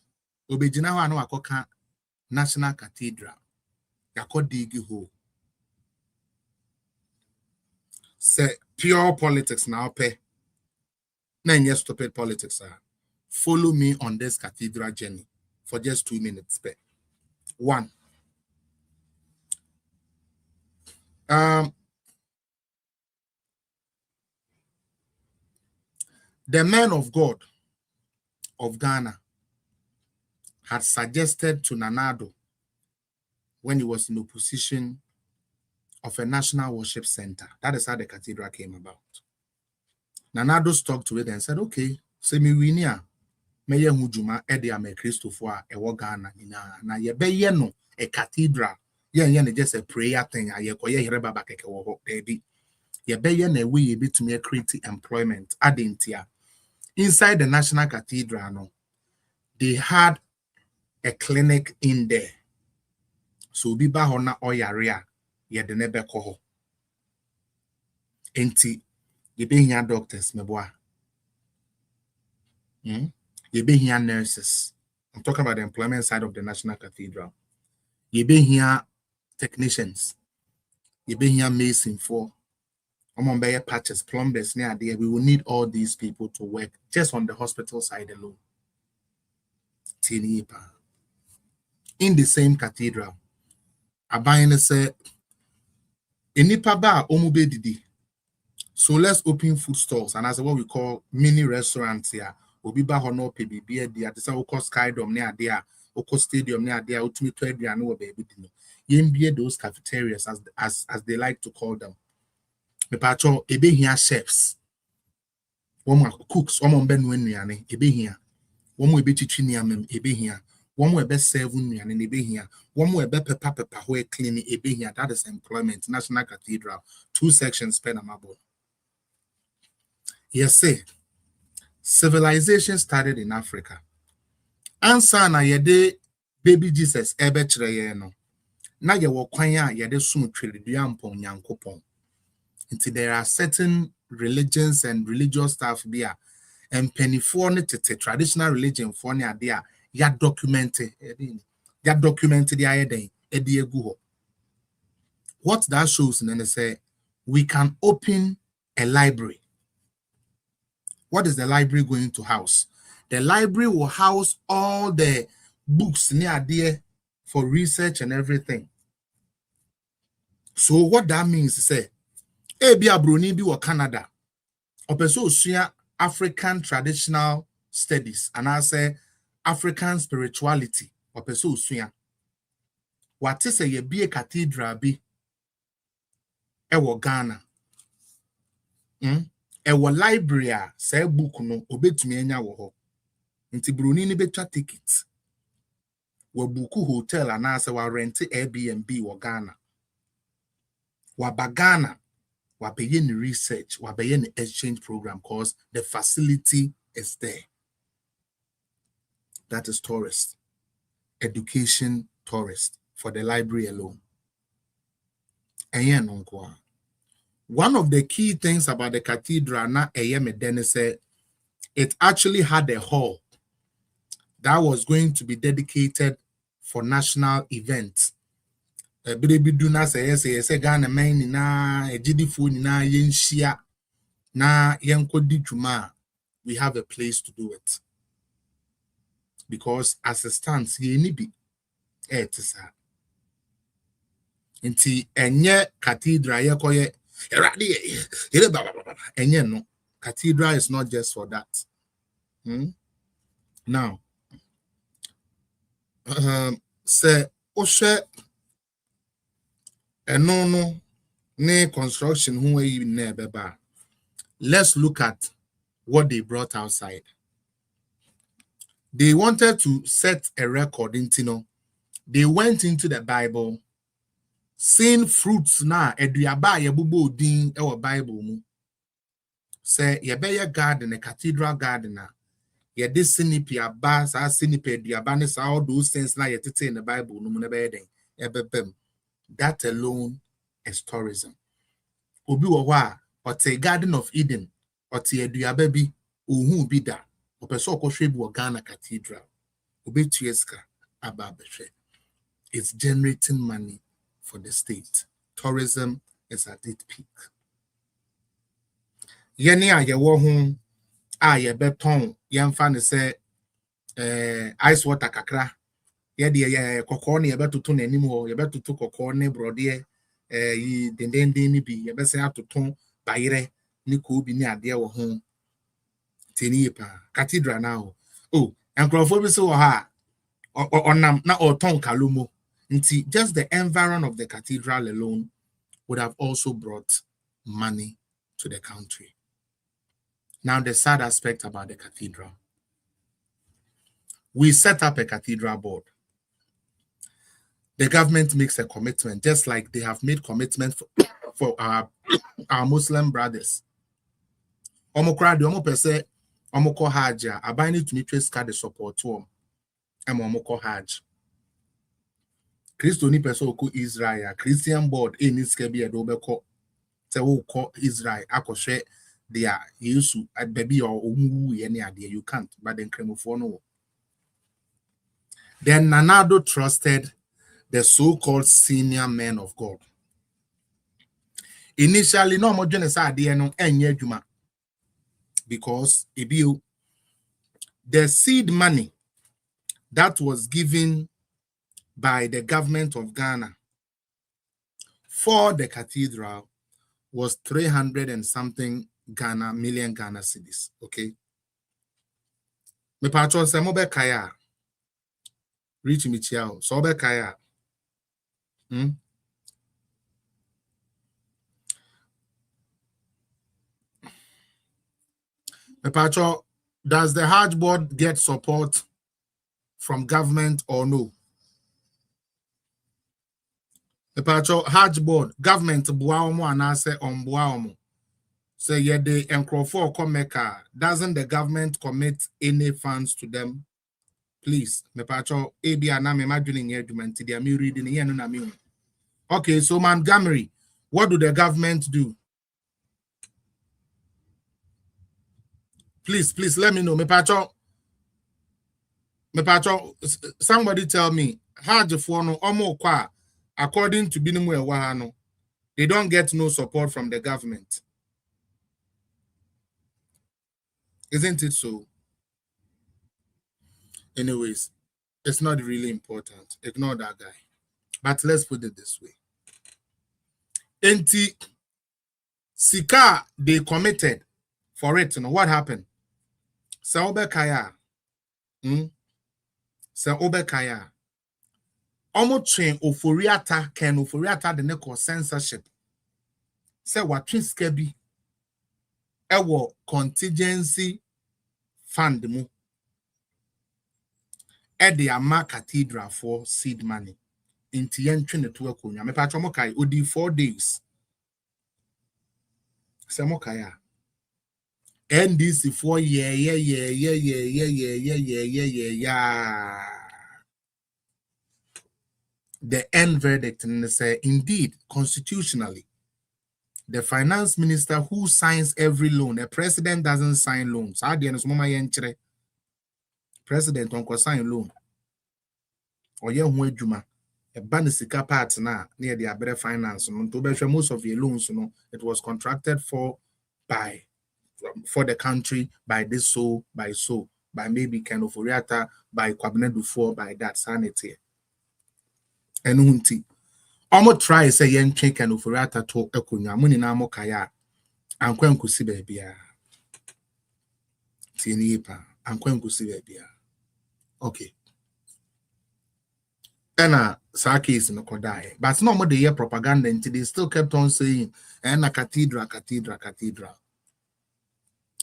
obejina ho anu akoka National Cathedral. Yako digi ho. Say pure politics now pay. Na yes stupid politics are. Follow me on this cathedral journey for just 2 minutes. Pay. 1. The man of God of Ghana had suggested to Nanado when he was in opposition of a national worship center. That is how the cathedral came about. Nanado stuck to it and said, okay, semi winia meye hujuma edi ame Christopher ewo Ghana na ye be ye no a cathedral ye just a prayer thing aye koye here baba keke wo debi ye be ye na we ye bitumi create employment adentia. Inside the National Cathedral, no, they had a clinic in there. So biba hona oyarea ye de nebe koho. Enti ye be here doctors meboa. Ye be here nurses. I'm talking about the employment side of the National Cathedral. Ye be here technicians. Ye be here mason for patches, plumbers, we will need all these people to work just on the hospital side alone. In the same cathedral, Abayane said, Enipa ba omube didi. So let's open food stalls, and as what we call mini restaurants here. Obiba hono PBB dia this oko skydome near there, oko stadium near there, utumi to aduane wo baby dino. Yembie those cafeterias as they like to call them. Me pacho ebe here chefs. Woman cooks, woman ben nuane, ebe here. Woman ebe chichi niamem, ebe here. Woman ebe serve nuane, ebe here. Woman ebe pepper hoe clean, ebe here. That is employment. National Cathedral, 2 sections per namabo. Yes, say civilization started in Africa. Ansa na yede baby Jesus ebe chire no. Na ye wo kwan a yede sum twere dua mpon nyankopon. Until there are certain religions and religious stuff be and penny for traditional religion for ne ade ya documented the idea. What that shows, and then they say we can open a library. What is the library going to house? The library will house all the books near there for research and everything. So what that means is say, Ebia Bruni bi or Canada, or pursue African traditional studies, and I say African spirituality, or pursue what is a be a cathedral be ewo Ghana. Ewo library say book no obetumi anya wo ho. Nti Bruni ni betwa ticket. Wa buku hotel anase wa rent Airbnb wo Ghana. Wa bagana wa pay any research, wa pay any exchange program cause the facility is there. That is tourist. Education tourist for the library alone. One of the key things about the cathedral na say it actually had a hall that was going to be dedicated for national events. Biduna say Ghana man na ejidifo na yenhia na yenkodi dwuma. We have a place to do it. Because as it stands, ye ni bi etisa. Nti enye cathedral yekoye enye no. Cathedral is not just for that. Now, say oshe enono ne construction who we never. Let's look at what they brought outside. They wanted to set a record in Tino. They went into the Bible, seeing fruits na eduaba yebubo din ewo Bible mu. Say yebeye garden, a cathedral garden na ye this sinipi aba sa sinipi eduaba ne sa all those things na yetete in the Bible no mu ne be den ebebem. That alone is tourism. Obi wo hwa or te Garden of Eden or te eduaba bi ohun bi da opeso okohwe bi wo Ghana Cathedral obi tueska aba behwe. It's generating money for the state. Tourism is at its peak. Yeni a yewo hu a ye beton yemfa ne se ice water kakra ye de ye kokko ne ye betoto nanim ho ye betoto kokko ne brode yi dendenden ni bi ye bese atoton bayire ni ko bi ni ade wo ho teni pa cathedral now. Oh, enkrofo bi se wo ha onam na oton kalomo. Just the environment of the cathedral alone would have also brought money to the country. Now, the sad aspect about the cathedral. We set up a cathedral board. The government makes a commitment, just like they have made commitment for our Muslim brothers. Omokra de omopese omoko hajj abani to meet card the support to omoko hajj. Christo ni person ko Israel Christian board any skebi edobeko se wo ko Israel akoshe dia yesu baby or omu ye ne ade you can't but then kremofo no. Then Nanado trusted the so-called senior men of God. Initially no mo dwene sa ade no enye adwuma because the seed money that was given by the government of Ghana for the cathedral was 300 and something million Ghana cedis. Okay. Me patron se mo be kaya. Reach me chiao. So be kaya. Me patron, does the Hajj board get support from government or no? The patro Hajj board government buaomo anase on buaomo. Say yeah the encrofo come Mecca. Doesn't the government commit any funds to them? Please, me patro AB ana me imagining argument they are me reading here no na me. Okay, so Montgomery, what do the government do? Please let me know. Me pacho, somebody tell me how the phone omo kwa according to Binimu Ewahano, they don't get no support from the government. Isn't it so? Anyways, it's not really important. Ignore that guy. But let's put it this way. Enti Sika, they committed for it. You know what happened? Saobe Kaya. Saobe Kaya. Omo train oforiata ken oforiata the neko censorship. Say what skebi ewo contingency fund mu. The ama cathedral for seed money. Inti yentwe ne to akonya. Me patro mo kai odi 4 days. Se mo kai NDC for yeah. The end verdict and say indeed constitutionally the finance minister who signs every loan, a president doesn't sign loans. President won't sign loan. Or ye hu adwuma e ba ne sika part na near the better finance no to be most of your loans no it was contracted for the country by this by maybe Ken Oforiata, by Kwabena Dufo, by that sanity and unti omo try say yen check Ken Oforiata to ekunya muni na mo kaya ankwankusi bebia tieni pa ankwankusi bebia. Okay. And Saki is no kodai. But no more the year propaganda until they still kept on saying and a cathedral.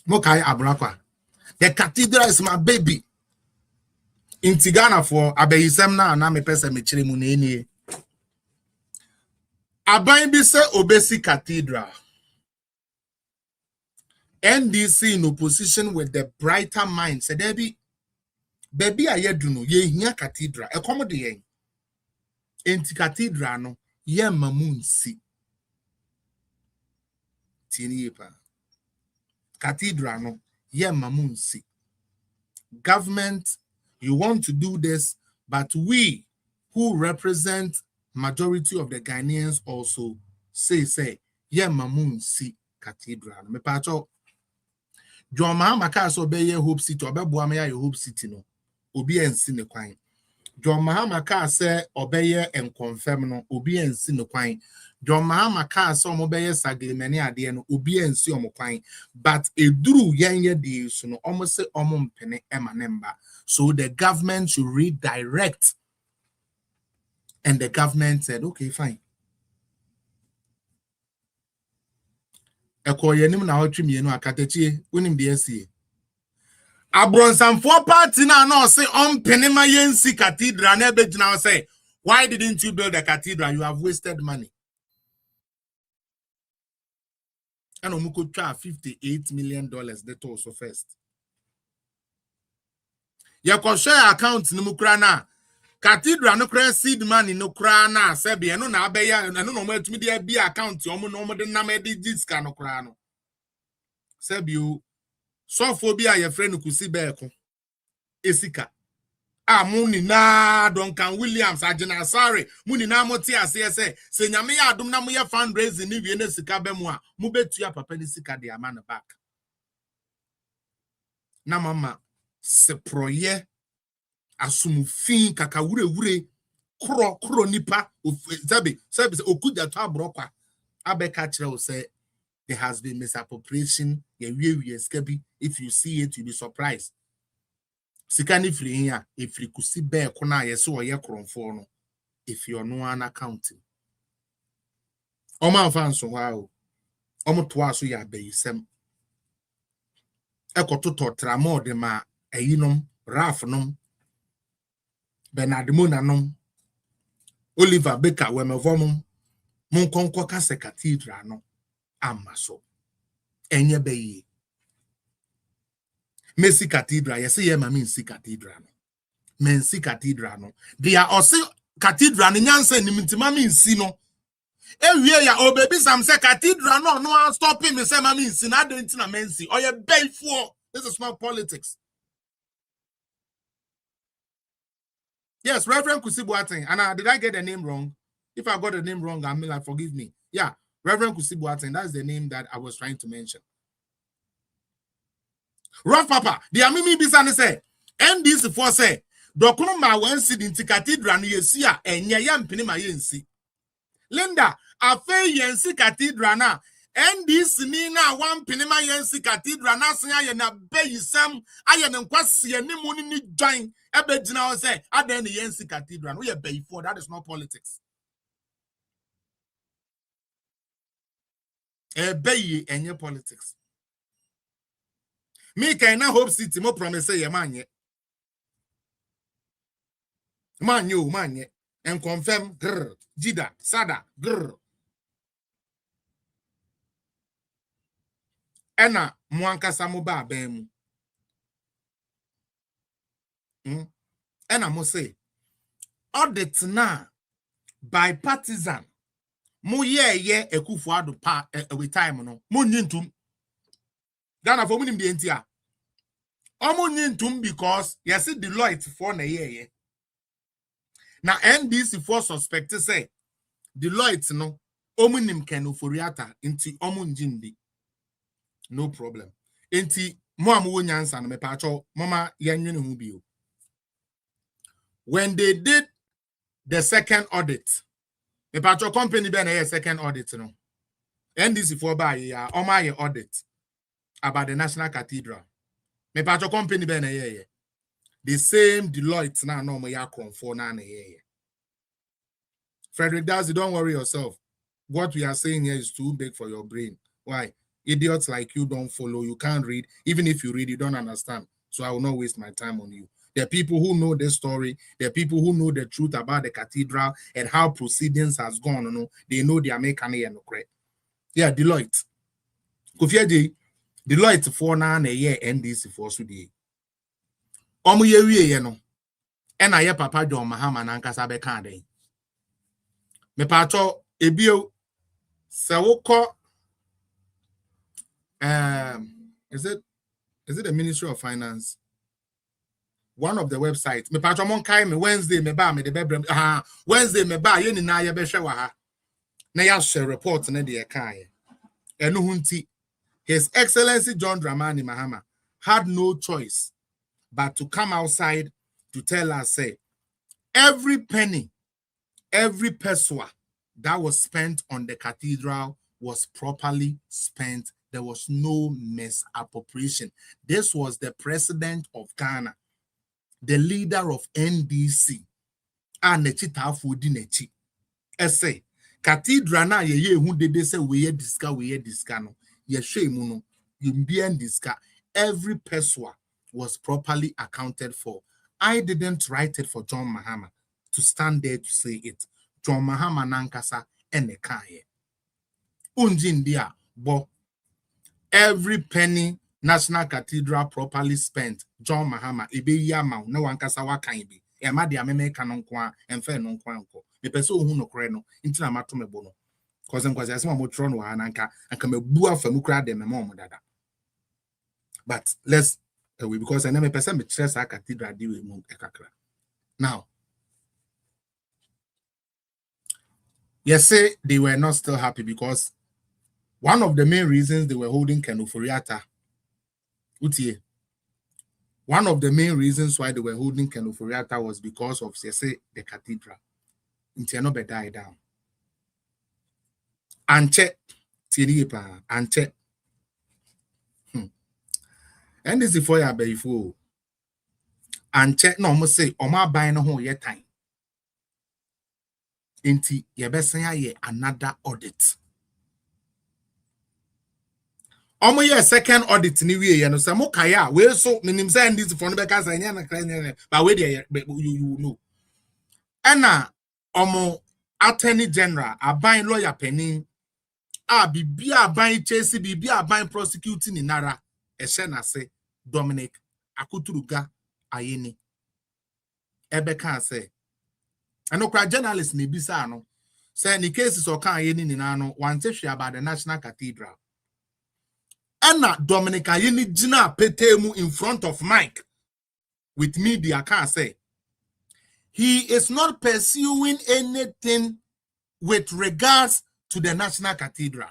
Mokai Abrakwa. The cathedral is my baby. In Tigana for Abeyisemna and Ame Pesa Michirimuneni. Abainbise Obesi Cathedral. NDC in opposition with the brighter mind. Said baby ayeduno ye hia cathedral. Accommodate enti cathedral no ye mamunsi tiniepa cathedral no ye mamunsi. Government, you want to do this, but we who represent majority of the Ghanaians also say ye mamunsi cathedral. Me pacho John Mahama ka so be ye Hope City obeboa me ye Hope City no obi ensi ne kwan. John Mahama ka say obeye and confirm no obi ensi no kwan. John Mahama ka say obeye saglemeni ade no obi ensi omo kwan. But eduru yenye de so no omo say omo mpene ema nemba. So the government should redirect. And the government said, okay, fine. Eko yenim na hotwi mienu akatechi wonim de asie. Abronsanfo party na no say on penema yensi cathedral na be gina say why didn't you build a cathedral? You have wasted money. And omuko twa $58 million that also first. Ya ko share account ni mukra na cathedral no kra seed money no kra na sebi no na abeya no no matumi de bi account omo no mo de na me de diska no kra no sebi o so phobia your friend kusi beko esika muni na Duncan Williams agena sorry muni na moti ase se nyame ya adom na mo ye fundraising ni wie na sika be mu a mo betua papa ni sika de ama na back na mama se proye asumufin kakawure kro nipa sabi okuja to abrokwa abeka kire o say there has been misappropriation. If you see it, you'll be surprised. Sikani free here, if you could see bear kona yeso ye kronfo no, if you're no an accounting. Oma fanso wow. Omo twaso ya beyisem. Eko to tramo de ma eyinom, Raf nom, Bernard Munanom, Oliver Baker wemevomum, mon konko kase cathedral no. Amaso enye beye Messi Cathedral yes ye ma Messi Cathedral no Mensi Cathedral no dia ose cathedral ni nyanse ni mitima Mensi no ewie ya obebi sam se cathedral no stop me se ma Mensi na de ntina Mensi oye before This is not politics. Yes, Reverend Kusi Boateng. And did I get the name wrong? If I got the name wrong, I mean, like, forgive me. Yeah, Reverend Kusi Boateng. That's the name that I was trying to mention. Rough Papa, the Amimi Bisani say, and this for say, Dokuno ma wensi dinti cathedral ni yesia enye ya mpini ma yensi. Linda, afe yensi cathedral na NDC ni na wan mpini ma yensi cathedral na senya ye na be yisam aye ne nkwase ni mu ni join ebe gina o say adan ni yensi cathedral no ye be for that is not politics. Ebe yi enye politics. Me can na Hope City mo promise ye manye. Manye and confirm grr jida sada grr. Ena mwanka samuba bemu. Ena mo say audit na bipartisan mo ye Ekufuado pa with time no mo nyintum Ghana for munim de entia omo nyintum because yes Deloitte for na ye na NDC for suspect say Deloitte no omunim kenoforiata inti omunjindi no problem inti mo amu nyansa no me pacho mama yanwene hu bio. When they did the second audit, me pacho company be na second audit no NDC for buy ya oma audit about the National Cathedral. Me pacho company be na the same Deloitte na no mo ya for na Frederick Dazi, don't worry yourself. What we are saying here is too big for your brain. Why? Idiots like you don't follow. You can't read. Even if you read, you don't understand. So I will not waste my time on you. The people who know the story, the people who know the truth about the cathedral and how proceedings has gone, you know, they know they are making it correct. Yeah, Deloitte. Kofiaji, Deloitte for now a year NDC for Sudi. Omu ye no. And I papa John Mahama nankasa bekade. Me pacho ebio sewoko is it the Ministry of Finance? One of the websites. Me pacho mon kai me Wednesday me ba me de bebrem Wednesday me ba ye ni na ye be hwe wa ha. Na ya share report na de kai. Enu hunti His Excellency John Dramani Mahama had no choice but to come outside to tell us say every penny, every peso that was spent on the cathedral was properly spent. There was no misappropriation. This was the president of Ghana, the leader of NDC, and the say cathedral na ye hu de say we diska no ye shame no you diska. Every peso was properly accounted for. I didn't write it for John Mahama to stand there to say it. John Mahama nankasa ene kaye. Unjindia bo every penny National Cathedral properly spent. John Mahama ebe yama no wankasa wa kan bi. E ma dia meme kanon kwa emfe no kwa nko. Me pese ohun no kore no ntina mato mebo no. Cause nkwase asema mo tro no wa nanka anka mebu afa mu kra de memo mo dada. But let's because I never person me stress a cathedral di we mu ekakra. Now, yes, say they were not still happy because one of the main reasons they were holding Kenoforiata, Utie, one of the main reasons why they were holding Kenoforiata was because of, say, the cathedral. Intiano be die down. Anche, Tiripa, Anche. And this is for ya before. Anche, no, must say, Oma buy no home yet time. Inti, yebesanya ye another audit. Omo ye second audit ni we ye no say mo kaya we so minim say this for no be ka say nya na kra but we there you know. Ena omo attorney general aban lawyer penny bibia aban chase bibia aban prosecuting ni nara e hye na say Dominic Akuturuga ayeni ebe kan say enokra journalist ni bisa no say ni cases o kan ayeni ni na no wante hwe about the National Cathedral. Anna Dominica Yini Jina Petemu in front of Mike with media can say he is not pursuing anything with regards to the National Cathedral.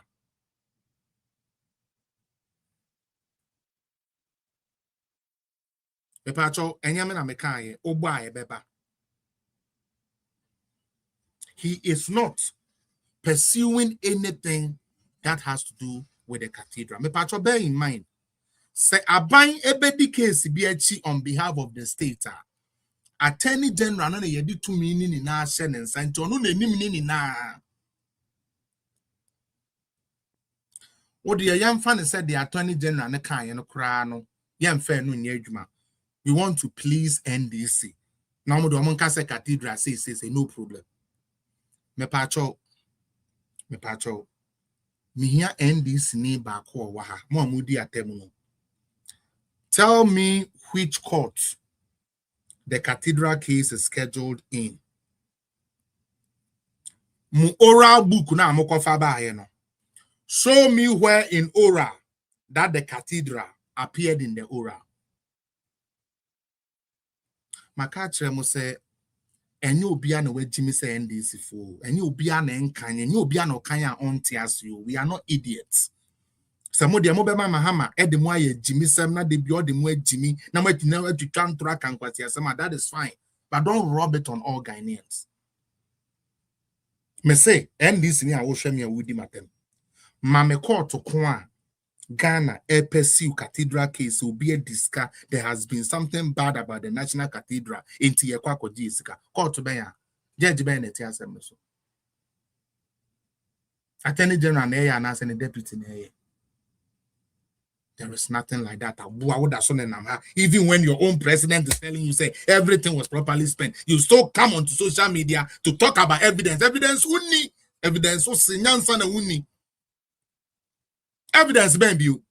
He is not pursuing anything that has to do with the cathedral. Bear in mind, say aban ebedi case BHC on behalf of the state. Attorney General no ye di tumi ni na hye ne nsa nti ono na enim ni na. What the Yamfan said the Attorney General ne kan ye no kra no yemfa no nya adwuma. We want to please NDC. Now mo do mo nka say cathedral say no problem. Me pacho mihia NDC ni ba ko wa ha mo amudi atemu no. Tell me which court the cathedral case is scheduled in. Mu oral book na mo kofa ba he no. Show me where in oral that the cathedral appeared in the oral. Makachre mo say enye obia na wagimi say NDC fo enye obia na enkan enye obia na okan ya ontias you. We are not idiots. Samo de mo be mama hama e de mo aye jimi sem na de bi o de mo ajimi na mo atina atwitwa ntora kankwati asema. That is fine, but don't rub it on all Ghanaians. Me say NDC ni a wo hwe me awudi matem mame court ko a Ghana pursue cathedral case will be a disca. There has been something bad about the National Cathedral into ye kwa kodisika court be ya judge be na ti asem so. Attorney General na ya na say deputy na ya. There is nothing like that. Even when your own president is telling you, say everything was properly spent, you still come onto social media to talk about evidence. Evidence uni. Evidence so uni. Evidence ben you.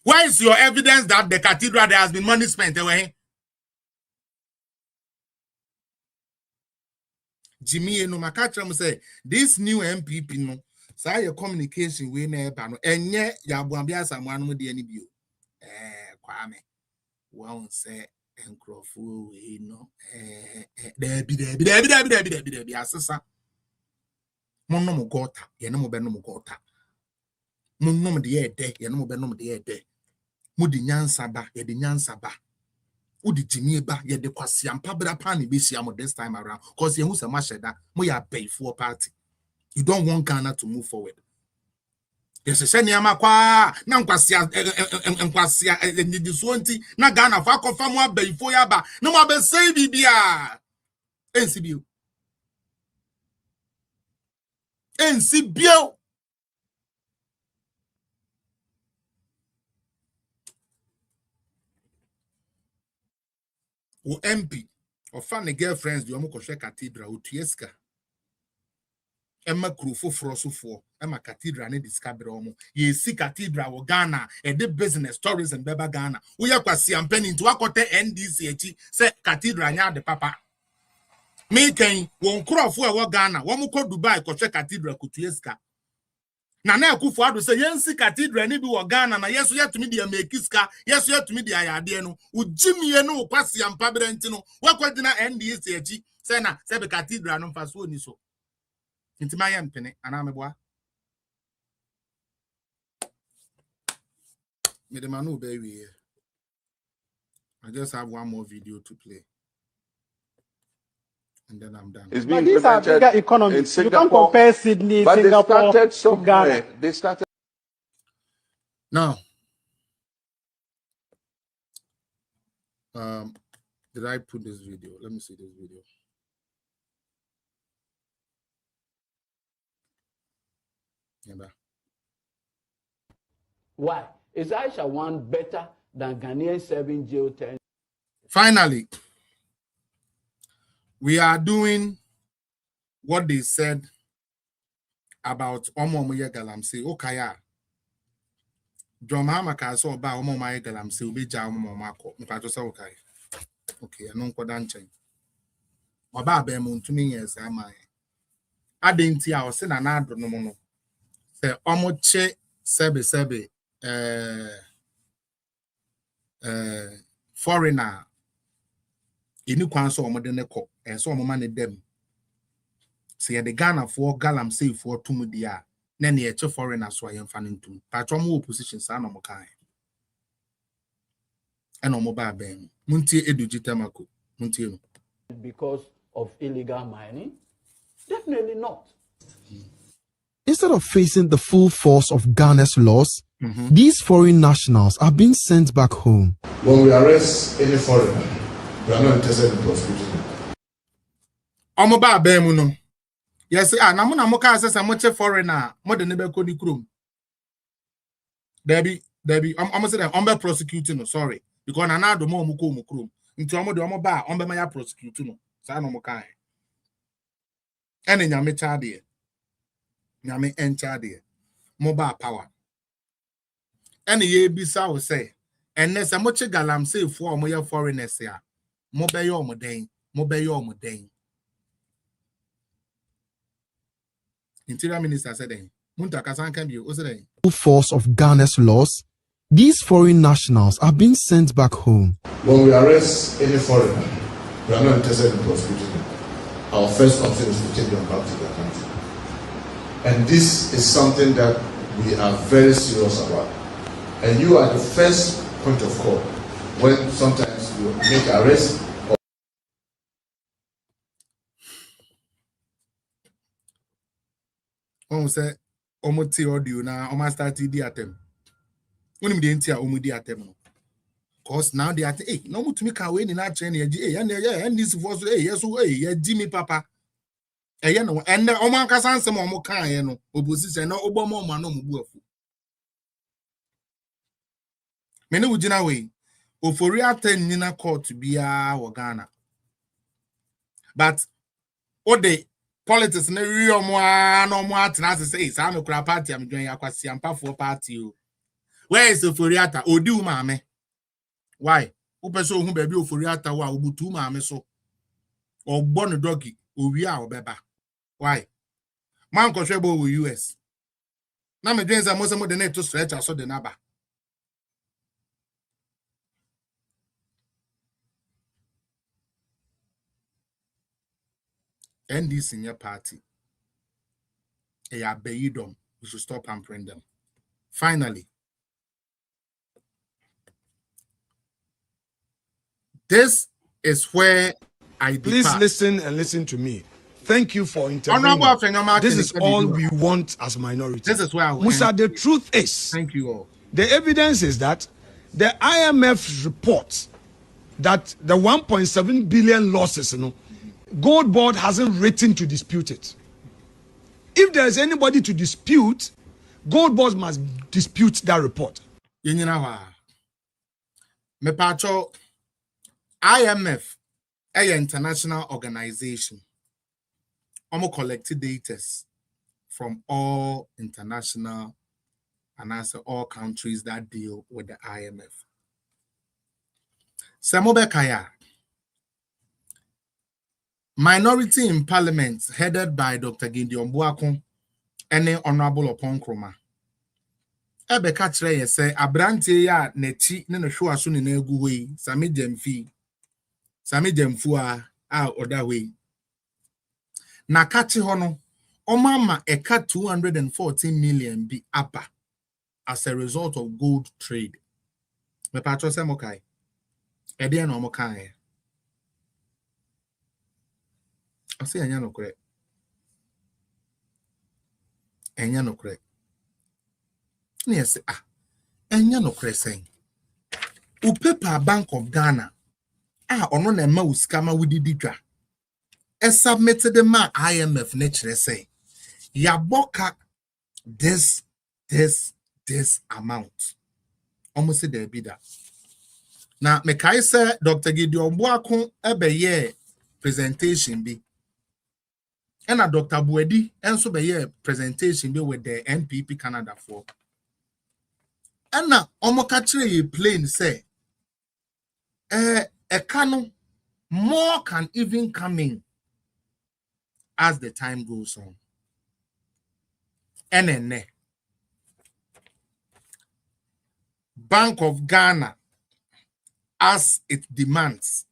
Where is your evidence that the cathedral there has been money spent away? Jimmy no makacham say this new MPP no. Say your communication we never no enye ya buambia samwanu de ani bio kwame won say encrofu we no debi asesa monno mo gota ye no mo be no mo gota monno de ye de ye no mo be no mo de ye de mudi nyansa ba ye de nyansa ba udi Jimmy ba ye de kwase ampa bra pa ne be sia mo this time around cause ye hu se ma sheda mo ya pay for party. You don't want Ghana to move forward. Yes, I said, Yamakwa, Nankwasia, the Swanti, na Ghana, Fako Famwa Bay for Yaba, no more be say Bibia. NCBU. NCBU. O MP, or family girlfriends, the Omoko Cathedral, Utieska. Emma Krufo Frosufo, Emma Cathedral, and discover omo. Ye see Cathedral or Ghana, and the business, tourism, Beba Ghana. We are quasi and penny to Akote NDC, say Cathedral, nya the papa. Me can won Krofo or Ghana, one more Dubai, Koche Cathedral, Kutieska. Nana Kufu to say, Yes, Cathedral, and or Ghana, na yes, we have to me the Mekiska, yes, we have to me the Ayadiano, with Jimmy and no Quasi and Pabrentino, what quite NDC, Sena, Sebe Cathedral, no Fasu so. Into my penny, and I'm a boy. Me the manu baby. I just have one more video to play, and then I'm done. But these are bigger economies. You can't compare Sydney, but Singapore, to Ghana. They started. Now, did I put this video? Let me see this video. Why? Is Aisha one better than Ghanaian serving jail term? Finally, we are doing what they said about Omomoye Galamsey. Okaya. John Hamaka saw about Omomoye Galamsey, Ubija Omomako. Okay, I don't quite answer. Oba Bemun to me, yes, am I? I didn't see our sin and I don't know. Say Omoche Sebe foreigner any kwan so omo de ne kɔ so omo ma ne dem say the Ghana for galam say for tumudia na ne eche foreigner so ayen fa ntum patro mo opposition sa na mo kan e no mo ba ben muntie Eduji Temako muntie no because of illegal mining? Definitely not. Instead of facing the full force of Ghana's laws, these foreign nationals are being sent back home. When we arrest any foreigner, we are not interested in prosecuting them. Omo ba ben mu no. Yes, na mo ka say mo che foreigner, mo de ne be ko ni krom. Debbie, I'm say them be prosecuting no, sorry. Because na do mo ko mo krom. Nti omo de omo ba, omo be ma ya prosecute no. Sa no mo kan. Ene nyame cha de. Nyame encha de. Mo ba power. Ene ye bisa wo say, enne se mo che galam say fo omo ye foreigners ya. Mo be yo omo den, mo be yo omo den. Interior Minister said, "Full force of Ghana's laws, these foreign nationals are being sent back home." When we arrest any foreigner, we are not interested in prosecuting them. Our first concern is to take them back to their country. And this is something that we are very serious about. And you are the first point of call when sometimes you make arrests. On say omoti audio na o ma start di atem. Unim de ntia omudi atem no. Cause now they are no mutumi ka we ni na che na ye and this for so yes so ye di me papa. Eye no and o man kasa nsem o mo kan ye no opposition na ogbo mo ma no mo bu afu. Me ne ugina we ofori aten ni na court bia wo Ghana. But o de politics na real mo no mo atena say sa me kura party am dwen yakwasi ampafo party o. Where is Oforiata? Odi umame. Why? Upeso hu baby Oforiata wa obutu umame so. Ogbonu dogi owia obeba. Why? Man ko hwebo wo US. Na me dwen say mo se mo de na to stretch aso de na ba. ND senior party. Bayidom. We should stop pampering them. Finally, this is where I please depart. listen and listen to me. Thank you for intervening. This is all we want as minorities. This is where I will Musa, the truth is, thank you all. The evidence is that the IMF report that the 1.7 billion losses, Gold Board hasn't written to dispute it. If there is anybody to dispute, Gold Board must dispute that report. IMF, an international organization, collected data from all international and also all countries that deal with the IMF. Samobekaya, minority in parliament headed by Dr. Gideon Buakun and the Honorable Oponkroma. Ebe kachre ye say abrante ya nechi ne no hwo aso ne na egu hoi sami jamfu a oda hoi na kachi ho no omama eka 214 million bi apa as a result of gold trade. Me patro se mokai e de na mokai ase anya no kore enya no kore yes, enya no kresen. Upepa Bank of Ghana. Ono na ma uskama wudidi dwa. Submitted the ma IMF nature say. Yaboka this amount. Almost there be that. Now, me kai say Dr. Gideon Buakun ye presentation be. And a Dr. Buedi also be ye presentation be with the NPP Canada for. And now, Omokachire plain say, a canon more can even come in as the time goes on. And Bank of Ghana, as it demands,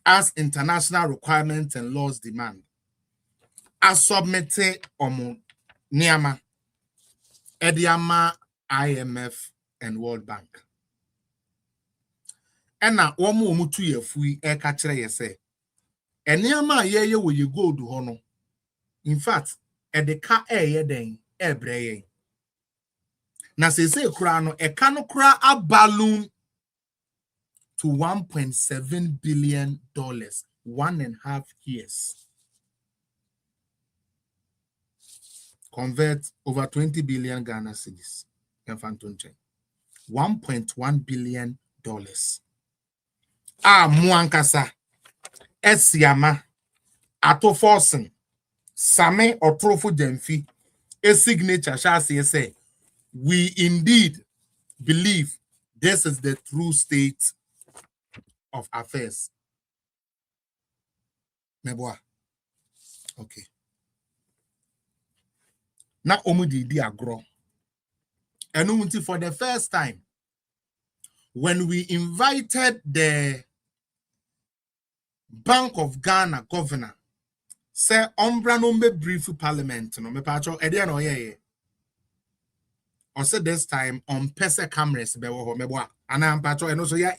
as international requirements and laws demand, as submitted Niama, Ediama, IMF, and World Bank. And now, one more 2 year free air catcher, you say, and Niama, ye will you go to Hono. In fact, at the car air den, air bray. Na say krano e kano kra a balloon to $1.7 billion, 1.5 years. Convert over 20 billion Ghana cedis. $1.1 billion. Muankasa Esiama Ato Forsen Same Otrofu Demfi a signature shall say we indeed believe this is the true state of affairs. Meboa. Okay. Now omudi di agro. And for the first time, when we invited the Bank of Ghana governor, say ombra no me brief parliament no me pacho ede no ye. Or say this time on pese cameras be wo meboa. Ana pacho eno so ya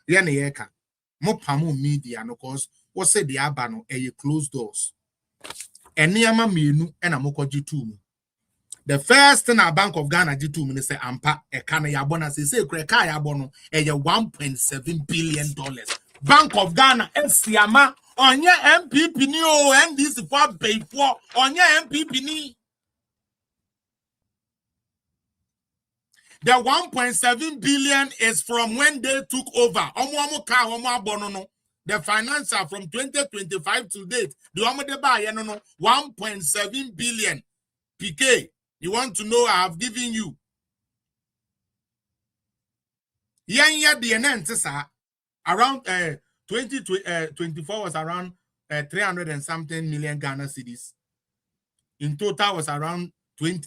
na ye ka. Mo pamu media no cause what say the aba no e closed doors. Eniama mienu ena mokoji tu. The first thing our Bank of Ghana did 2 minutes say ampa e kana yabona say kreka yabono e $1.7 billion. Bank of Ghana Siama onye MPP ni o NDC for pay for onye MPP ni. The 1.7 billion is from when they took over. The financial from 2025 to date. The 1.7 billion. PK. You want to know I have given you. Around 2024 was around 300 and something million Ghana cedis. In total was around 2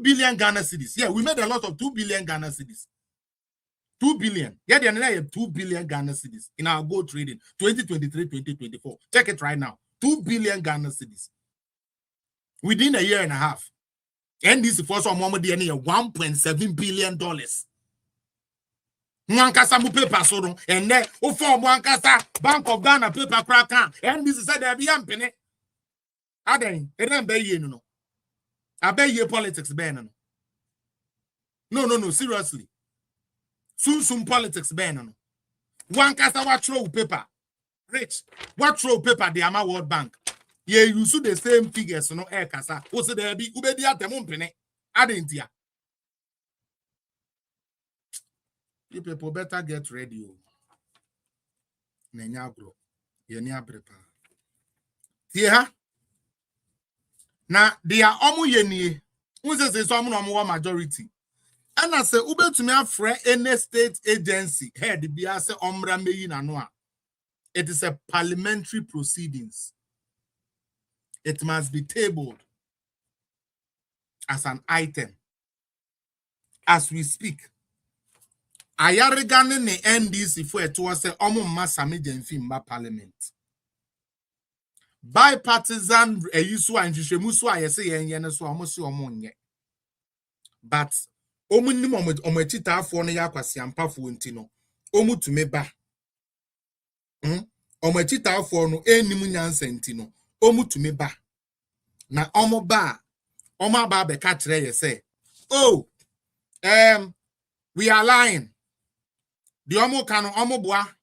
billion Ghana cedis. Yeah, we made a lot of 2 billion Ghana cedis. 2 billion. Yeah, they are 2 billion Ghana cedis in our gold trading 2023-2024. Check it right now. 2 billion Ghana cedis. Within a year and a half. And this is for some moment $1.7 billion. Mwankasa mu paper so no and then for Mwankasa Bank of Ghana paper crack and this is said there be ampene. Aden e dem be ye no. Abe ye politics be no. No, seriously. Soon politics be no. Mwankasa what throw paper. Rich. What throw paper the Ama World Bank. Ye use the same figures no air kasa. O se there be ubedi atemumpene. Adentia. You people better get ready. Nenyagro. Yenya prepare. Here. Now, they are omu yeni. Who says it's omu majority? And I say, ube to me a friend any state agency. Head the biase omra meyi na noa. It is a parliamentary proceedings. It must be tabled as an item. As we speak. Ayarigane ne NDC for it was a omu masami jenfimba parliament. Bipartisan eyisu and jishemusu ayese yenye so amosi omonye. But omunnim omachita afo no yakwasi ampafo ntino. Omu tumeba. Omachita afo no enim nyansa ntino. Omu tumeba. Na omo ba be ka kire ye say, "Oh, we are lying." The omo kanu omo boa.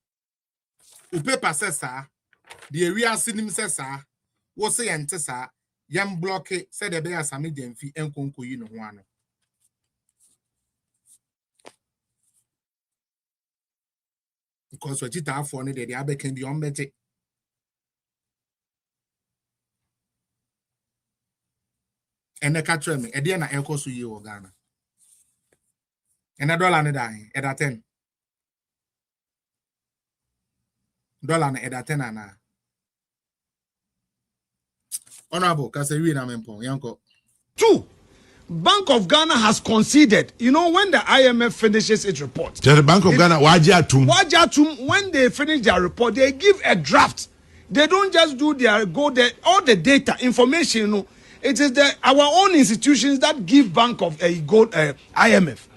Upepa sesa. The area sinim sesa. Wo say ente sa yam block said the be asami demfi enkonko yi no ho ano. Because what you have for the other can be on better. And the catcher me, a dear na echo to you, Ghana. And $1 and die at 10. $1 at 10 and Honorable, because I read a mempo, Yanko. 2. Bank of Ghana has conceded. You know, when the IMF finishes its report, the Bank of Ghana, Wajatum, when they finish their report, they give a draft. They don't just do all the data, information. You know, it is our own institutions that give Bank of IMF.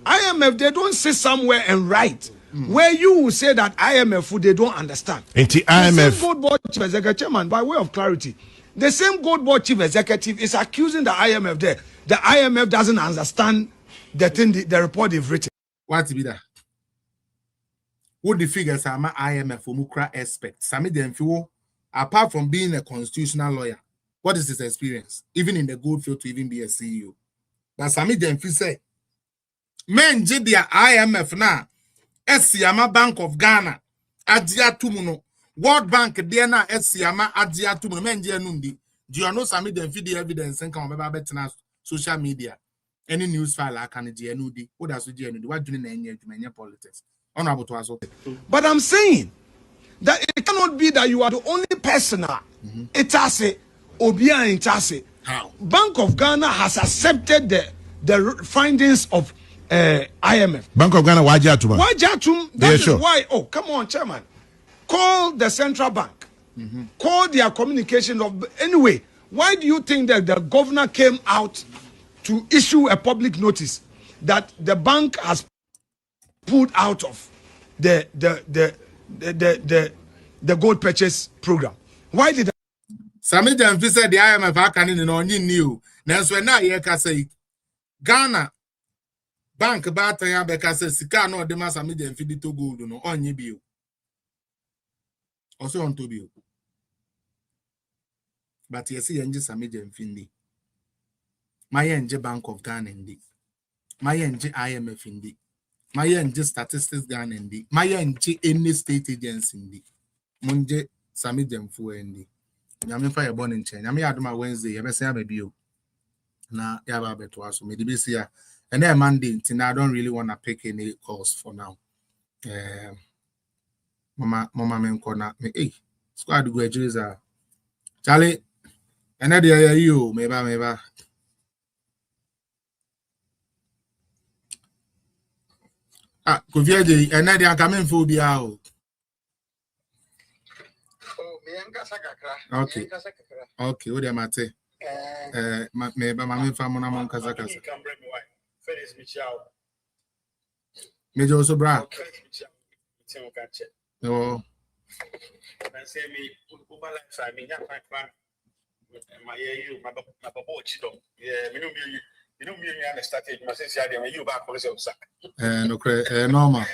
IMF, they don't sit somewhere and write. Where you will say that IMF, they don't understand. IMF. The same Gold Board Chief Executive Chairman, by way of clarity, the same Gold Board Chief Executive is accusing the IMF there. The IMF doesn't understand the thing, the report they've written. What to be that? What the figures are my IMF for Mukra expect? Sami Demfiwo, apart from being a constitutional lawyer, what is his experience? Even in the gold field to even be a CEO. But Sami Demfi say, men did their IMF now. Esiama Bank of Ghana, Adia Tumuno, World Bank, Diana, Esiama, Adia Tumuno, Menjia Nundi. Do you know Sami Demfi the evidence and come about social media? Any news file I can do. What does you do? What do you need politics? But I'm saying that it cannot be that you are the only person. Itase, Obia Itase. How? Bank of Ghana has accepted the findings of IMF. Bank of Ghana, Wajatum. That is why. Oh, come on, Chairman. Call the central bank. Call their communication of. Anyway, why do you think that the governor came out to issue a public notice that the bank has pulled out of the gold purchase program? Why did Sami Demfi said the IMF are canning in on new? Now, so now you can say Ghana Bank Bataya because Sika no the Sami Demfi to gold no on ye bill. Also on to bill. But you see, Enji Sami Demfi. My Enji Bank of Ghana indi. My Enji IMF indi. My Enji Statistics Ghana indi. My Enji any state agency indi. Munje Sami Demfu indi. Nyame fa ye born in China. Nyame aduma Wednesday. Ye be say abebio. Na yaba beto aso. Me be see ya. And then Monday, I don't really want to pick any calls for now. Mama men corner me. Hey, squad go Jeza. Charlie, and that you, maybe. Ah, Kuviaji, and that coming for the hour. Okay. Okay, what am I say? Maybe my family among Kazakas. Major also bra. No. Say me, I mean, my you know, me started my sense you back for yourself. No, normal.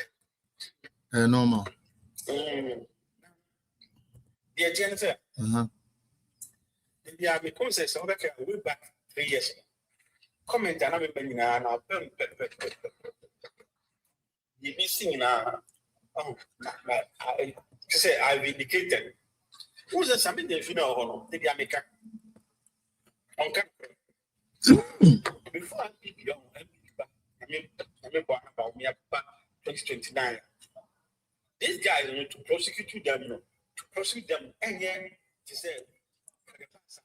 Normal. Dear Jennifer, yeah, me come say so that way back 3 years. Comment and I'm bringing an you be singing I say I've indicated. Who's the something that you know, the America? Before I pick young, I mean, about me about 2029. These guys want to prosecute them, to prosecute them, and then to say, because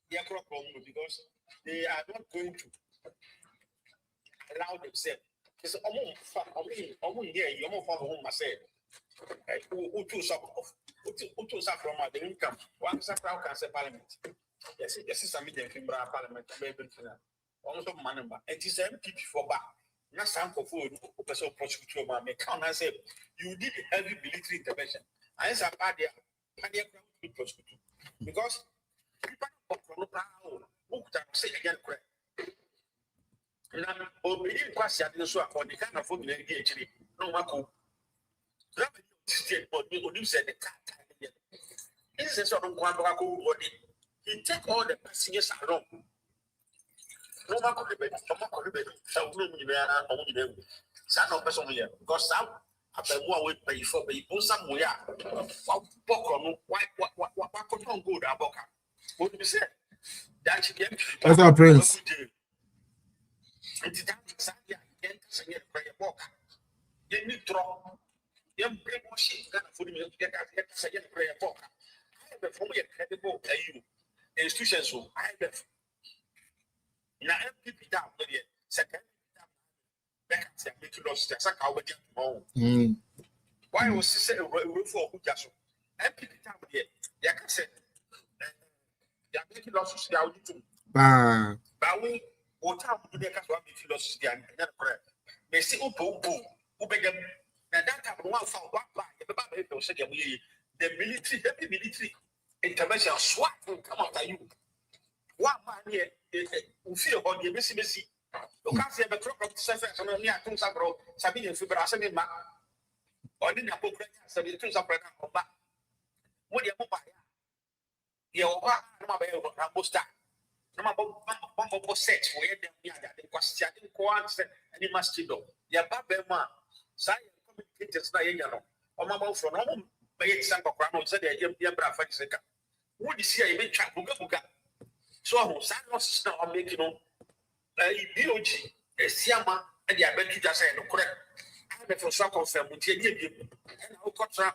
they are not going to allow themselves. It's almost here, you almost follow home myself. Who took from the income? One crowd can say parliament. Yes, something in parliament, almost of man, and it is MPP for back. Not some for food, person prosecute my account. I said, you did heavy military intervention. I said, Padia prosecute because people who can say again, correct. Now, obeying question, so for the kind of food actually, no matter. But we said the cat. This is sort of one body. He take all the passengers along. No one could be so son of person here because some after one week pay for people somewhere. What could not go to Aboka? What do you say? That's our prince. It's that Sadia again to say prayer walk. Then you draw. Then bring machine gun for me to get say prayer walk. I have a fully credible you institutions. I have na MPP down there second back to make loss just like how we get tomorrow. Why was say we for who just MPP down there ya can say ya make losses there with you. But we what time do they can make losses there and not correct. They say upo ubegam na that time one for one by the military heavy military intervention SWAT will come after you. One man here who feel about the messy. You can't say the truck of surface on near Tunsabro, Sabine Fibra Semima, or in a book, Sabine Tunsabra, what you buy? You are Rambosta. No more sex where they was chatting quants and he must do. Ya Babema, Sai commentators, Nayano, or Mamma from home, by example, Crano said, Yabra Fanseka. What is here? You make Chabuka. So, Sanos now making on BOG, a Siama, and the Abentu just said, no correct. I'm for some confirm with you, and I'll cut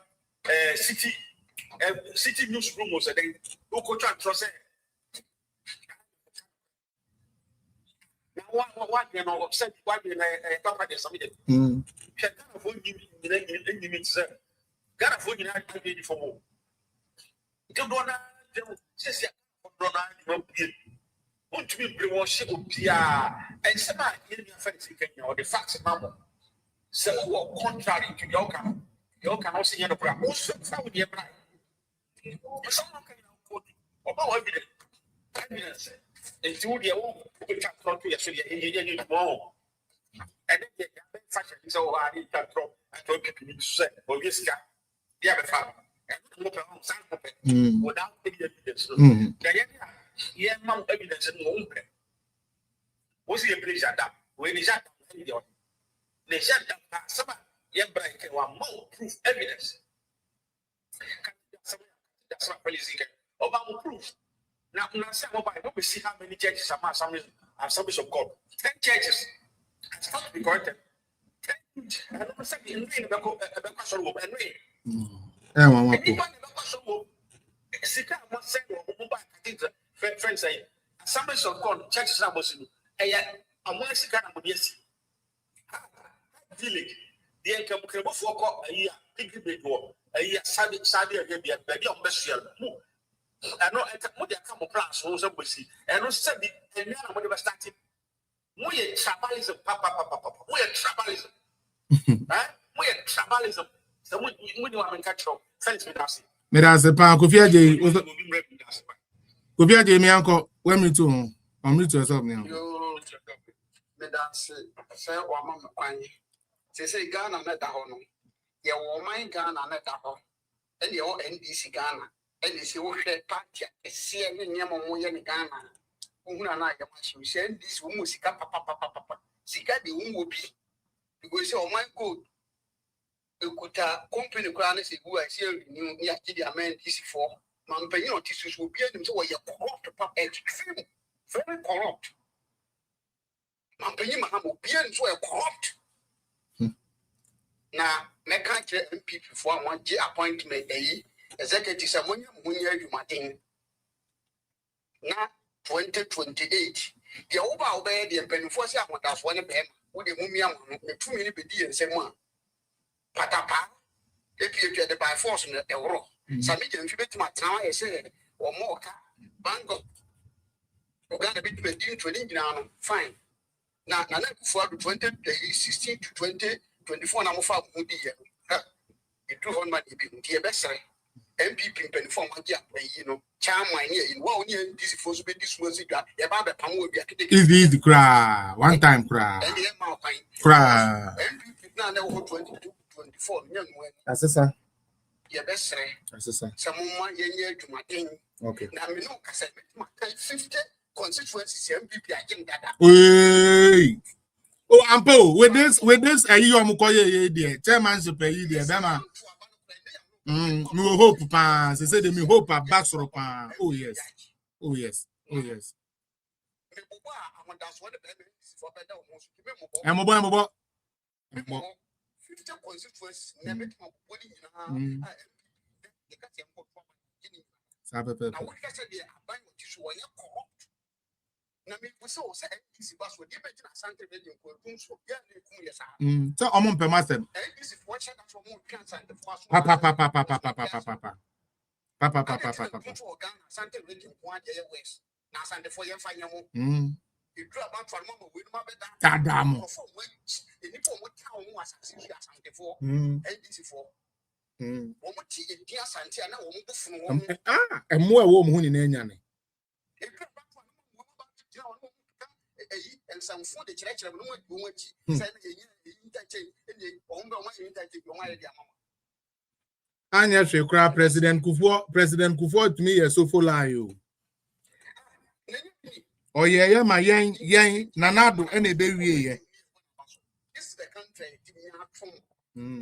city newsroom was a day, who could trust it. Now, what you know, upset what you talk about something. Got a phone in I for more. You don't want to be worship and some or the facts mammal. So contrary to your can also hear the crowd. Also, found your bride. Someone can quote about evidence. And to the own country, in tomorrow. And then the fashion is all I need to drop and told people to say, or yes, yeah, and look around something without any evidence. Yeah, mount evidence and no open. What's the place at that? When is that? They said that some break one more proof evidence. That's not really about proof. Now, we see how many churches are assemblies of God. 10 churches. It's not to be corrected. 10 I don't say in rain about and rain. Sika must say, friends say, assemblies of God, churches are Muslim. And yet, a one Sika yes. Village. The income for a year, big big war, a year, Saudi Arabia, baby of Bestial. I know what they come across, who somebody, and no said the and whatever started. We tribalism, papa, we tribalism. We tribalism. So when you are in control, friends with us. Medase pa Kofia J. Kofia J. Me uncle, when me too. Unmute yourself now. Yo, Medase, say, or Mamma Quany. Say Ghana, not a honor. Your woman Ghana, not a honor. And your NDC Ghana. And you see what party, a CNN Yamoyan Ghana. Una, you send this woman, Sika, papa, Sika, the woman will be. Because, oh my God. Kuta company crowns who I see new Yakidia man this for Mampano tissues will be them so you're corrupt, extreme, very corrupt. Mampany Maham will be so corrupt. Now, Mecca MP for 1 year appointment, executive Samonia Munya Martin. Now, 2028. The over obey the penny for someone that's one of them with the Mumia, the 2 minute and say one. Patapa, if you get by force in the euro, submit and fit my town, I say, or more bango. We're going to be between fine. Now, for 2016 to 2024, I'm of would be here. You do on my dear best. MPP penny for my dear, you know, charm my ear in 1 year. This is supposed to be this was it. About the pound will be easy cry. One time cry. Cry. MPP now 22. 24 young when Assessor. Your best say, Assessor. Someone year to my thing. Okay. Now, me no, I said, 50 constituencies, MPP, I think that. Hey. Oh, Ampo, with this, you are Mukoye, dear, chairmanship, dear, Bama. No hope, pan. They said, me hope a back or pan. Oh, yes. Oh, yes. Oh, yes. I'm a 50 constituencies, never to my body in a I said, they are buying tissue when you're corrupt. na me we say o say NDC bas we dey mention Asante Region ko tun so ya le kun yesa so omo mpema sem NDC for check that for mo twan Asante for aso pa Asante Region ko ade west na Asante for yen fanya mo If about for mama we no better tadamo any for what town was Asante for NDC for Omuti edia Asante na wo mo bufunu wo emo ewo mo hu ni na enya ne and some food the church no mo chi say na yin tache ene on be o ma yin tache o ma ye dia mama anya hwekura President Kufuor to me so follow you yeah ma yen nanado ene be wie ye this is the country me atom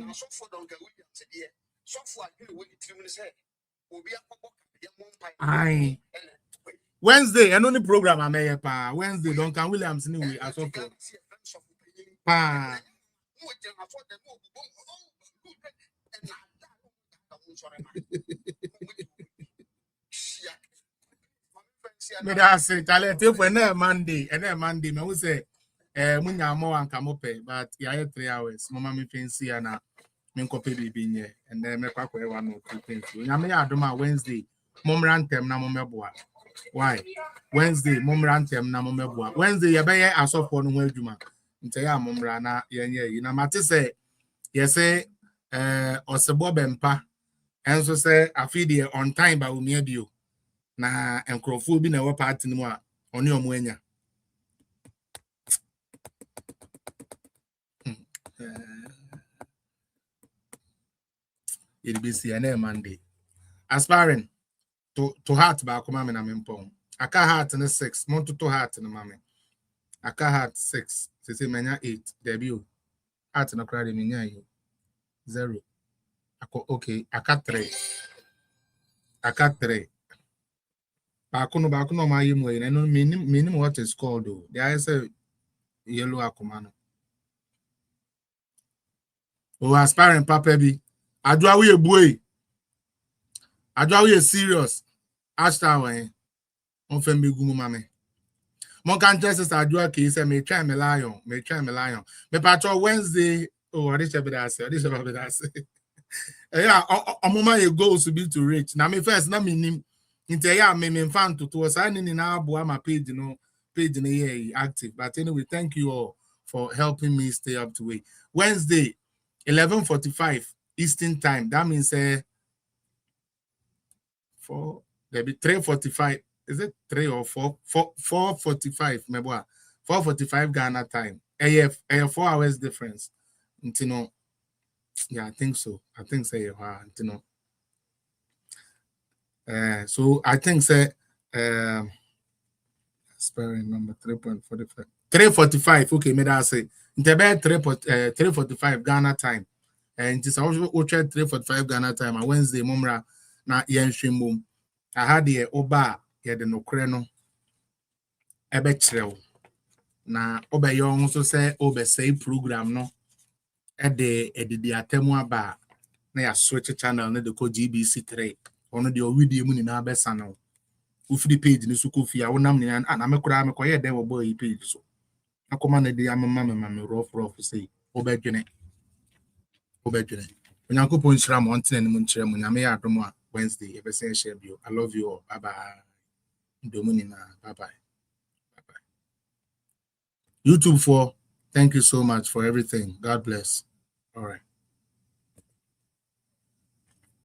na so for don ga William say there so for adwene we tiri mu say obi akoko ya mo mpai ai Wednesday and only program I may pa Wednesday Duncan Williams anyway as of pa me da say talent for na Monday me we say munya mo anka mo pe but ya 3 hours mama me fancy na me nkope bibi nye and then me kwakwa e one or two things nya me adoma Wednesday momrantem na momeboa why Wednesday momrantem na momeboa Wednesday ye be asofo no ho adwuma nte ya momra na yenye yi na mate say ye say osebo bempa enso say afide on time ba umia bio na enkrofo bi na we party no a oni omo anya it be see na Monday aspiring to heart ba kuma me na mempon aka heart na 6 monto to heart na mame aka heart 6 say menya 8 debut heart na kra de menya yi 0 ako okay aka 3 ba kuno ma yimu yi no minim what is called though there is a yellow akuma no o aspiring papa bi adwa we ebuei adwa we serious ashta wen on fem be gumu mame mon kan just adwa ke say me try me lion me patro Wednesday oh I this be that yeah omoma ye goals to be to reach na me first na minim inte ya me fan to say ni na abo ama page no here active but anyway thank you all for helping me stay up to date. Wednesday 11:45 Eastern time that means 4 there be 3:45 is it 3 or 4:45 meboa 4:45 Ghana time 4 hours difference you know yeah I think so say you know so I think say sparing number 3.45 3:45 okay me that say the bed 3:45 Ghana time and it is also 3:45 Ghana time on Wednesday momra na yen hwemom I had the oba ye de nokre no ebe kirew na obe yo nso say obe say program no e de edidi atemu aba na ya switch channel na de ko GBC 3 ono de o video mu ni na be sanel ufiri page ni suko fia wonam ni na me kura me koye de wo boy page so akoma na de amama me rough say obedwene onyankopon shira mo ntene ni mo nkyere mo nyame ya adom a Wednesday e be say share bio I love you all bye bye ndomuni na bye bye YouTube for thank you so much for everything God bless all right